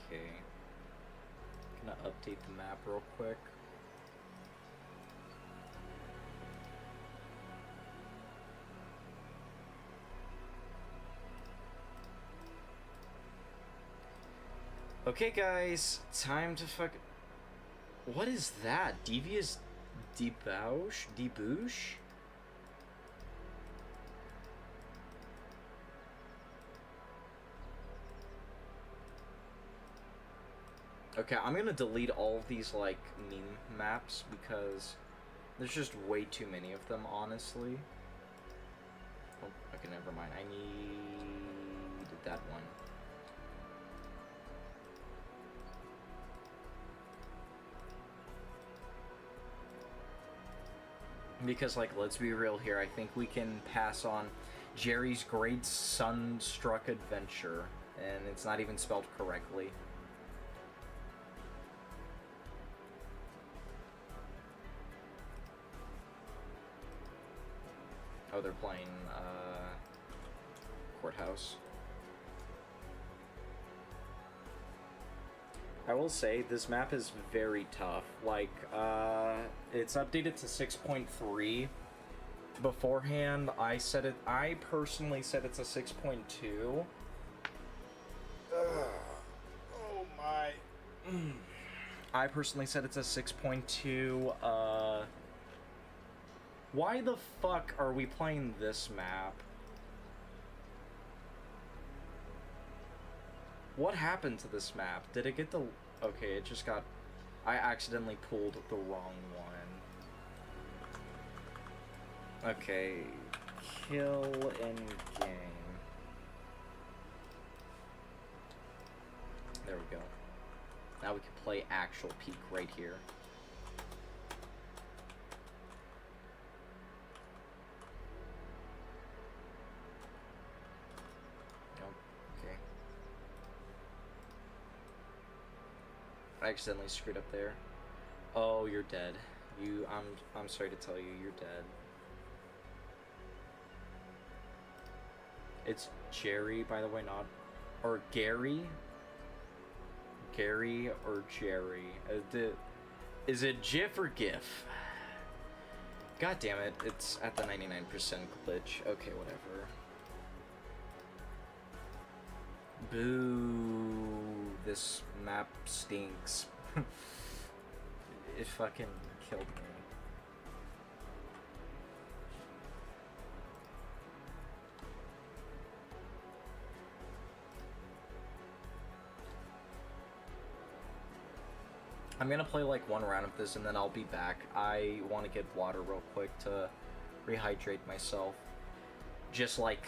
Okay. Gonna update the map real quick. Okay, guys, time to fuck. What is that? Devious debauch? Debouche? Okay, I'm gonna delete all of these, like, meme maps because there's just way too many of them, honestly. Oh, okay, never mind. I need that one. Because, like, let's be real here, I think we can pass on Jerry's Great Sunstruck Adventure, and it's not even spelled correctly. Oh, they're playing, Courthouse. I will say, this map is very tough. Like, it's updated to 6.3. Beforehand, I personally said it's a 6.2. Oh my. I personally said it's a 6.2. Why the fuck are we playing this map? What happened to this map? Did it get the... Okay, it just got... I accidentally pulled the wrong one. Okay. Kill in game. There we go. Now we can play actual peak right here. I accidentally screwed up there. Oh, you're dead. I'm sorry to tell you, you're dead. It's Jerry, by the way, not... Or Gary? Gary or Jerry? Is it GIF or GIF? God damn it, it's at the 99% glitch. Okay, whatever. Boo. This map stinks. It fucking killed me. I'm gonna play like one round of this and then I'll be back. I want to get water real quick to rehydrate myself. Just like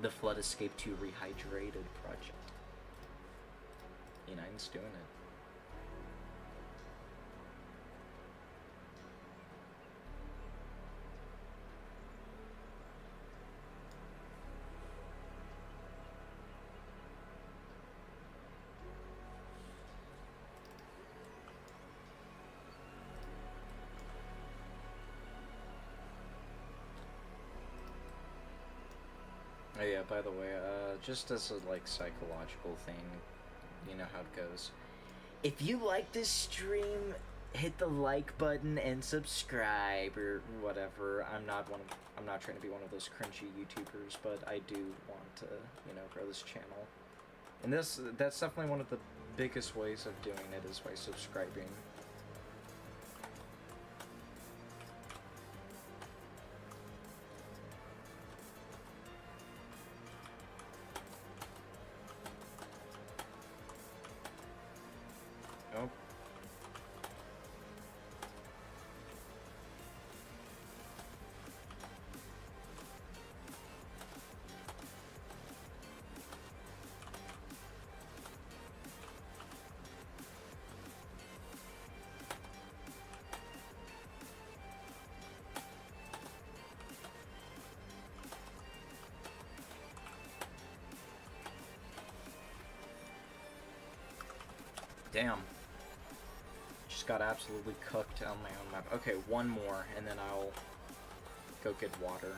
the Flood Escape 2 Rehydrated project. E9's doing it. Oh yeah, by the way, just as a like psychological thing, you know how it goes. If you like this stream, hit the like button and subscribe or whatever. I'm not trying to be one of those cringy YouTubers, but I do want to, you know, grow this channel. And that's definitely one of the biggest ways of doing it is by subscribing. Oh. Damn. Just got absolutely cooked on my own map. Okay, one more, and then I'll go get water.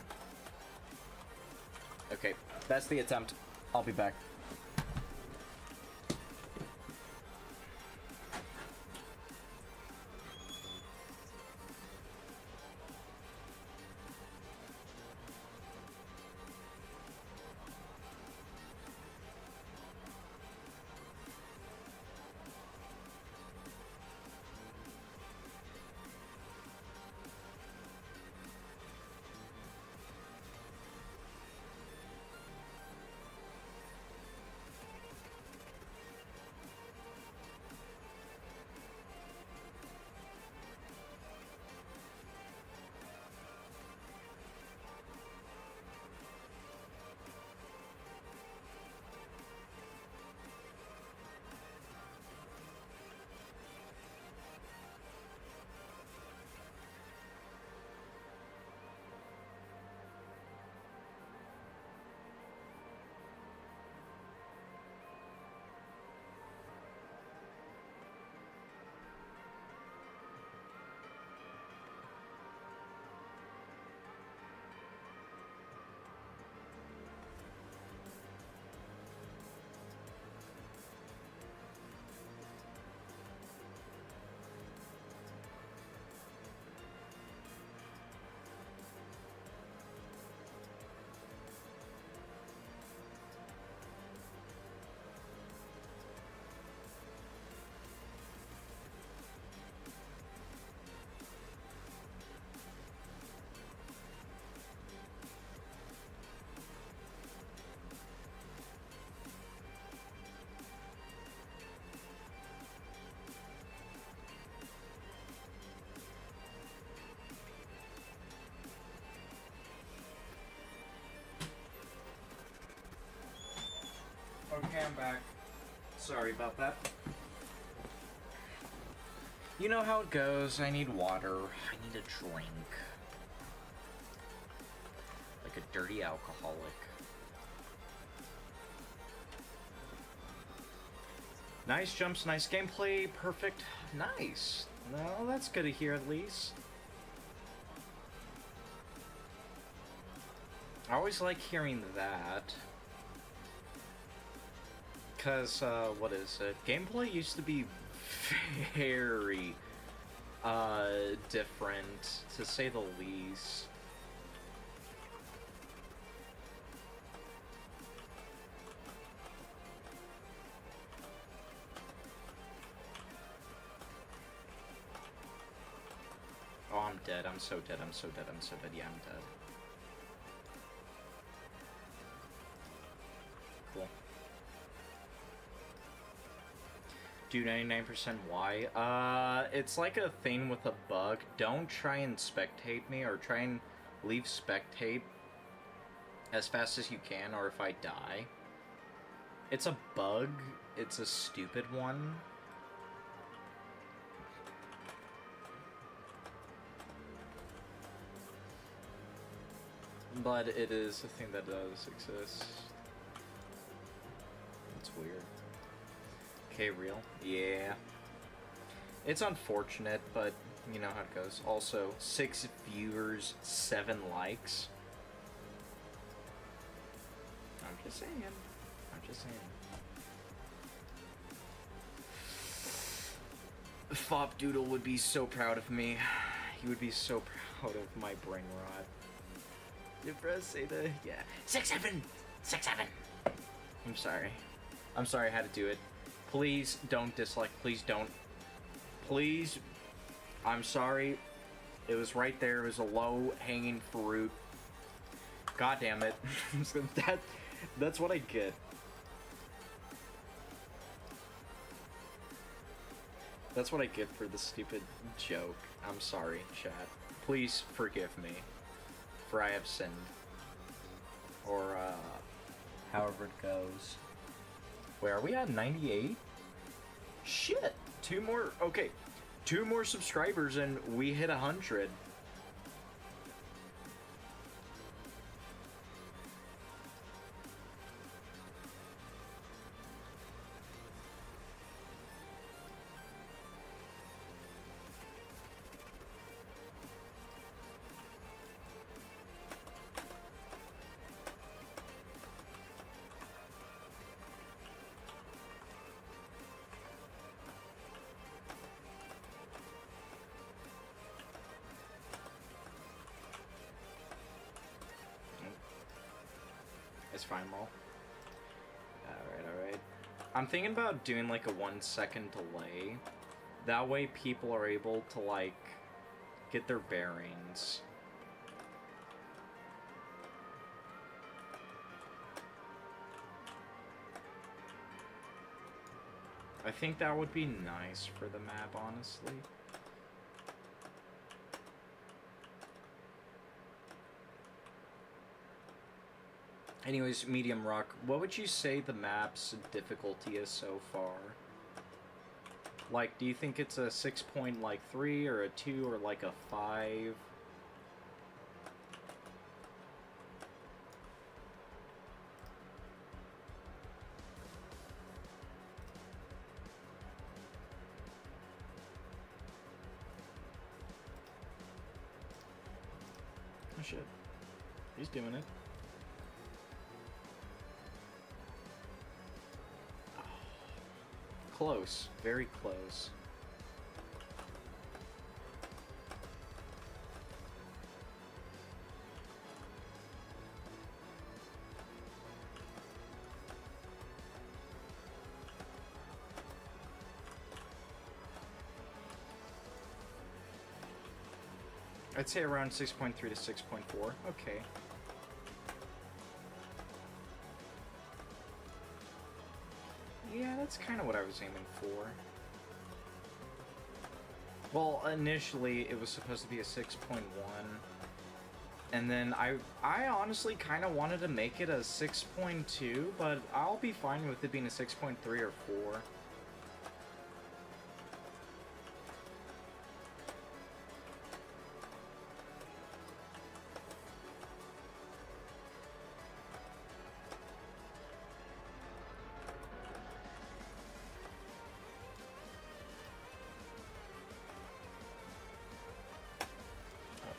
Okay, that's the attempt. I'll be back. Okay, I'm back. Sorry about that. You know how it goes. I need water. I need a drink. Like a dirty alcoholic. Nice jumps, nice gameplay, perfect. Nice. No, that's good to hear at least. I always like hearing that. Because, what is it? Gameplay used to be very, different, to say the least. Oh, I'm dead. I'm so dead. I'm so dead. I'm so dead. Yeah, I'm dead. Cool. Do 99% why? It's like a thing with a bug. Don't try and spectate me, or try and leave spectate as fast as you can, or if I die. It's a bug. It's a stupid one. But it is a thing that does exist. It's weird. Okay, real? Yeah. It's unfortunate, but you know how it goes. Also, 6 viewers, 7 likes. I'm just saying. I'm just saying. Fop Doodle would be so proud of me. He would be so proud of my brain rot. Did Brez say the... Yeah. 6-7! 6-7! I'm sorry. I'm sorry I had to do it. Please don't dislike. Please don't. Please. I'm sorry. It was right there. It was a low-hanging fruit. God damn it. That's what I get. That's what I get for the stupid joke. I'm sorry, chat. Please forgive me, for I have sinned. Or, however it goes. Wait, are we at 98? Shit! 2 more, okay. 2 more subscribers and we hit 100. It's fine, Mol. Alright. I'm thinking about doing like a 1-second delay. That way people are able to like get their bearings. I think that would be nice for the map, honestly. Anyways, Medium Rock, what would you say the map's difficulty is so far? Like, do you think it's a 6.3 or a 2 or like a 5? Oh shit. He's doing it. Close. Very close. I'd say around 6.3 to 6.4. Okay. Yeah, that's kind of what I was aiming for. Well, initially it was supposed to be a 6.1, and then I honestly kind of wanted to make it a 6.2, but I'll be fine with it being a 6.3 or 4.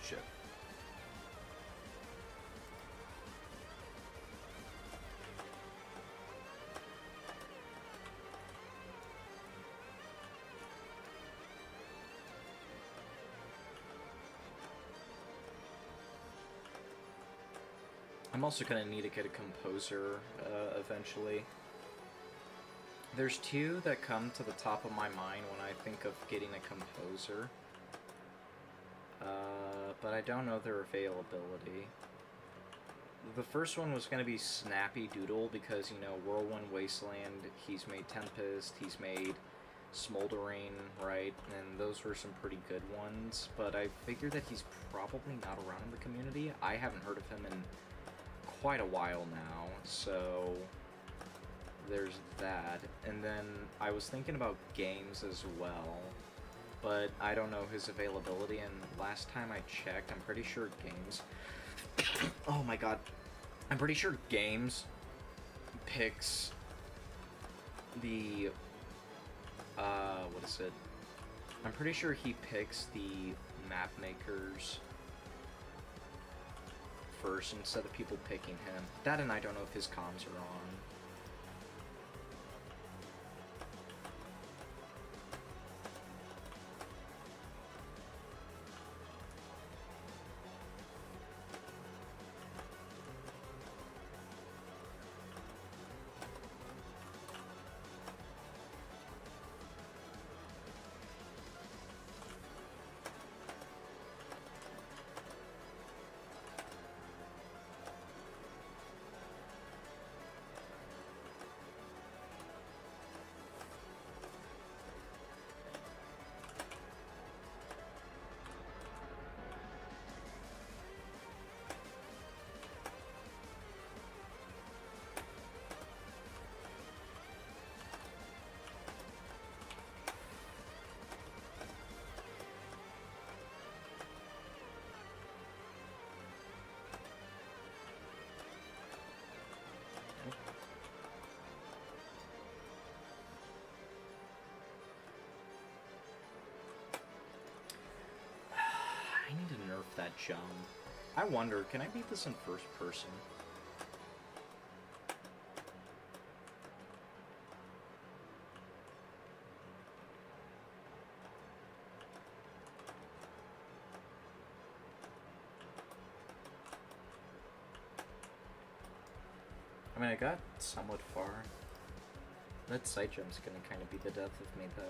Shit. I'm also gonna need to get a composer eventually. There's 2 that come to the top of my mind when I think of getting a composer. But I don't know their availability. The first one was going to be Snappy Doodle because, you know, Whirlwind Wasteland, he's made Tempest, he's made Smoldering, right? And those were some pretty good ones, but I figured that he's probably not around in the community. I haven't heard of him in quite a while now, so there's that. And then I was thinking about games as well, but I don't know his availability, and last time I checked, I'm pretty sure games... oh my god. I'm pretty sure games picks the... what is it? I'm pretty sure he picks the map makers first instead of people picking him. That, and I don't know if his comms are on. I need to nerf that jump. I wonder, can I beat this in first person? I mean, I got somewhat far. That side jump's gonna kind of be the death of me, though.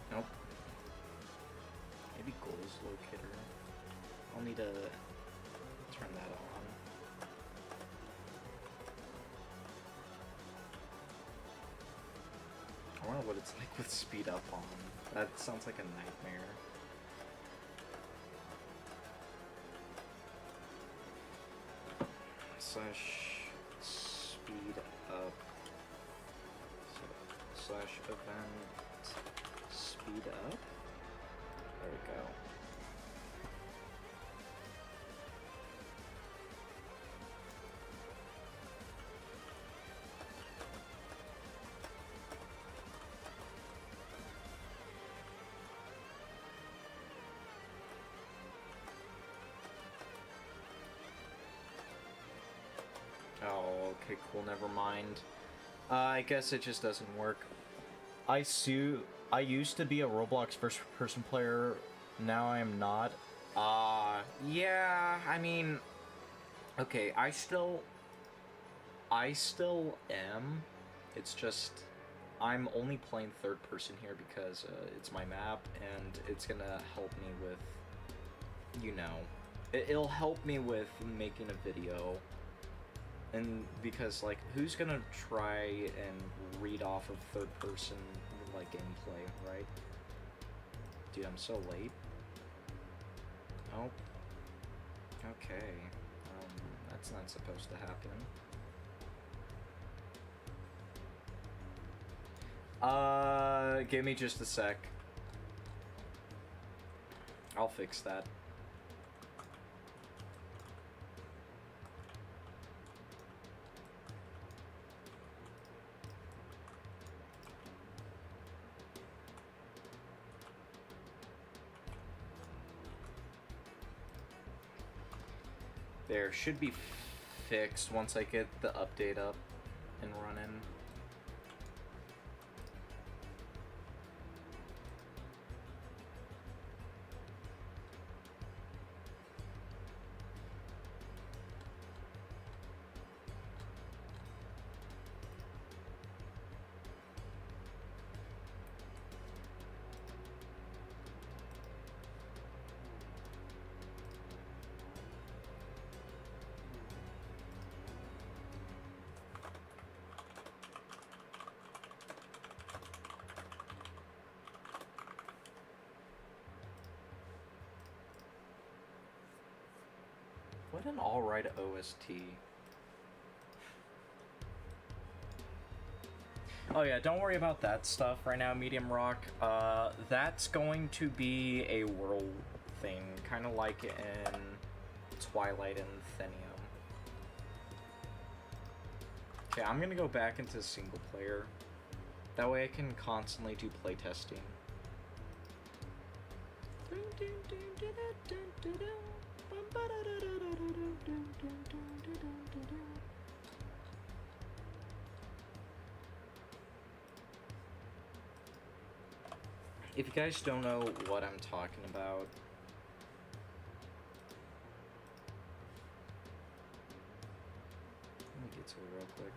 Nope. Maybe goals locator. I'll need to turn that on. I wonder what it's like with speed up on. That sounds like a nightmare. Slash speed up. Slash event speed up. There we go. Oh, okay, cool, never mind. I guess it just doesn't work. I used to be a Roblox first-person player, now I am not. Yeah, I mean, okay, I still am. It's just, I'm only playing third person here because it's my map, and it's gonna help me with, you know, it'll help me with making a video. And because, like, who's gonna try and read off of third person, like, gameplay, right? Dude, I'm so late. Oh. Okay. That's not supposed to happen. Give me just a sec. I'll fix that. There should be fixed once I get the update up and running. What an alright OST. Oh yeah, don't worry about that stuff right now, Medium Rock. That's going to be a world thing, kind of like in Twilight and Thenium. Okay, I'm gonna go back into single player. That way I can constantly do playtesting. If you guys don't know what I'm talking about, let me get to it real quick.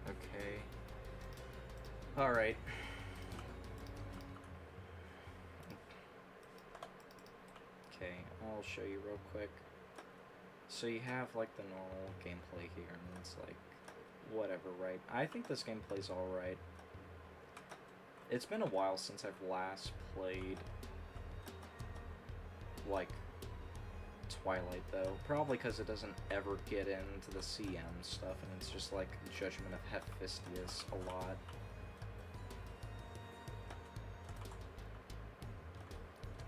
Okay. Alright. Okay, I'll show you real quick. So you have like the normal gameplay here, and it's like, whatever, right? I think this gameplay's alright. It's been a while since I've last played, like, Twilight, though. Probably because it doesn't ever get into the CM stuff, and it's just like Judgment of Hephaestus a lot.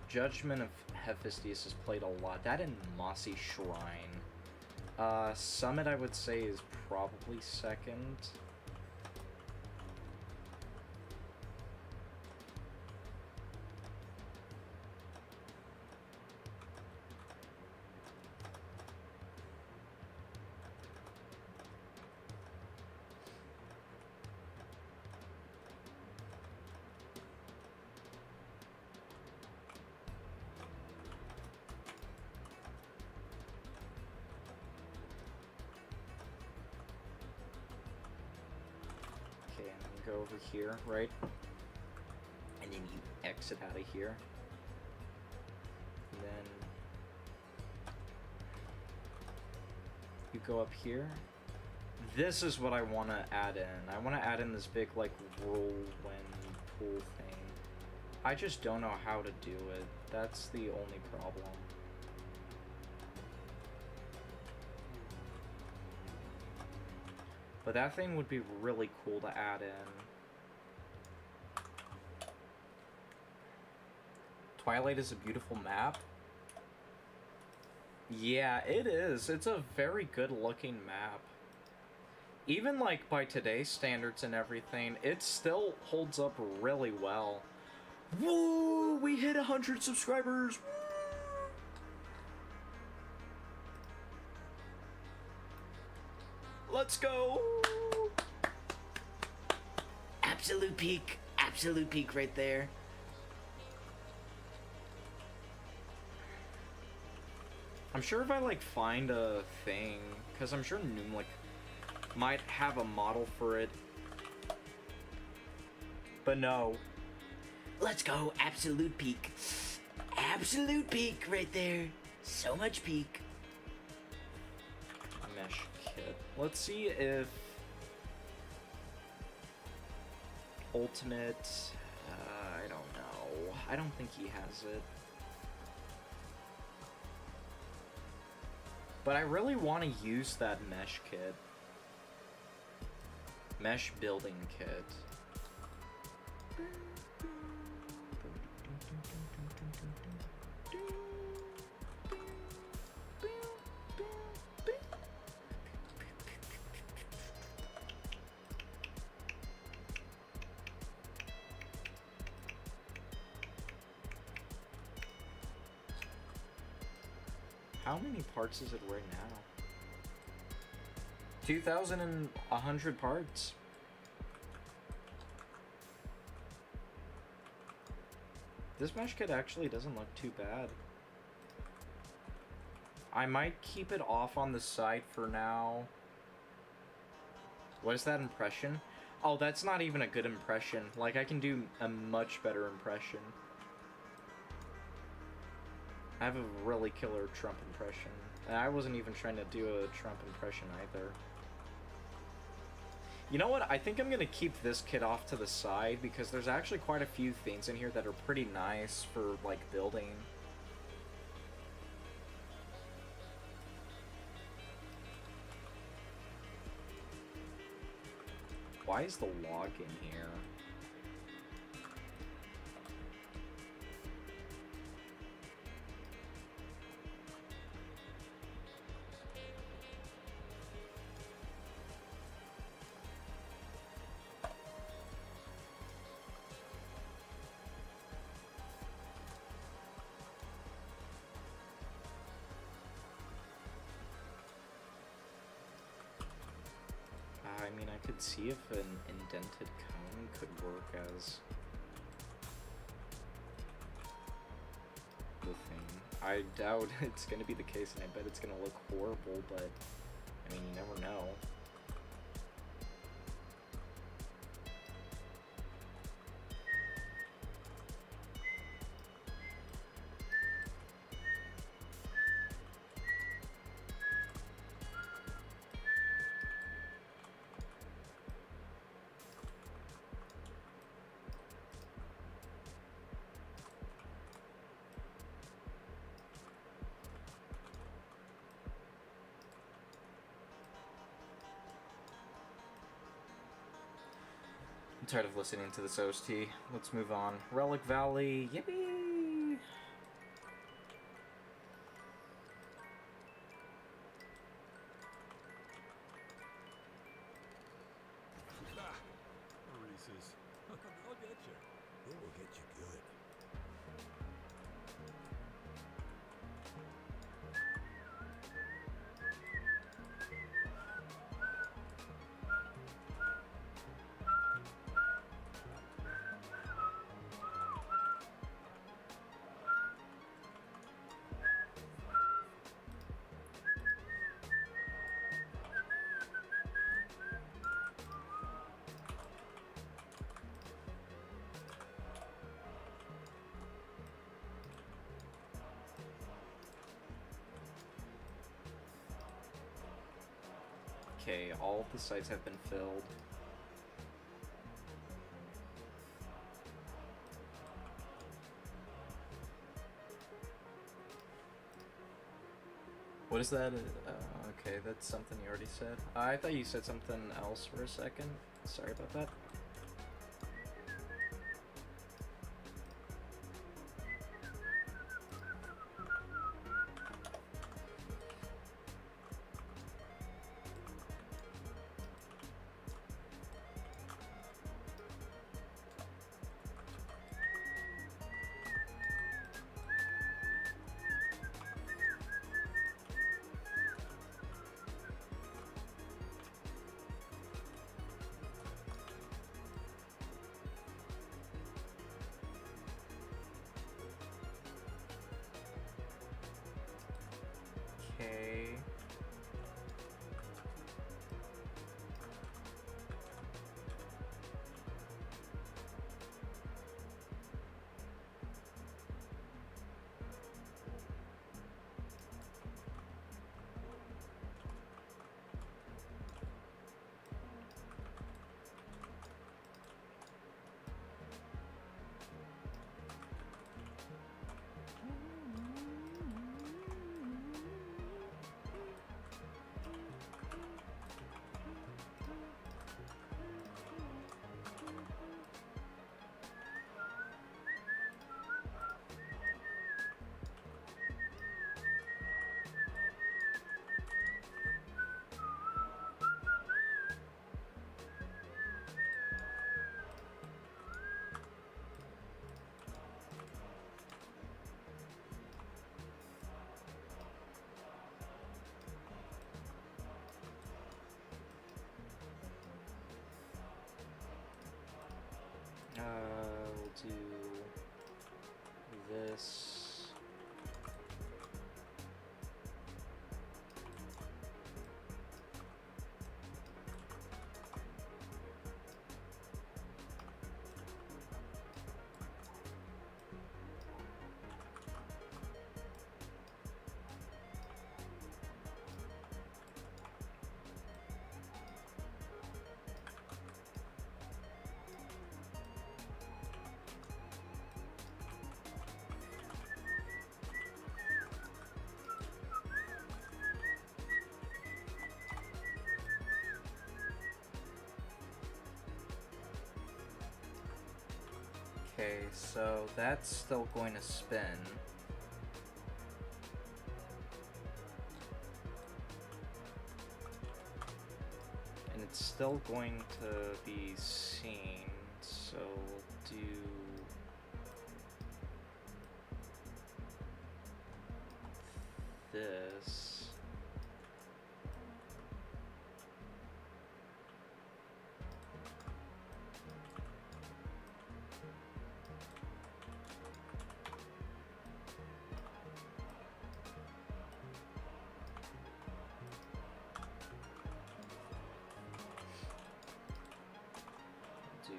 Judgment of Hephaestus is played a lot. That and Mossy Shrine. Summit, I would say, is probably second. Go over here, right? And then you exit out of here. And then you go up here. This is what I want to add in. I want to add in this big, like, whirlwind pool thing. I just don't know how to do it. That's the only problem. But that thing would be really cool to add in. Twilight is a beautiful map. Yeah, it is. It's a very good looking map. Even like by today's standards and everything, it still holds up really well. Woo! We hit 100 subscribers! Let's go! Absolute peak right there. I'm sure if I like find a thing, because I'm sure Noom like might have a model for it. But no. Let's go, absolute peak. Absolute peak right there. So much peak. Mesh kit. Let's see if Ultimate, I don't know. I don't think he has it. But I really want to use that mesh kit. Mesh building kit. How many parts is it right now? 2,100 parts. This mesh kit actually doesn't look too bad. I might keep it off on the site for now. What is that impression? Oh, that's not even a good impression. Like, I can do a much better impression. I have a really killer Trump impression. And I wasn't even trying to do a Trump impression either. You know what? I think I'm going to keep this kit off to the side because there's actually quite a few things in here that are pretty nice for, like, building. Why is the log in here? I mean, I could see if an indented cone could work as the thing. I doubt it's going to be the case, and I bet it's going to look horrible, but, I mean, you never know. I'm tired of listening to this OST. Let's move on. Relic Valley, yippee! Reese's. They'll get you. They will get you good. Okay, all of the sites have been filled. What is that? Okay, that's something you already said. I thought you said something else for a second. Sorry about that. this. Okay, so that's still going to spin. And it's still going to be seen, so we'll do... this. Do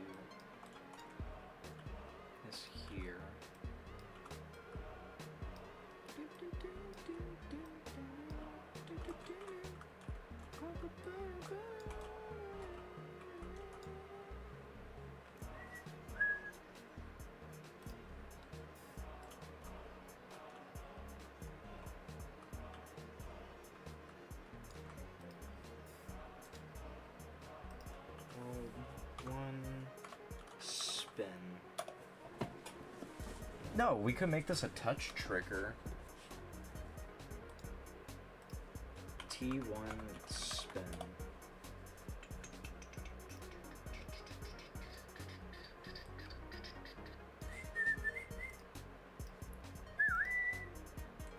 this here. One spin. No, we could make this a touch trigger. T1 spin.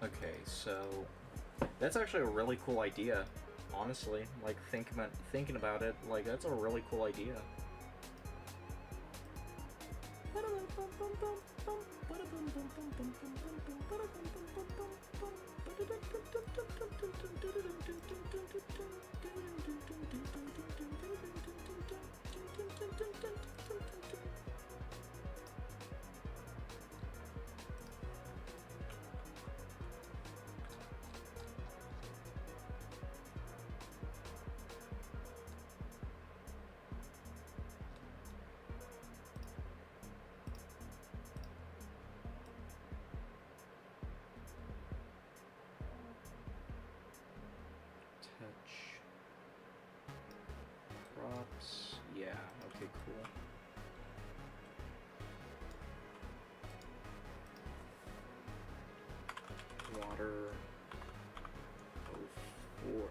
Okay, so that's actually a really cool idea. Honestly, like thinking about it, like that's a really cool idea. Touch. Props. Yeah, okay, cool. Water. 04.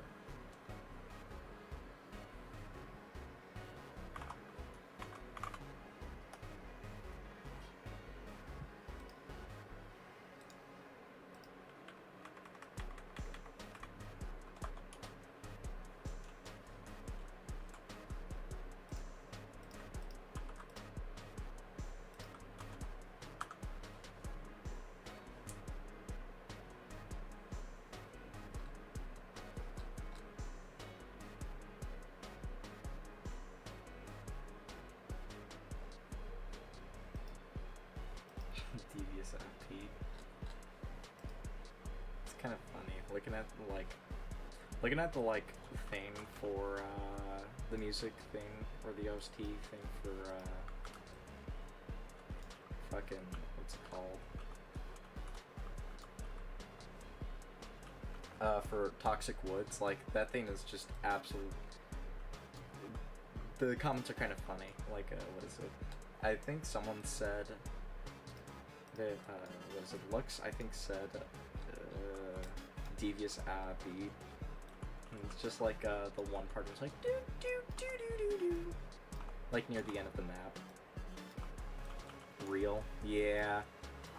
Devious FP. It's kind of funny looking at the thing for the music thing or the OST thing for fucking what's it called? For Toxic Woods, like that thing is just absolute. The comments are kind of funny. Like what is it? I think someone said that what is it? Lux I think said devious beat. And it's just like the one part was like do do do do do do, like near the end of the map. Real, yeah.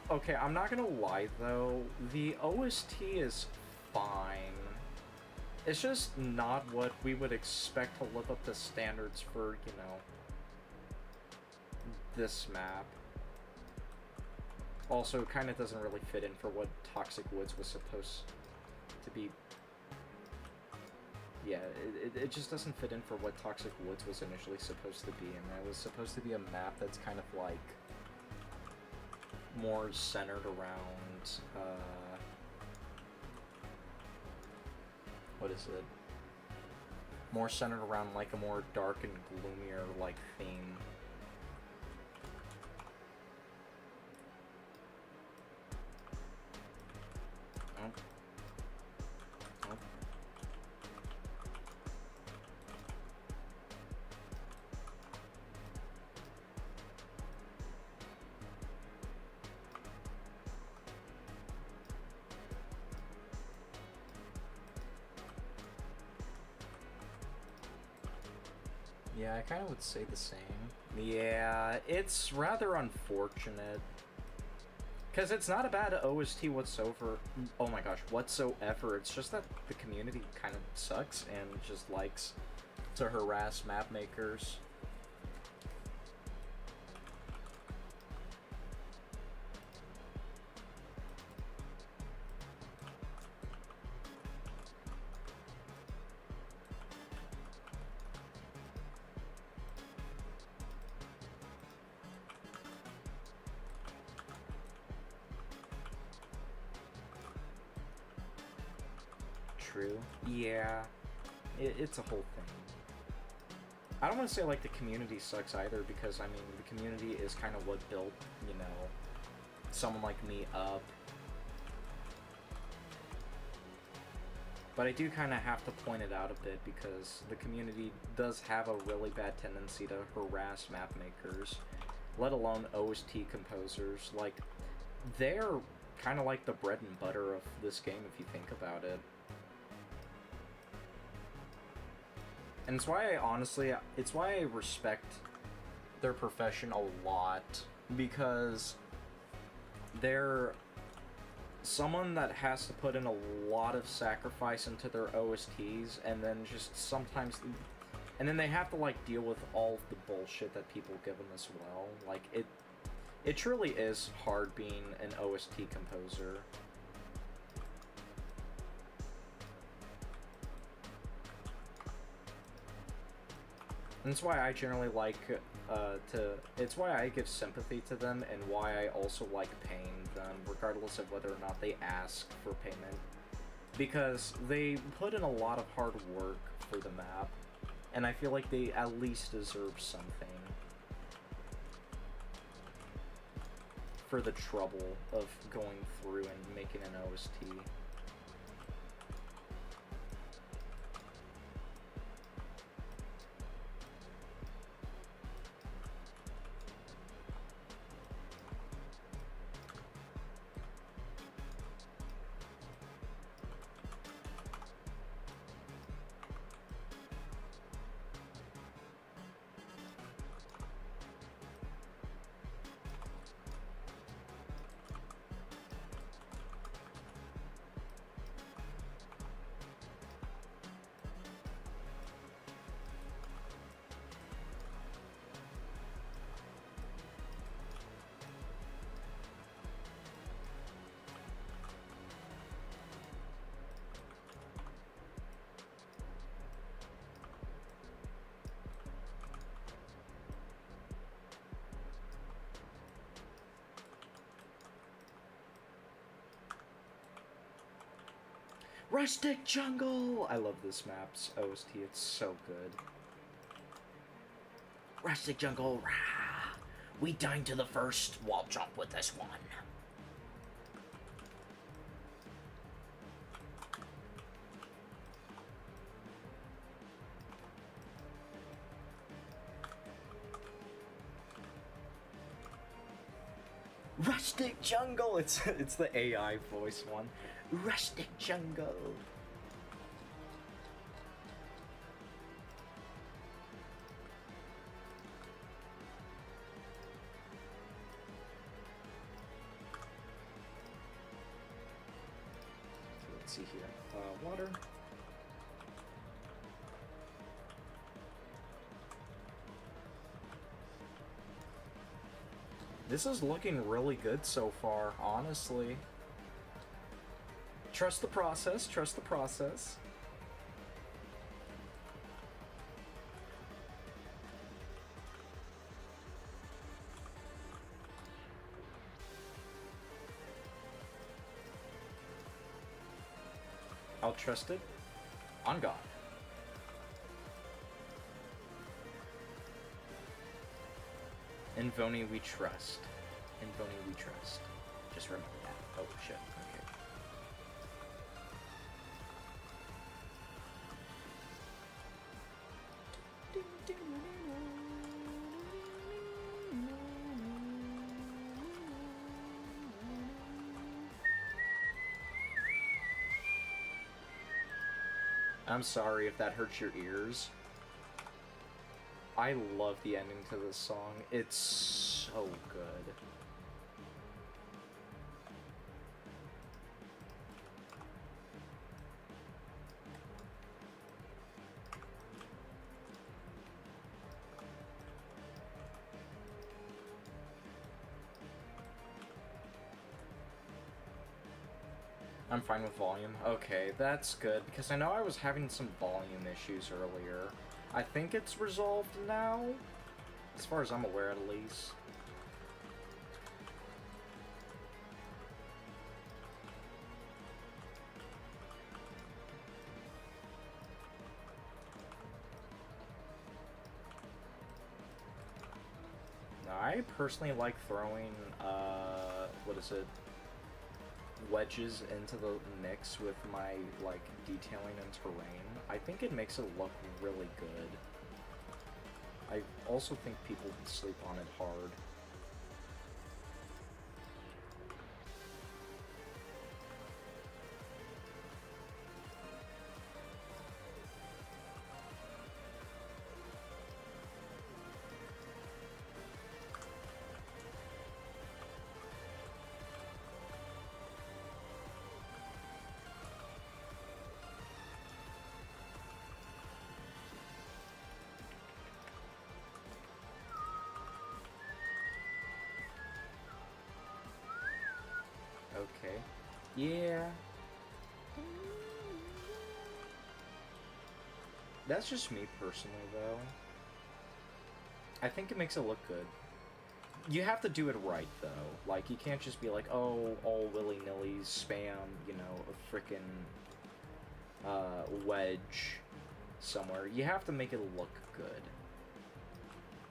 Okay, I'm not gonna lie though, the OST is fine. It's just not what we would expect to live up to standards for, you know, this map. also kind of doesn't really fit in for what Toxic Woods was supposed to be. Yeah, it just doesn't fit in for what Toxic Woods was initially supposed to be, and it was supposed to be a map that's kind of like more centered around, what is it? More centered around like a more dark and gloomier like theme. Oh. Oh. Yeah, I kind of would say the same. Yeah, it's rather unfortunate. Because it's not a bad OST whatsoever. Oh my gosh, whatsoever. It's just that the community kind of sucks and just likes to harass map makers. True. Yeah. It's a whole thing. I don't want to say, like, the community sucks either, because, I mean, the community is kind of what built, you know, someone like me up. But I do kind of have to point it out a bit, because the community does have a really bad tendency to harass map makers, let alone OST composers. Like, they're kind of like the bread and butter of this game, if you think about it. And it's why it's why I respect their profession a lot, because they're someone that has to put in a lot of sacrifice into their OSTs, and then just sometimes, and then they have to, like, deal with all of the bullshit that people give them as well. Like, it truly is hard being an OST composer. And it's why I generally like it's why I give sympathy to them, and why I also like paying them, regardless of whether or not they ask for payment. Because they put in a lot of hard work for the map, and I feel like they at least deserve something for the trouble of going through and making an OST. Rustic Jungle! I love this map's OST, it's so good. Rustic Jungle, rah! We dine to the first wall jump with this one. Rustic Jungle! It's the AI voice one. Rustic Jungle. Let's see here. Water. This is looking really good so far, honestly. Trust the process, trust the process. I'll trust it on God. In Voni we trust. In Voni we trust. Just remember that. Oh shit, okay. I'm sorry if that hurts your ears. I love the ending to this song. It's so good. I'm fine with volume. Okay, that's good, because I know I was having some volume issues earlier. I think it's resolved now, as far as I'm aware at least. Now, I personally like throwing, what is it? Wedges into the mix with my like detailing and terrain. I think it makes it look really good. I also think people would sleep on it hard. Okay. Yeah. That's just me personally, though. I think it makes it look good. You have to do it right, though. Like, you can't just be like, oh, all willy-nilly spam, you know, a frickin' wedge somewhere. You have to make it look good.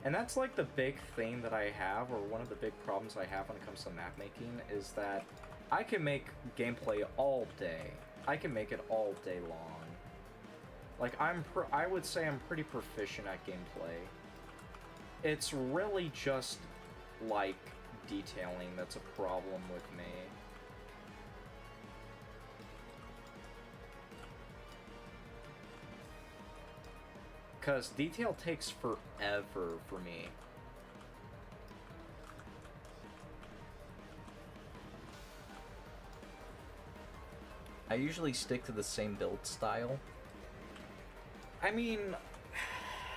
And that's, like, the big thing that I have, or one of the big problems I have when it comes to map making, is that I can make gameplay all day. I can make it all day long. Like, I would say I'm pretty proficient at gameplay. It's really just, like, detailing that's a problem with me. Because detail takes forever for me. I usually stick to the same build style. I mean,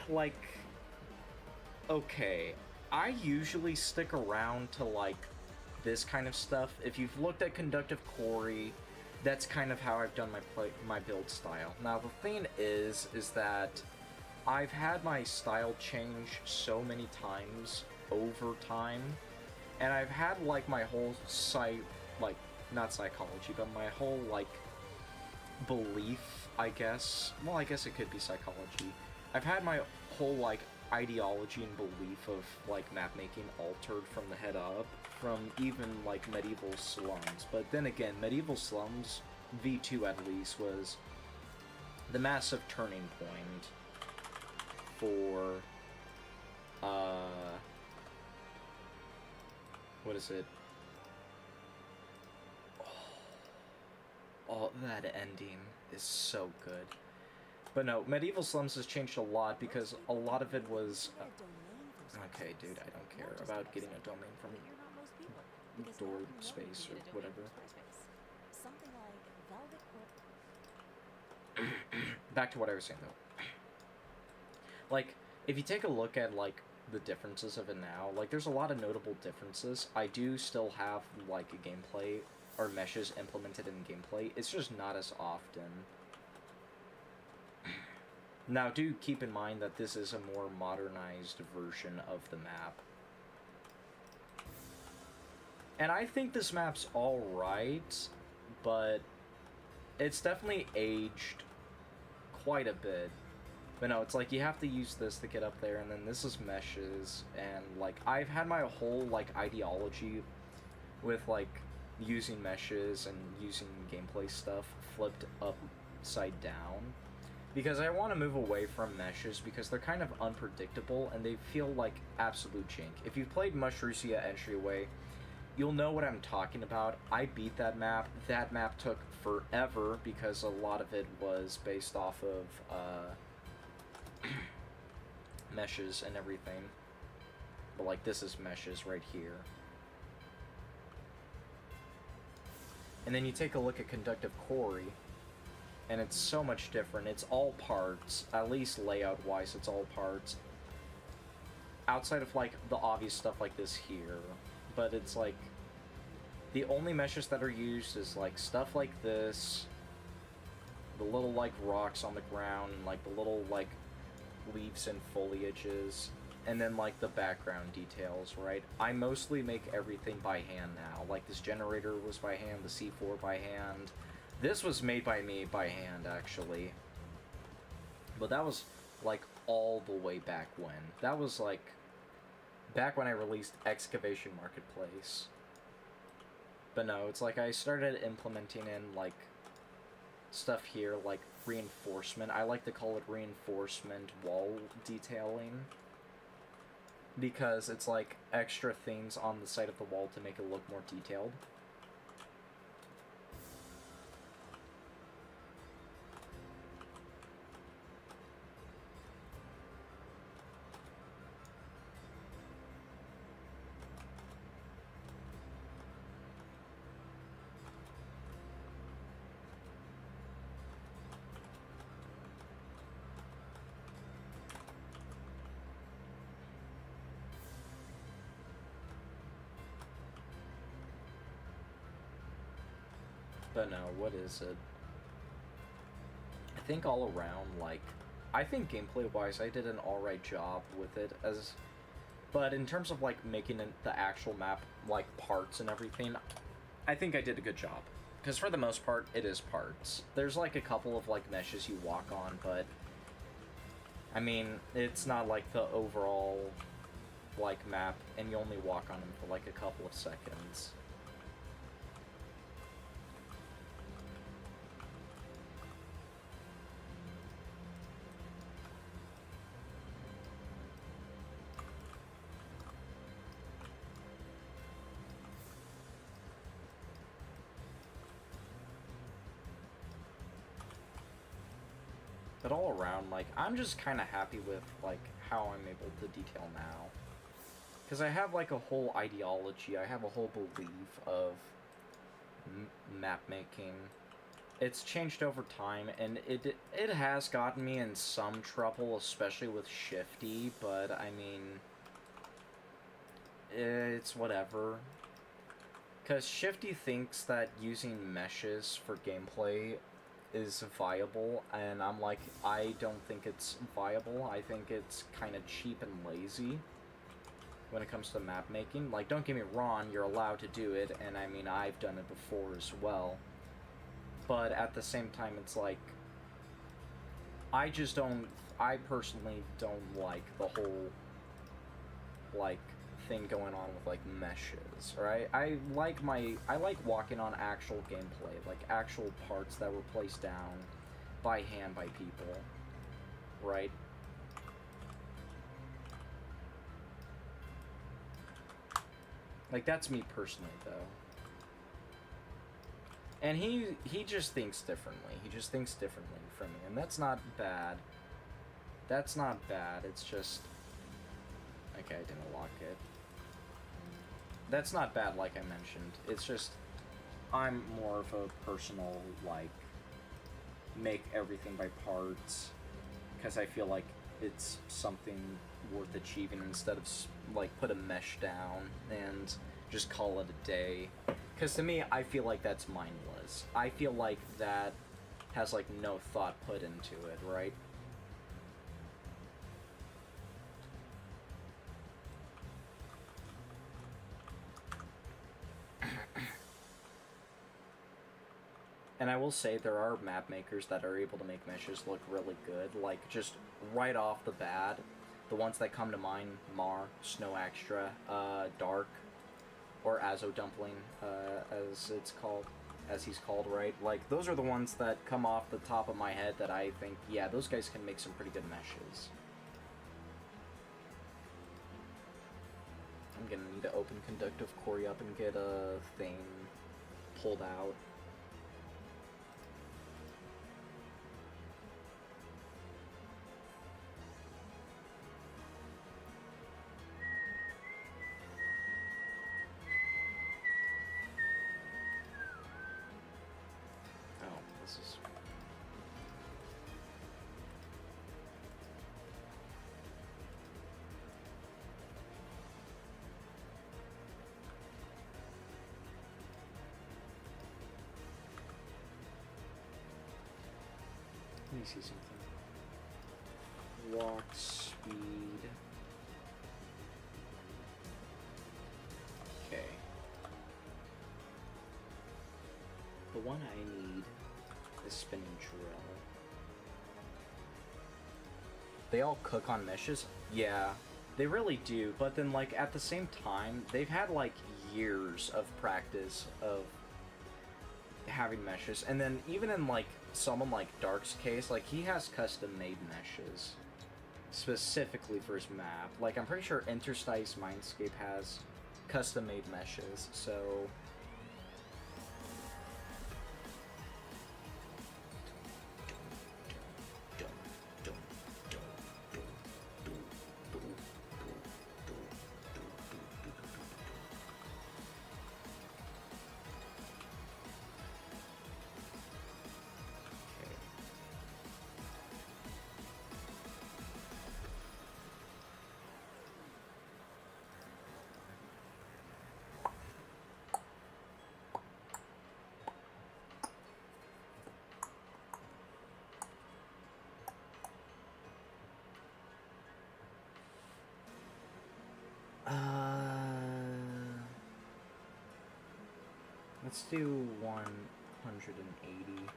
like, okay, I usually stick around to, like, this kind of stuff. If you've looked at Conductive Quarry, that's kind of how I've done my build style. Now, the thing is that I've had my style change so many times over time, and I've had, like, my whole not psychology, but my whole, like, belief, I guess. Well, I guess it could be psychology. I've had my whole, like, ideology and belief of, like, map making altered from the head up, from even, like, Medieval Slums. But then again, Medieval Slums, V2 at least, was the massive turning point for, what is it? Oh, that ending is so good. But no, Medieval Slums has changed a lot because a lot of it was... okay, dude, I don't care about getting a domain from door space or whatever. Something like Velvet Back to what I was saying, though. Like, if you take a look at, like, the differences of it now. Like, there's a lot of notable differences. I do still have, like, a gameplay, or meshes implemented in gameplay. It's just not as often. Now, do keep in mind that this is a more modernized version of the map. And I think this map's alright, but it's definitely aged quite a bit. But no, it's like you have to use this to get up there, and then this is meshes, and like I've had my whole like ideology with like using meshes and using gameplay stuff flipped upside down, because I want to move away from meshes because they're kind of unpredictable and they feel like absolute jank. If you've played Mushroomia Entryway, you'll know what I'm talking about. I beat that map. That map took forever because a lot of it was based off of meshes and everything. But like this is meshes right here. And then you take a look at Conductive Quarry, and it's so much different. It's all parts, at least layout wise, it's all parts. Outside of like the obvious stuff like this here. But it's like the only meshes that are used is like stuff like this, the little like rocks on the ground, and like the little like leaves and foliages, and then like the background details, right? I mostly make everything by hand now. Like this generator was by hand, the C4 by hand. This was made by me by hand, actually. But that was like all the way back when. That was like back when I released Excavation Marketplace. But no, it's like I started implementing in like stuff here, like reinforcement. I like to call it reinforcement wall detailing, because it's like extra things on the side of the wall to make it look more detailed. But no, what is it? I think all around, like, I think gameplay-wise, I did an alright job with it, but in terms of, like, making the actual map, like, parts and everything, I think I did a good job. Because for the most part, it is parts. There's, like, a couple of, like, meshes you walk on, but, I mean, it's not, like, the overall, like, map, and you only walk on them for, like, a couple of seconds. But all around, like, I'm just kind of happy with, like, how I'm able to detail now. Because I have, like, a whole ideology, I have a whole belief of map making. It's changed over time, and it has gotten me in some trouble, especially with Shifty, but, I mean, it's whatever. Because Shifty thinks that using meshes for gameplay is viable, and I'm like, I don't think it's viable. I think it's kind of cheap and lazy when it comes to map making. Like, don't get me wrong, you're allowed to do it, and I mean, I've done it before as well. But at the same time, it's like, I personally don't like the whole, like, thing going on with like meshes, right? I like walking on actual gameplay, like actual parts that were placed down by hand by people, right? Like, that's me personally, though. And he just thinks differently. He just thinks differently from me, and that's not bad. That's not bad. It's just, okay, I didn't lock it. That's not bad, like I mentioned. It's just, I'm more of a personal, like, make everything by parts, because I feel like it's something worth achieving instead of like put a mesh down and just call it a day. Because to me, I feel like that's mindless. I feel like that has like no thought put into it, right? And I will say there are map makers that are able to make meshes look really good, like just right off the bat. The ones that come to mind, Mar, Snow Extra, Dark, or Azo Dumpling, as he's called, right? Like, those are the ones that come off the top of my head that I think, yeah, those guys can make some pretty good meshes. I'm gonna need to open Conductive Core up and get a thing pulled out. This is... Let me see something. Walk speed. Okay. The one I need is spinning drill. They all cook on meshes? Yeah, they really do, but then like at the same time, they've had like years of practice of having meshes, and then even in like someone like Dark's case, like he has custom made meshes specifically for his map. Like I'm pretty sure Interstice Mindscape has custom made meshes, so let's do 180.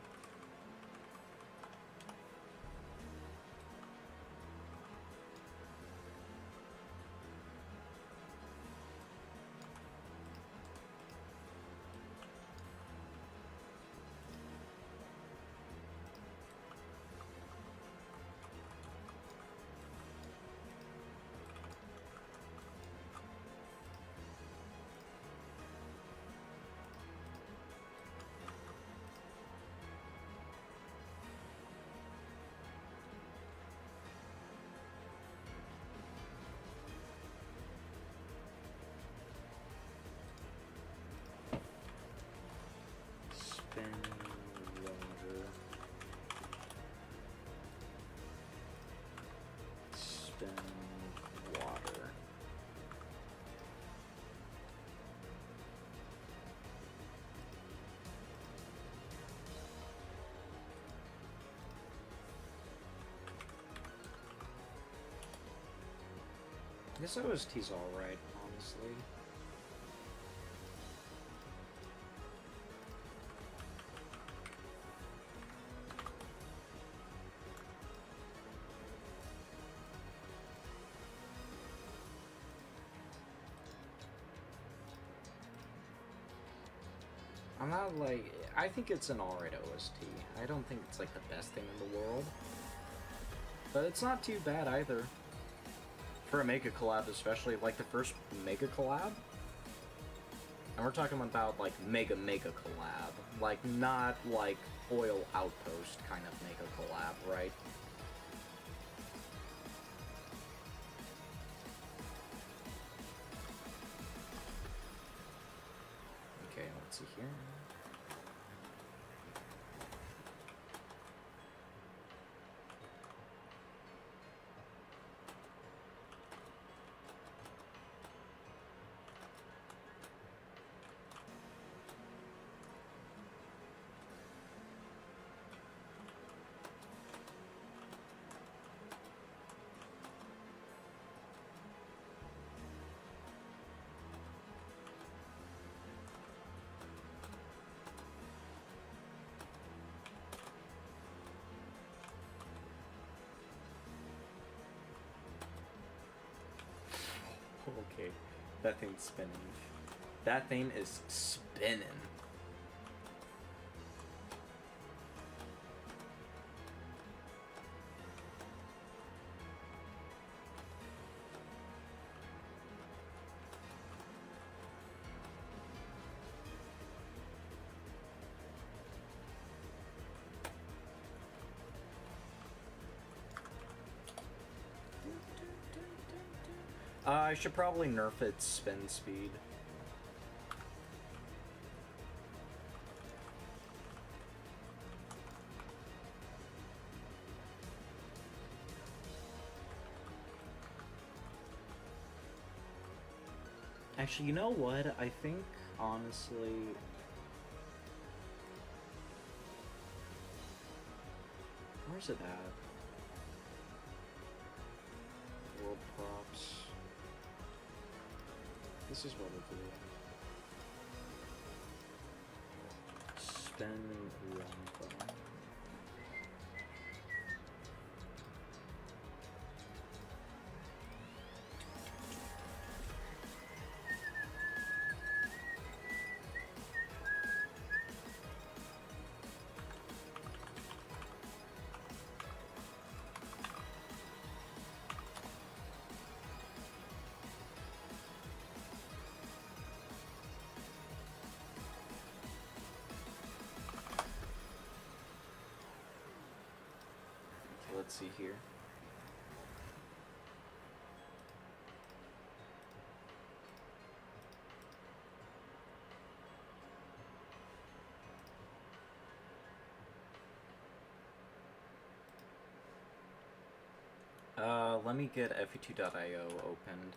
Spin water. Spin water. This OST's alright, honestly. I'm not like... I think it's an alright OST. I don't think it's like the best thing in the world. But it's not too bad either. For a Mega Collab especially, like the first Mega Collab. And we're talking about like Mega Collab. Like not like Oil Outpost kind of Mega Collab, right? Okay, let's see here. Okay, that thing's spinning. That thing is spinning. I should probably nerf its spin speed. Actually, you know what? I think, honestly... Where's it at? World props. This is what we'll do. Spin one. Let's see here. Let me get FE2.io opened.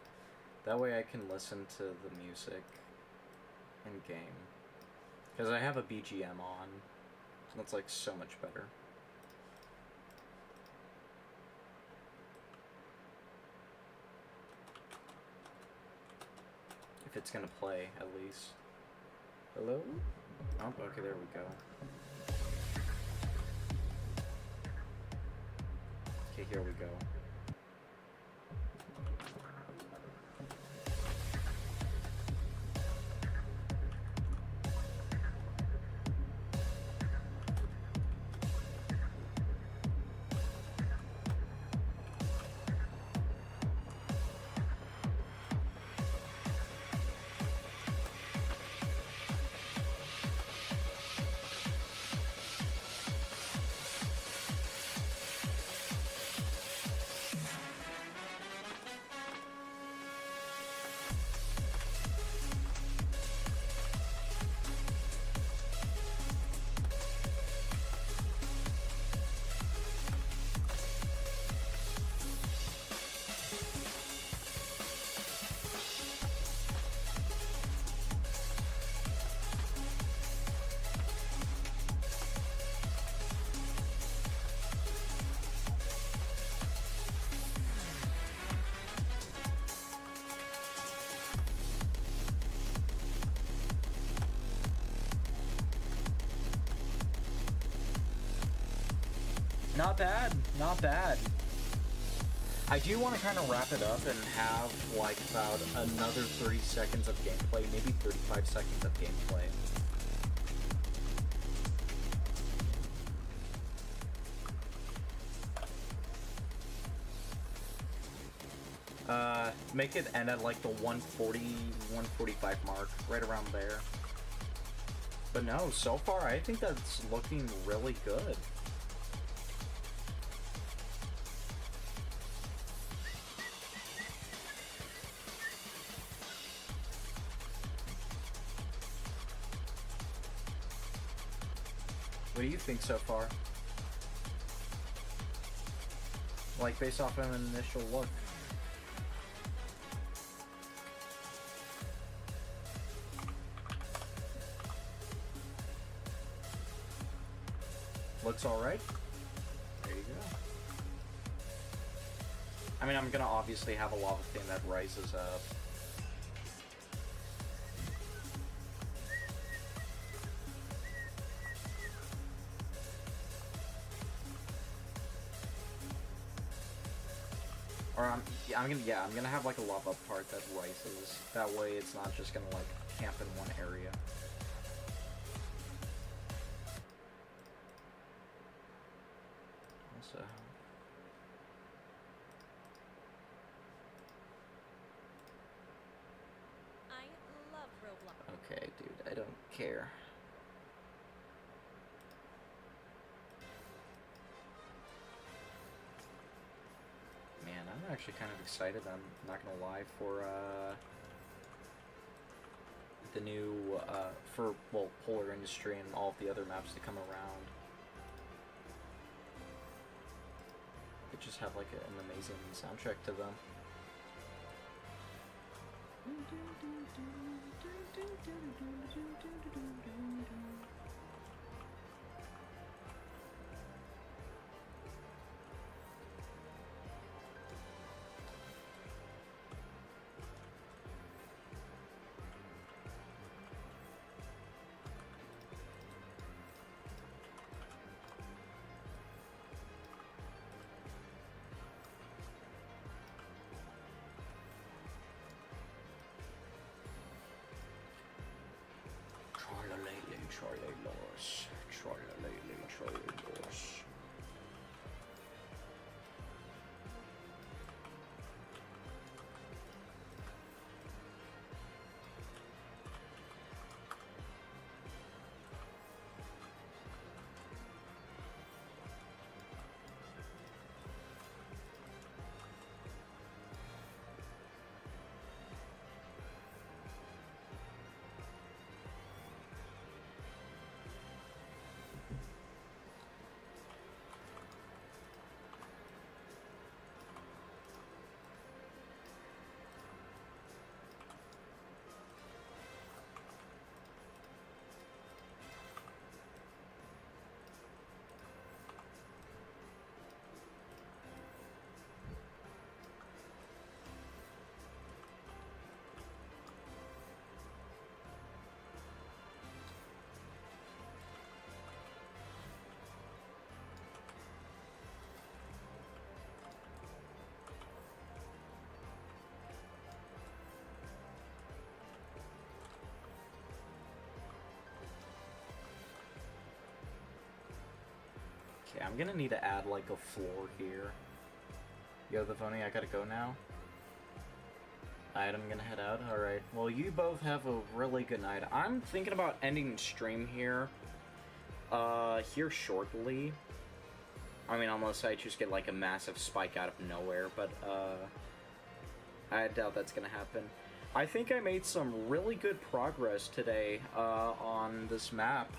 That way I can listen to the music in game. Because I have a BGM on. That's like so much better. If it's gonna play, at least. Hello? Oh, okay, there we go. Okay, here we go. Not bad, not bad. I do want to kind of wrap it up and have like about another 30 seconds of gameplay, maybe 35 seconds of gameplay. Make it end at like the 140, 145 mark, right around there. But no, so far I think that's looking really good. What do you think so far? Like, based off of an initial look. Looks alright. There you go. I mean, I'm gonna obviously have a lava thing that rises up. Or I'm gonna have like a lava part that rises. That way it's not just gonna like camp in one area. Also, I love Roblox. okay, dude, I don't care. Man, I'm actually kind of excited, I'm not gonna lie, for the new, well, Polar Industry and all of the other maps to come around. They just have like an amazing soundtrack to them. Trollalele. Okay, I'm gonna need to add like a floor here. Yo, the phony, I gotta go now. Alright, I'm gonna head out. Alright, well, you both have a really good night. I'm thinking about ending stream here. Here shortly. I mean, unless I just get like a massive spike out of nowhere, but, I doubt that's gonna happen. I think I made some really good progress today, on this map.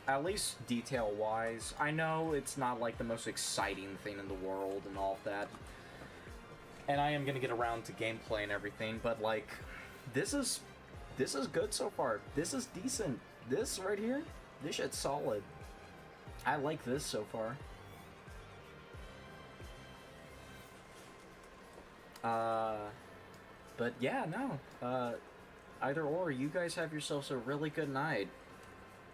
At least detail-wise, I know it's not like the most exciting thing in the world and all of that, and I am gonna get around to gameplay and everything, but like, this is good so far. This is decent. This right here, this shit's solid. I like this so far. But yeah, no. Either or, you guys have yourselves a really good night.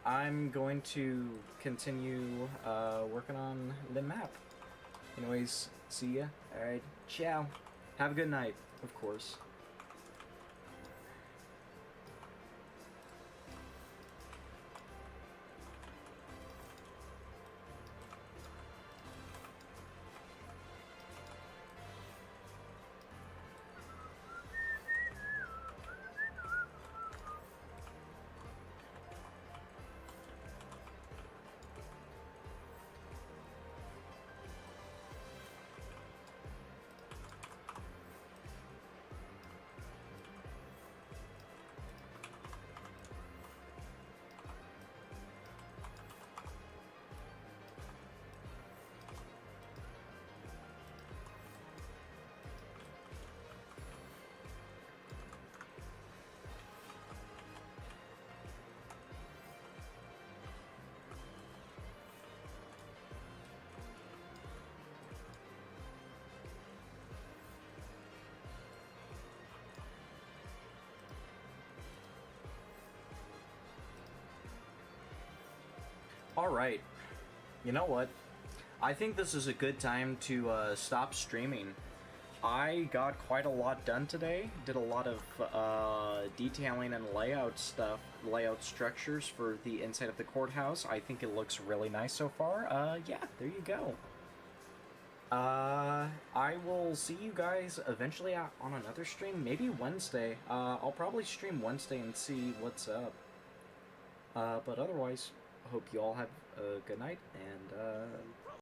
I'm going to continue working on the map. Anyways, see ya. Alright, ciao. Have a good night, of course. Alright. You know what? I think this is a good time to stop streaming. I got quite a lot done today. Did a lot of detailing and layout stuff, layout structures for the inside of the courthouse. I think it looks really nice so far. Yeah, there you go. I will see you guys eventually on another stream, maybe Wednesday. I'll probably stream Wednesday and see what's up. But otherwise, hope you all have a good night, and